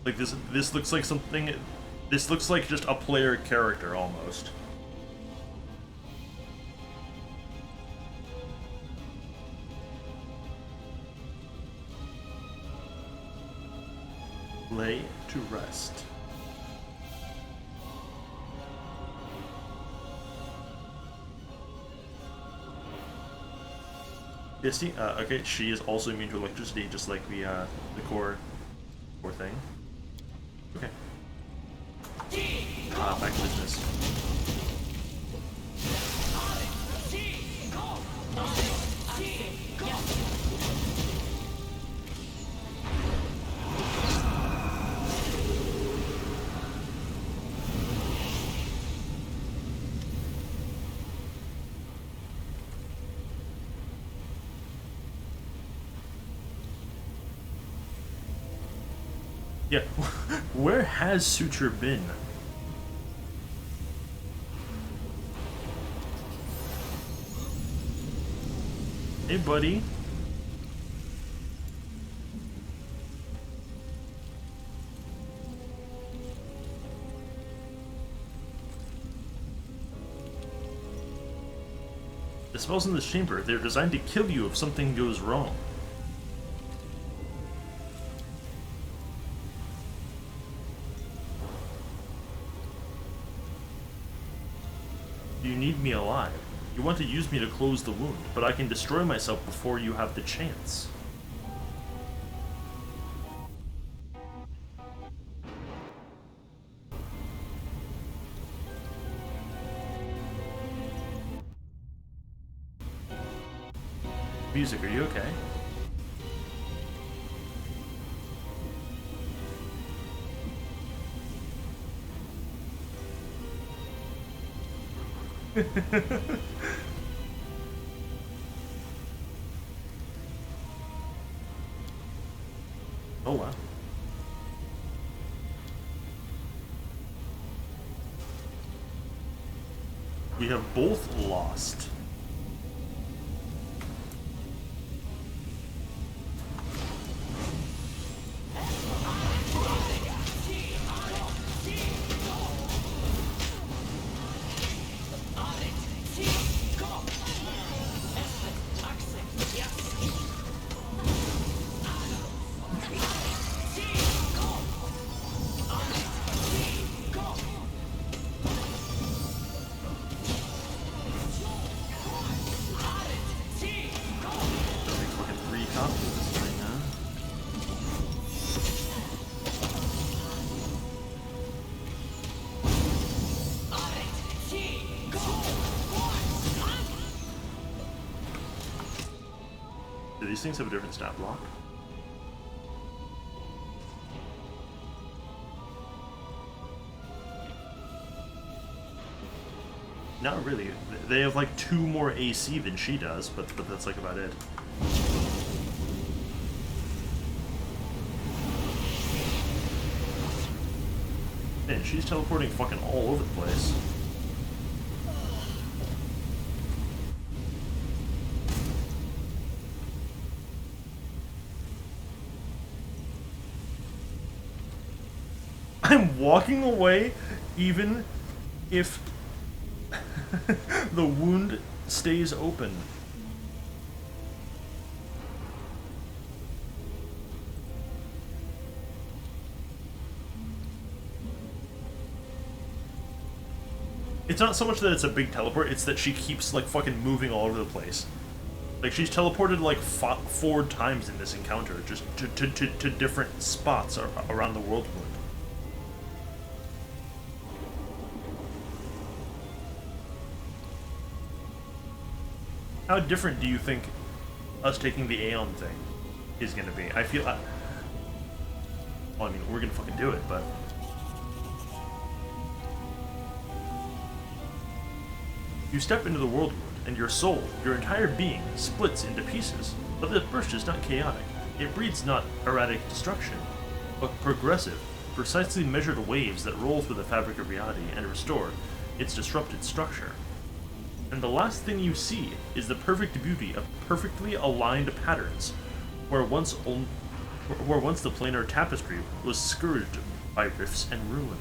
Like this looks like something. This looks like just a player character almost. Lay to rest. Misty, okay, she is also immune to electricity, just like the core thing. Okay. Back to business. Yeah, where has Suture been? Hey, buddy. The spells in this chamber, they're designed to kill you if something goes wrong. You need me alive. You want to use me to close the wound, but I can destroy myself before you have the chance. Music, are you okay? Oh wow. We have both lost. Do these things have a different stat block? Not really. They have like 2 more AC than she does, but that's like about it. Man, she's teleporting fucking all over the place. I'm walking away even if the wound stays open. It's not so much that it's a big teleport, it's that she keeps like fucking moving all over the place. Like she's teleported like 4 times in this encounter, just to different spots around the world. How different do you think us taking the Aeon thing is going to be? I feel... well, I mean, we're going to fucking do it, but... You step into the world wound, and your soul, your entire being, splits into pieces. But this burst is not chaotic. It breeds not erratic destruction, but progressive, precisely measured waves that roll through the fabric of reality and restore its disrupted structure. And the last thing you see is the perfect beauty of perfectly aligned patterns, where once where once the planar tapestry was scourged by rifts and ruin.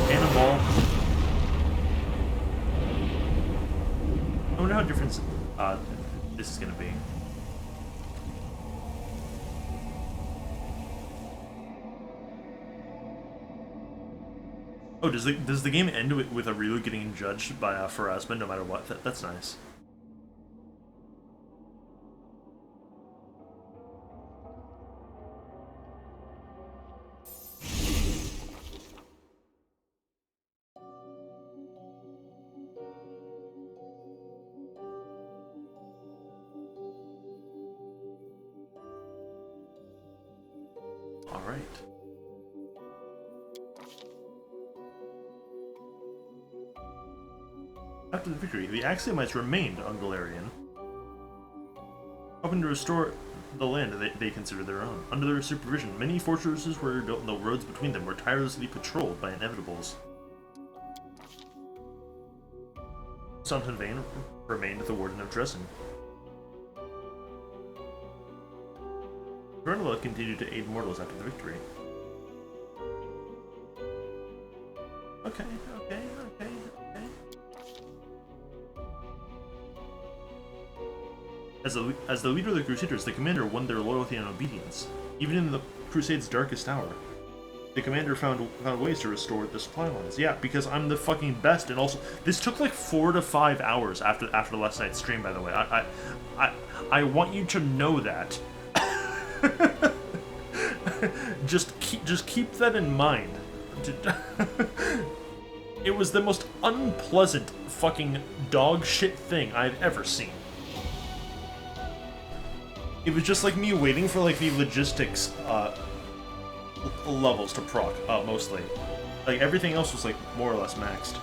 Cannonball. I wonder how different this is going to be. Oh, does the game end with Aureliu getting judged by Pharasma no matter what? That's nice. All right. After the victory, the Axiomites remained on Galarian, hoping to restore the land they considered their own. Under their supervision, many fortresses were rebuilt and the roads between them were tirelessly patrolled by inevitables. Sonton Vane remained the Warden of Dresden. Durandala continued to aid mortals after the victory. Okay. As the leader of the Crusaders, the commander won their loyalty and obedience. Even in the Crusade's darkest hour, the commander found ways to restore the supply lines. Yeah, because I'm the fucking best, and also this took like 4 to 5 hours after last night's stream. By the way, I want you to know that. just keep that in mind. It was the most unpleasant fucking dog shit thing I've ever seen. It was just like me waiting for like the logistics levels to proc, mostly. Like everything else was like more or less maxed.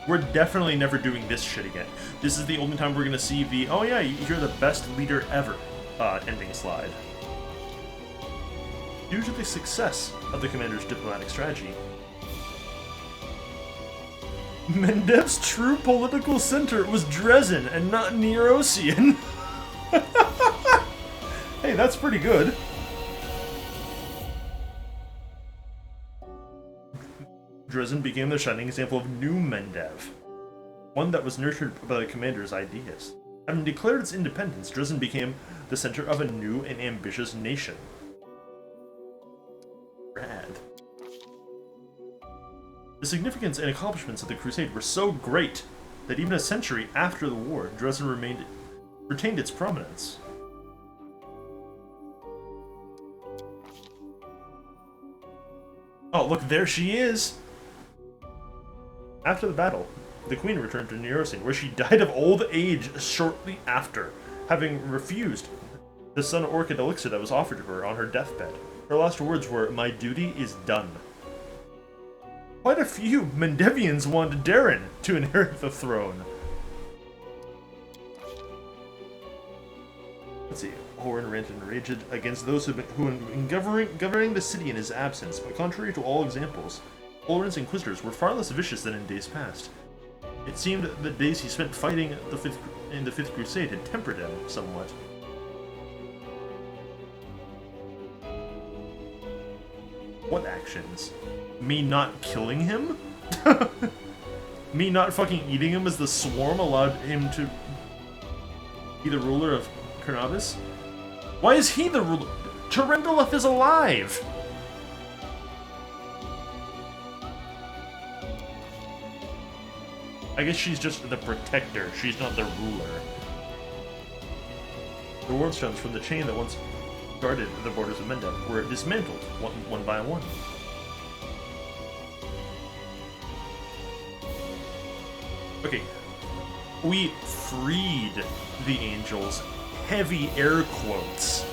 We're definitely never doing this shit again. This is the only time we're gonna see the, oh yeah, you're the best leader ever, ending slide. Due to the success of the commander's diplomatic strategy, Mendev's true political center was Dresden and not Neurosian. Hey, that's pretty good. Dresden became the shining example of New Mendev, one that was nurtured by the commander's ideas. Having declared its independence, Dresden became the center of a new and ambitious nation. Rad. The significance and accomplishments of the Crusade were so great that even a century after the war, Dresden retained its prominence. Oh, look, there she is! After the battle, the queen returned to Neurosian, where she died of old age shortly after, having refused the Sun Orchid elixir that was offered to her on her deathbed. Her last words were, "My duty is done." Quite a few Mendevians wanted Darren to inherit the throne. Let's see. Horan ranted and raged against those who had been governing the city in his absence, but contrary to all examples, Horan's inquisitors were far less vicious than in days past. It seemed that the days he spent fighting in the Fifth Crusade had tempered him somewhat. What actions? Me not killing him? Me not fucking eating him as the swarm allowed him to be the ruler of Carnabas? Why is he the ruler? Tarendalef is alive! I guess she's just the protector, she's not the ruler. The wardstones from the chain that once guarded the borders of Mendev were dismantled one by one. Okay, we freed the angels. Heavy air quotes.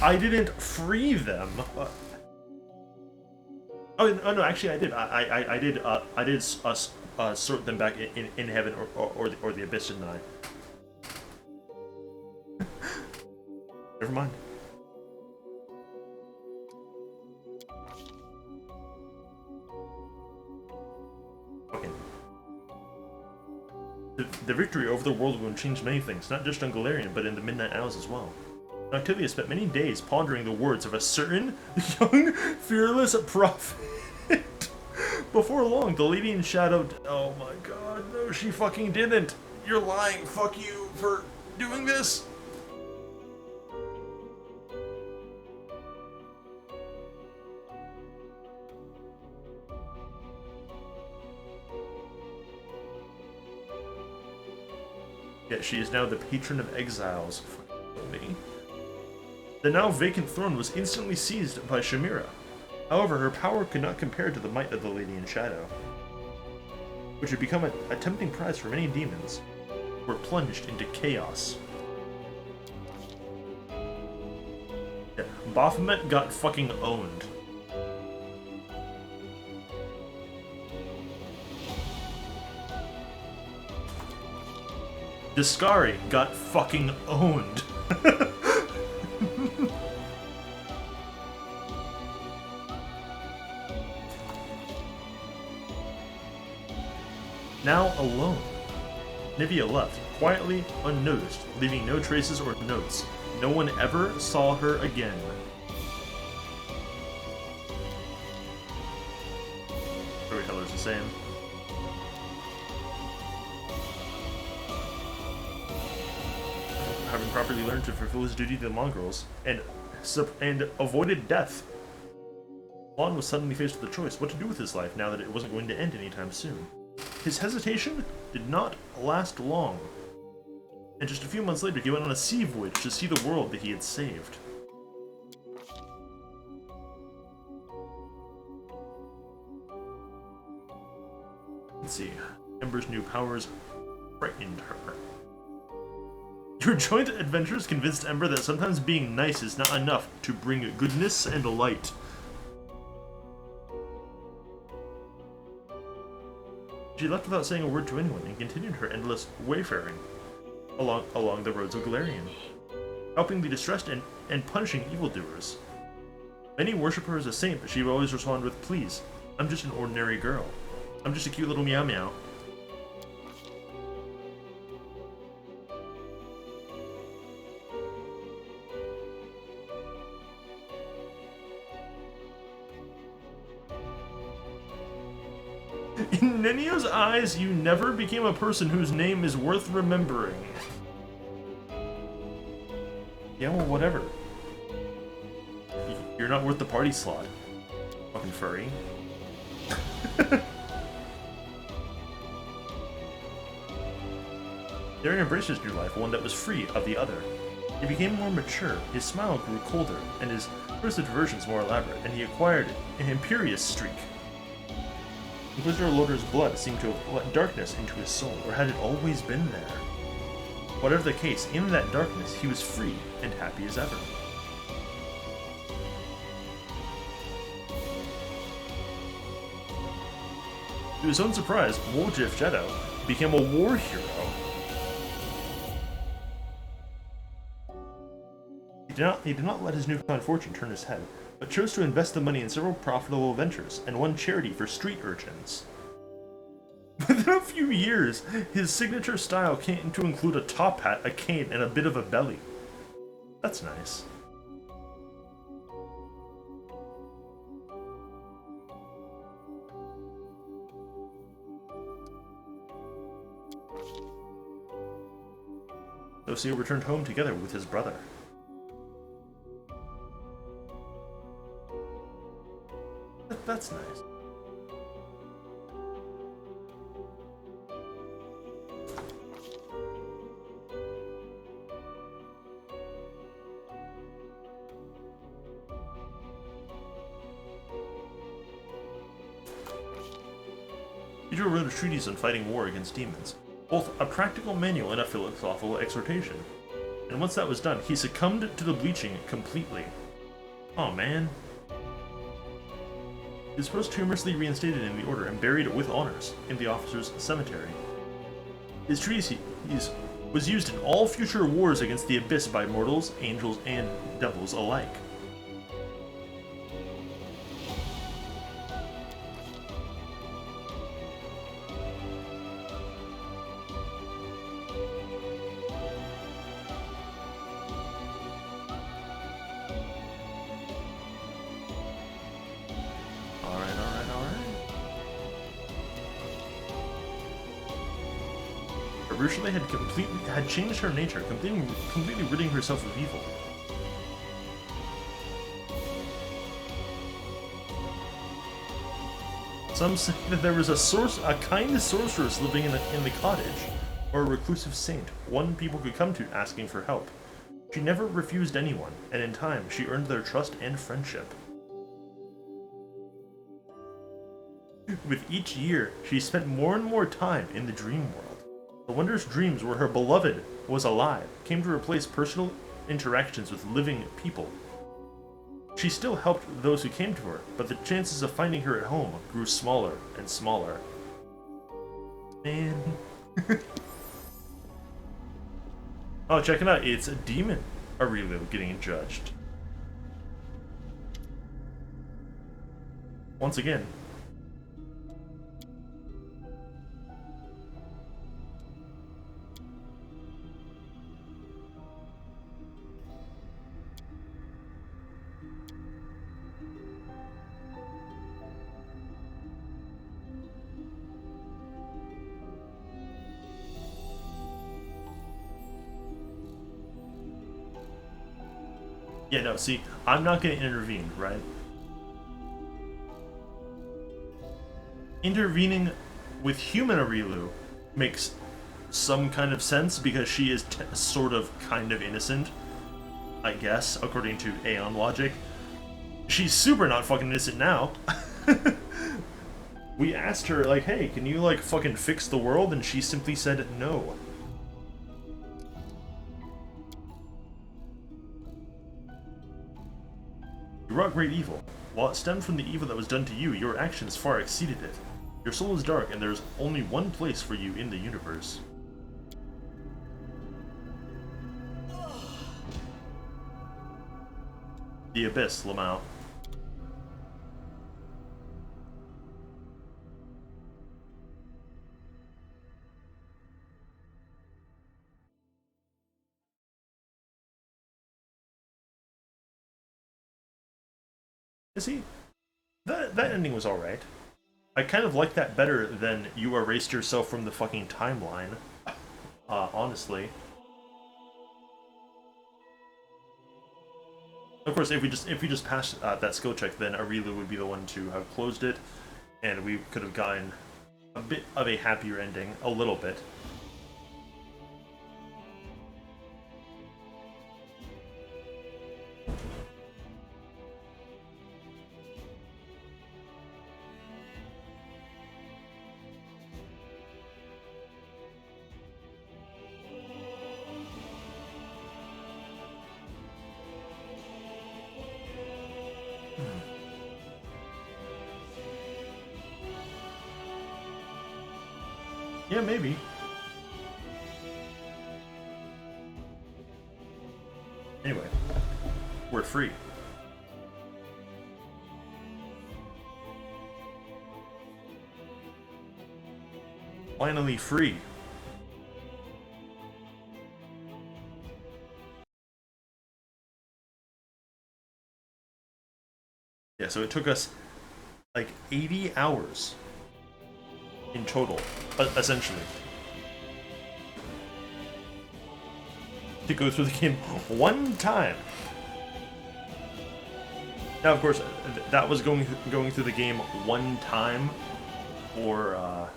I didn't free them. Oh no, actually I did. I did sort them back in heaven or the abyss, didn't I? Never mind. The victory over the World Wound changed many things, not just on Galarian, but in the Midnight Isles as well. Octavia spent many days pondering the words of a certain young, fearless prophet. Before long, the Lady in Shadow... Oh my god, no, she fucking didn't! You're lying, fuck you for doing this! Yet she is now the patron of exiles. Me. The now vacant throne was instantly seized by Shamira. However, her power could not compare to the might of the Lady in Shadow, which had become a tempting prize for many demons, who were plunged into chaos. Yeah, Baphomet got fucking owned. Discari got fucking owned. Now alone, Nivea left, quietly, unnoticed, leaving no traces or notes. No one ever saw her again. Storyteller's the same. Having properly learned to fulfill his duty to the mongrels and avoided death, Lon was suddenly faced with a choice: what to do with his life now that it wasn't going to end anytime soon. His hesitation did not last long, and just a few months later he went on a sea voyage to see the world that he had saved. Let's see. Ember's new powers frightened her. Your joint adventures convinced Ember that sometimes being nice is not enough to bring goodness and light. She left without saying a word to anyone and continued her endless wayfaring along the roads of Galarian, helping the distressed and punishing evildoers. Many worship her as a saint, but she would always respond with, "Please, I'm just an ordinary girl. I'm just a cute little meow meow." In Nenio's eyes, you never became a person whose name is worth remembering. Yeah, well, whatever. You're not worth the party slot. Fucking furry. Darren embraced his new life, one that was free of the other. He became more mature, his smile grew colder, and his twisted diversions more elaborate, and he acquired an imperious streak. Inquisitor Loder's blood seemed to have let darkness into his soul, or had it always been there? Whatever the case, in that darkness he was free and happy as ever. To his own surprise, Woljif Jeddo became a war hero. He did not let his newfound fortune turn his head, but chose to invest the money in several profitable ventures and one charity for street urchins. Within a few years, his signature style came to include a top hat, a cane, and a bit of a belly. That's nice. Lucio returned home together with his brother. That's nice. Pedro wrote a treatise on fighting war against demons, both a practical manual and a philosophical exhortation. And once that was done, he succumbed to the bleaching completely. Oh man. He was posthumously reinstated in the Order and buried with honors in the officers' cemetery. His treatise was used in all future wars against the Abyss by mortals, angels, and devils alike. Ursula had changed her nature, completely ridding herself of evil. Some say that there was a kind sorceress living in the cottage, or a reclusive saint, one people could come to asking for help. She never refused anyone, and in time, she earned their trust and friendship. With each year, she spent more and more time in the dream world. The wondrous dreams where her beloved was alive came to replace personal interactions with living people. She still helped those who came to her, but the chances of finding her at home grew smaller and smaller. Man. Oh, check it out. It's a demon Aureliu getting judged. Once again. Yeah, no, see, I'm not going to intervene, right? Intervening with human Aureliu makes some kind of sense because she is sort of kind of innocent, I guess, according to Aeon logic. She's super not fucking innocent now. We asked her, like, hey, can you, like, fucking fix the world? And she simply said no. You wrought great evil. While it stemmed from the evil that was done to you, your actions far exceeded it. Your soul is dark, and there is only one place for you in the universe. The Abyss, Lamau. See, that ending was alright. I kind of like that better than you erased yourself from the fucking timeline. Honestly. Of course, if we just passed that skill check, then Aureliu would be the one to have closed it, and we could have gotten a bit of a happier ending, a little bit. Yeah, maybe. Anyway, we're free. Finally free. Yeah, so it took us like 80 hours in total, essentially, to go through the game one time. Now, of course, that was going through the game one time, or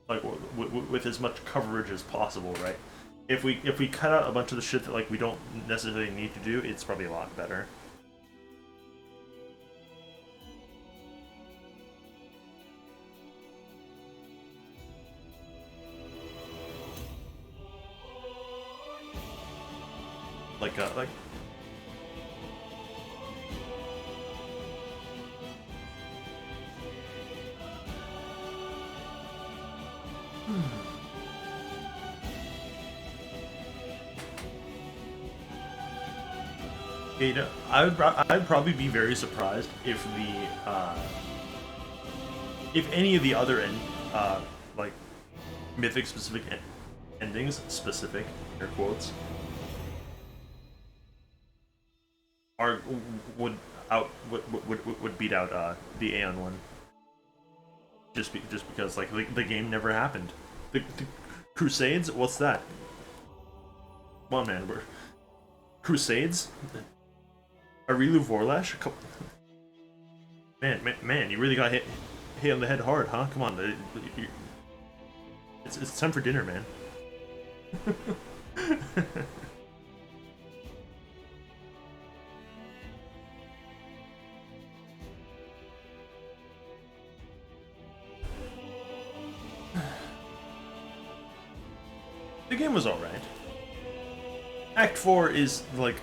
like with as much coverage as possible, right? If we cut out a bunch of the shit that like we don't necessarily need to do, it's probably a lot better. Like Ada, I'd probably be very surprised if if any of the other like mythic specific endings, specific air quotes, would beat out the Aeon one. Just because like the game never happened. Crusades? What's that? Come on, man. Crusades? Arilu Vorlash? Man, you really got hit on the head hard, huh? Come on, it's time for dinner, man. The game was alright. Act 4 is like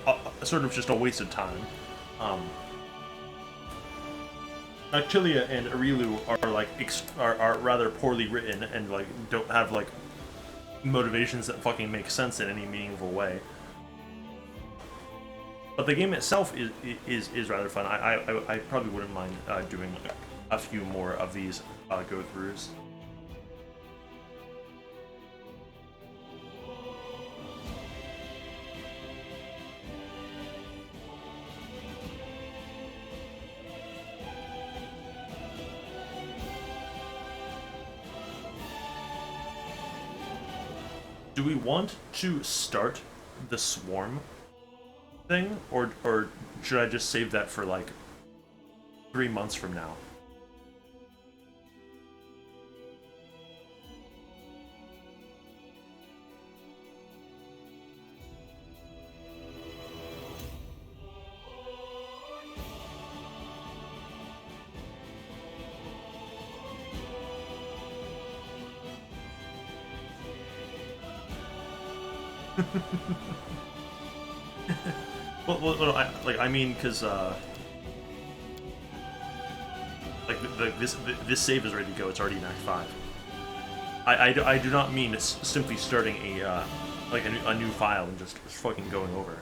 a sort of just a waste of time. Noctilia and Arilu are like are rather poorly written and like don't have like motivations that fucking make sense in any meaningful way. But the game itself is rather fun. I probably wouldn't mind doing a few more of these go-throughs. Do we want to start the swarm thing, or should I just save that for like 3 months from now? Well, I mean, because like this save is ready to go. It's already in Act 5. I do not mean it's simply starting a like a new file and just fucking going over.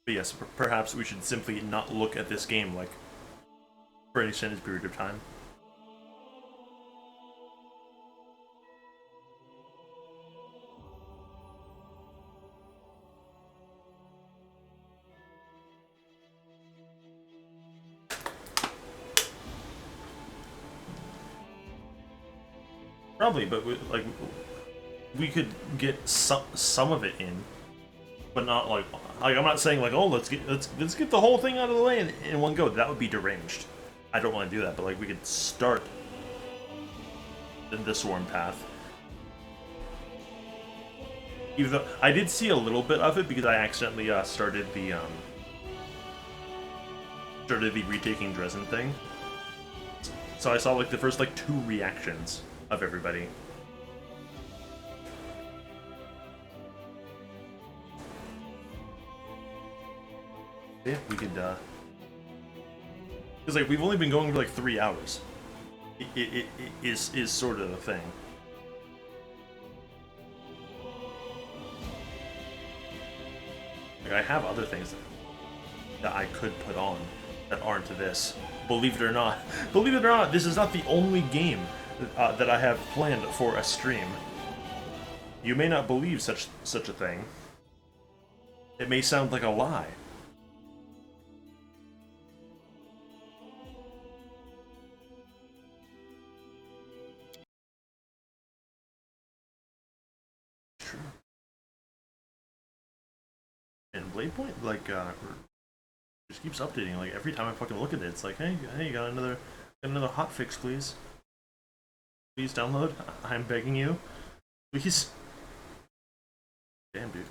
But yes, perhaps we should simply not look at this game like for an extended period of time. Probably, but we could get some of it in, but not like I'm not saying like, oh, let's get the whole thing out of the way in one go. That would be deranged. I don't want to do that, but like we could start the swarm path. Even though I did see a little bit of it because I accidentally started the retaking Dresden thing. So I saw like the first like 2 reactions of everybody. Yeah, we could because like we've only been going for like 3 hours. It is sort of the thing. Like I have other things that I could put on that aren't this. Believe it or not, this is not the only game that I have planned for a stream. You may not believe such a thing. It may sound like a lie. True. And Blade Point, like, just keeps updating. Like every time I fucking look at it, it's like, hey, you got another hotfix, please. Please download. I'm begging you. Please. Damn, dude.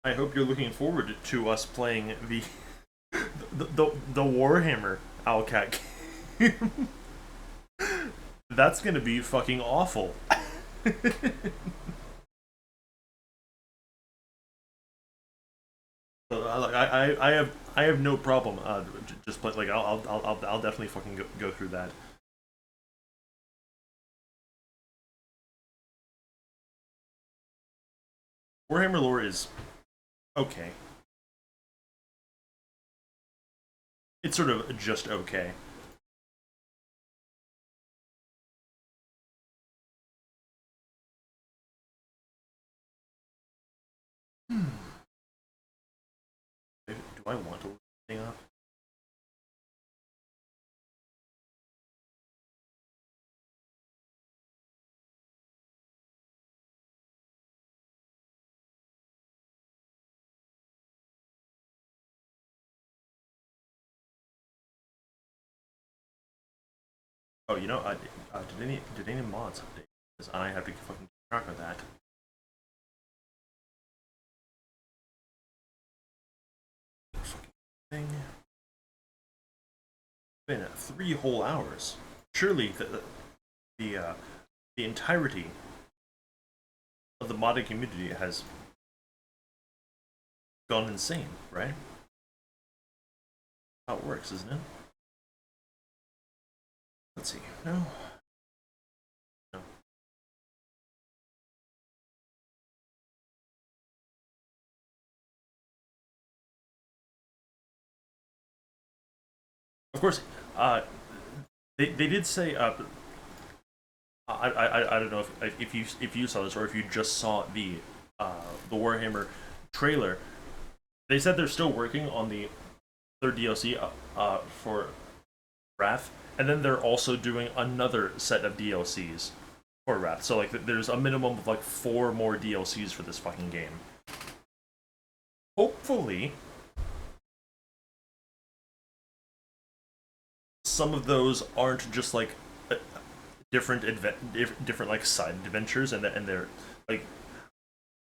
I hope you're looking forward to us playing the Warhammer Owlcat game. That's gonna be fucking awful. I have no problem just play, like I'll definitely fucking go through that. Warhammer lore is okay. It's sort of just okay. Do I want to look this thing up? Oh, you know, did any mods update? Because I have to fucking keep track of that. Fucking thing. It's been 3 whole hours. Surely the entirety of the modding community has gone insane, right? How it works, isn't it? Let's see. No. No. Of course, they did say I don't know if you saw this or if you just saw the Warhammer trailer. They said they're still working on the third DLC for Wrath, and then they're also doing another set of DLCs for Wrath. So like there's a minimum of like 4 more DLCs for this fucking game. Hopefully some of those aren't just like different like side adventures, and they're like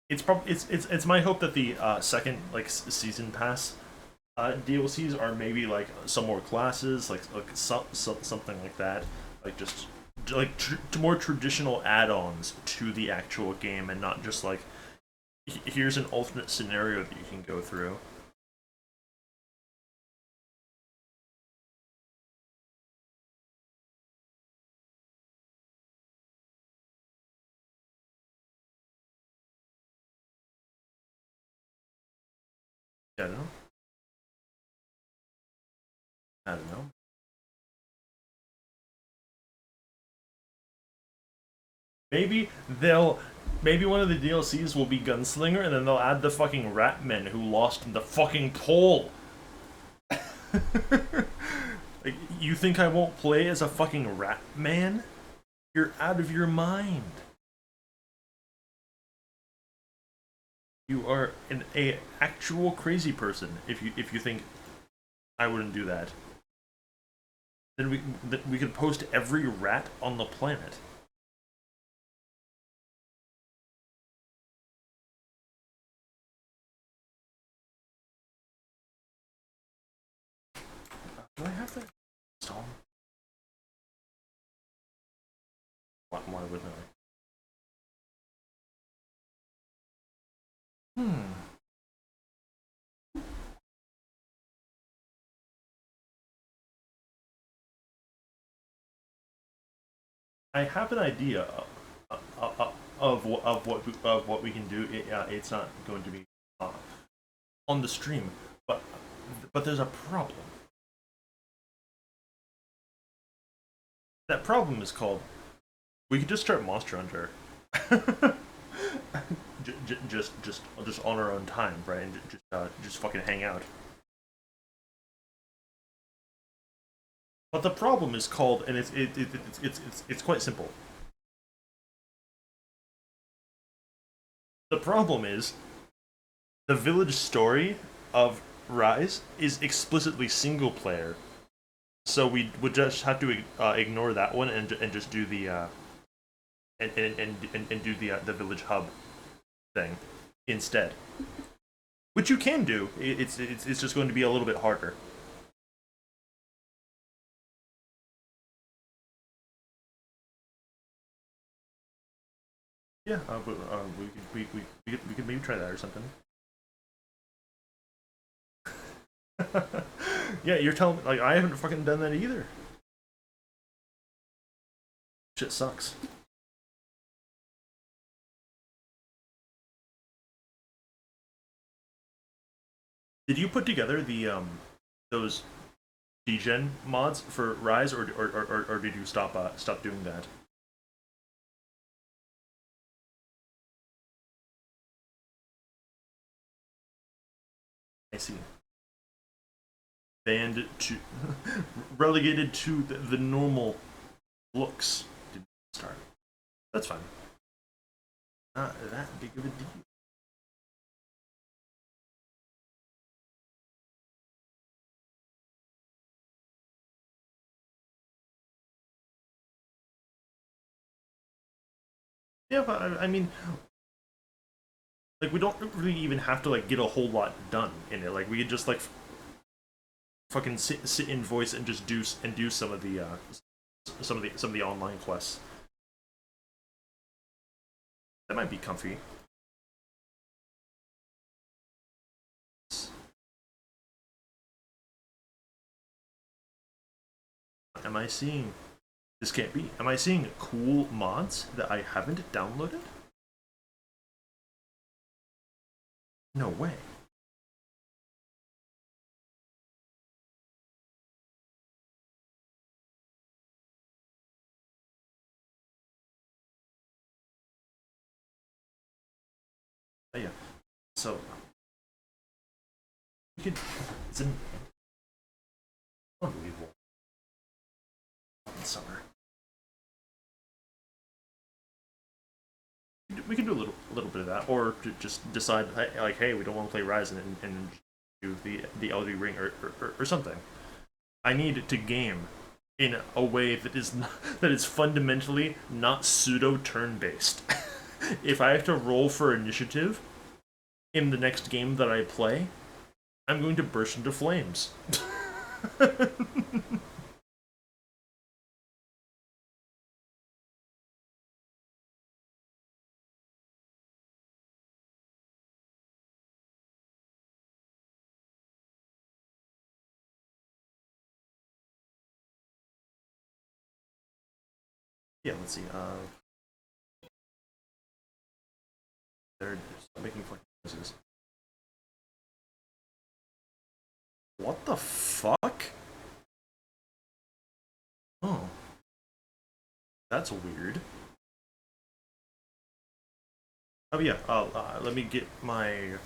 it's my hope that the second like season pass DLCs are maybe like some more classes, like something like that, like just like more traditional add-ons to the actual game, and not just like here's an alternate scenario that you can go through. I don't know. I don't know. Maybe one of the DLCs will be Gunslinger, and then they'll add the fucking rat men who lost in the fucking poll. Like, you think I won't play as a fucking rat man? You're out of your mind. You are a actual crazy person if you think I wouldn't do that. Then we could post every rat on the planet. Do I have to install? Why wouldn't I? I have an idea of what we can do. It's not going to be on the stream, but there's a problem. That problem is called, we could just start Monster Hunter. just on our own time, right? And just fucking hang out. But the problem is called, and it's quite simple. The problem is the village story of Rise is explicitly single player, so we would just have to ignore that one and just do the and do the village hub thing instead, which you can do. It's just going to be a little bit harder. Yeah, we could maybe try that or something. Yeah, you're telling me, like, I haven't fucking done that either. Shit sucks. Did you put together the those degen mods for Rise, or did you stop doing that? I see. Banned to relegated to the normal looks. Didn't start. That's fine. Not that big of a deal. Yeah, but I mean, like, we don't really even have to like get a whole lot done in it. Like, we could just like fucking sit in voice and just do some of the online quests. That might be comfy. Am I seeing? This can't be. Am I seeing cool mods that I haven't downloaded? No way. Oh, yeah. So we could. It's an unbelievable summer. We can do a little bit of that, or to just decide like, hey, we don't want to play Rise and do the Elden Ring or something. I need to game in a way that is fundamentally not pseudo turn-based. If I have to roll for initiative in the next game that I play, I'm going to burst into flames. Yeah, let's see. They're making fucking noises. What the fuck? Oh. That's weird. Oh yeah, let me get my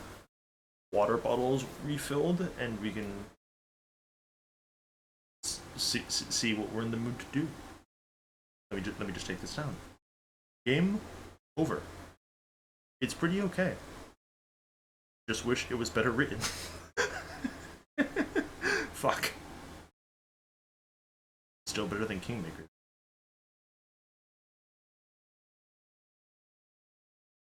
water bottles refilled and we can see what we're in the mood to do. Let me just take this down. Game over. It's pretty okay. Just wish it was better written. Fuck. Still better than Kingmaker.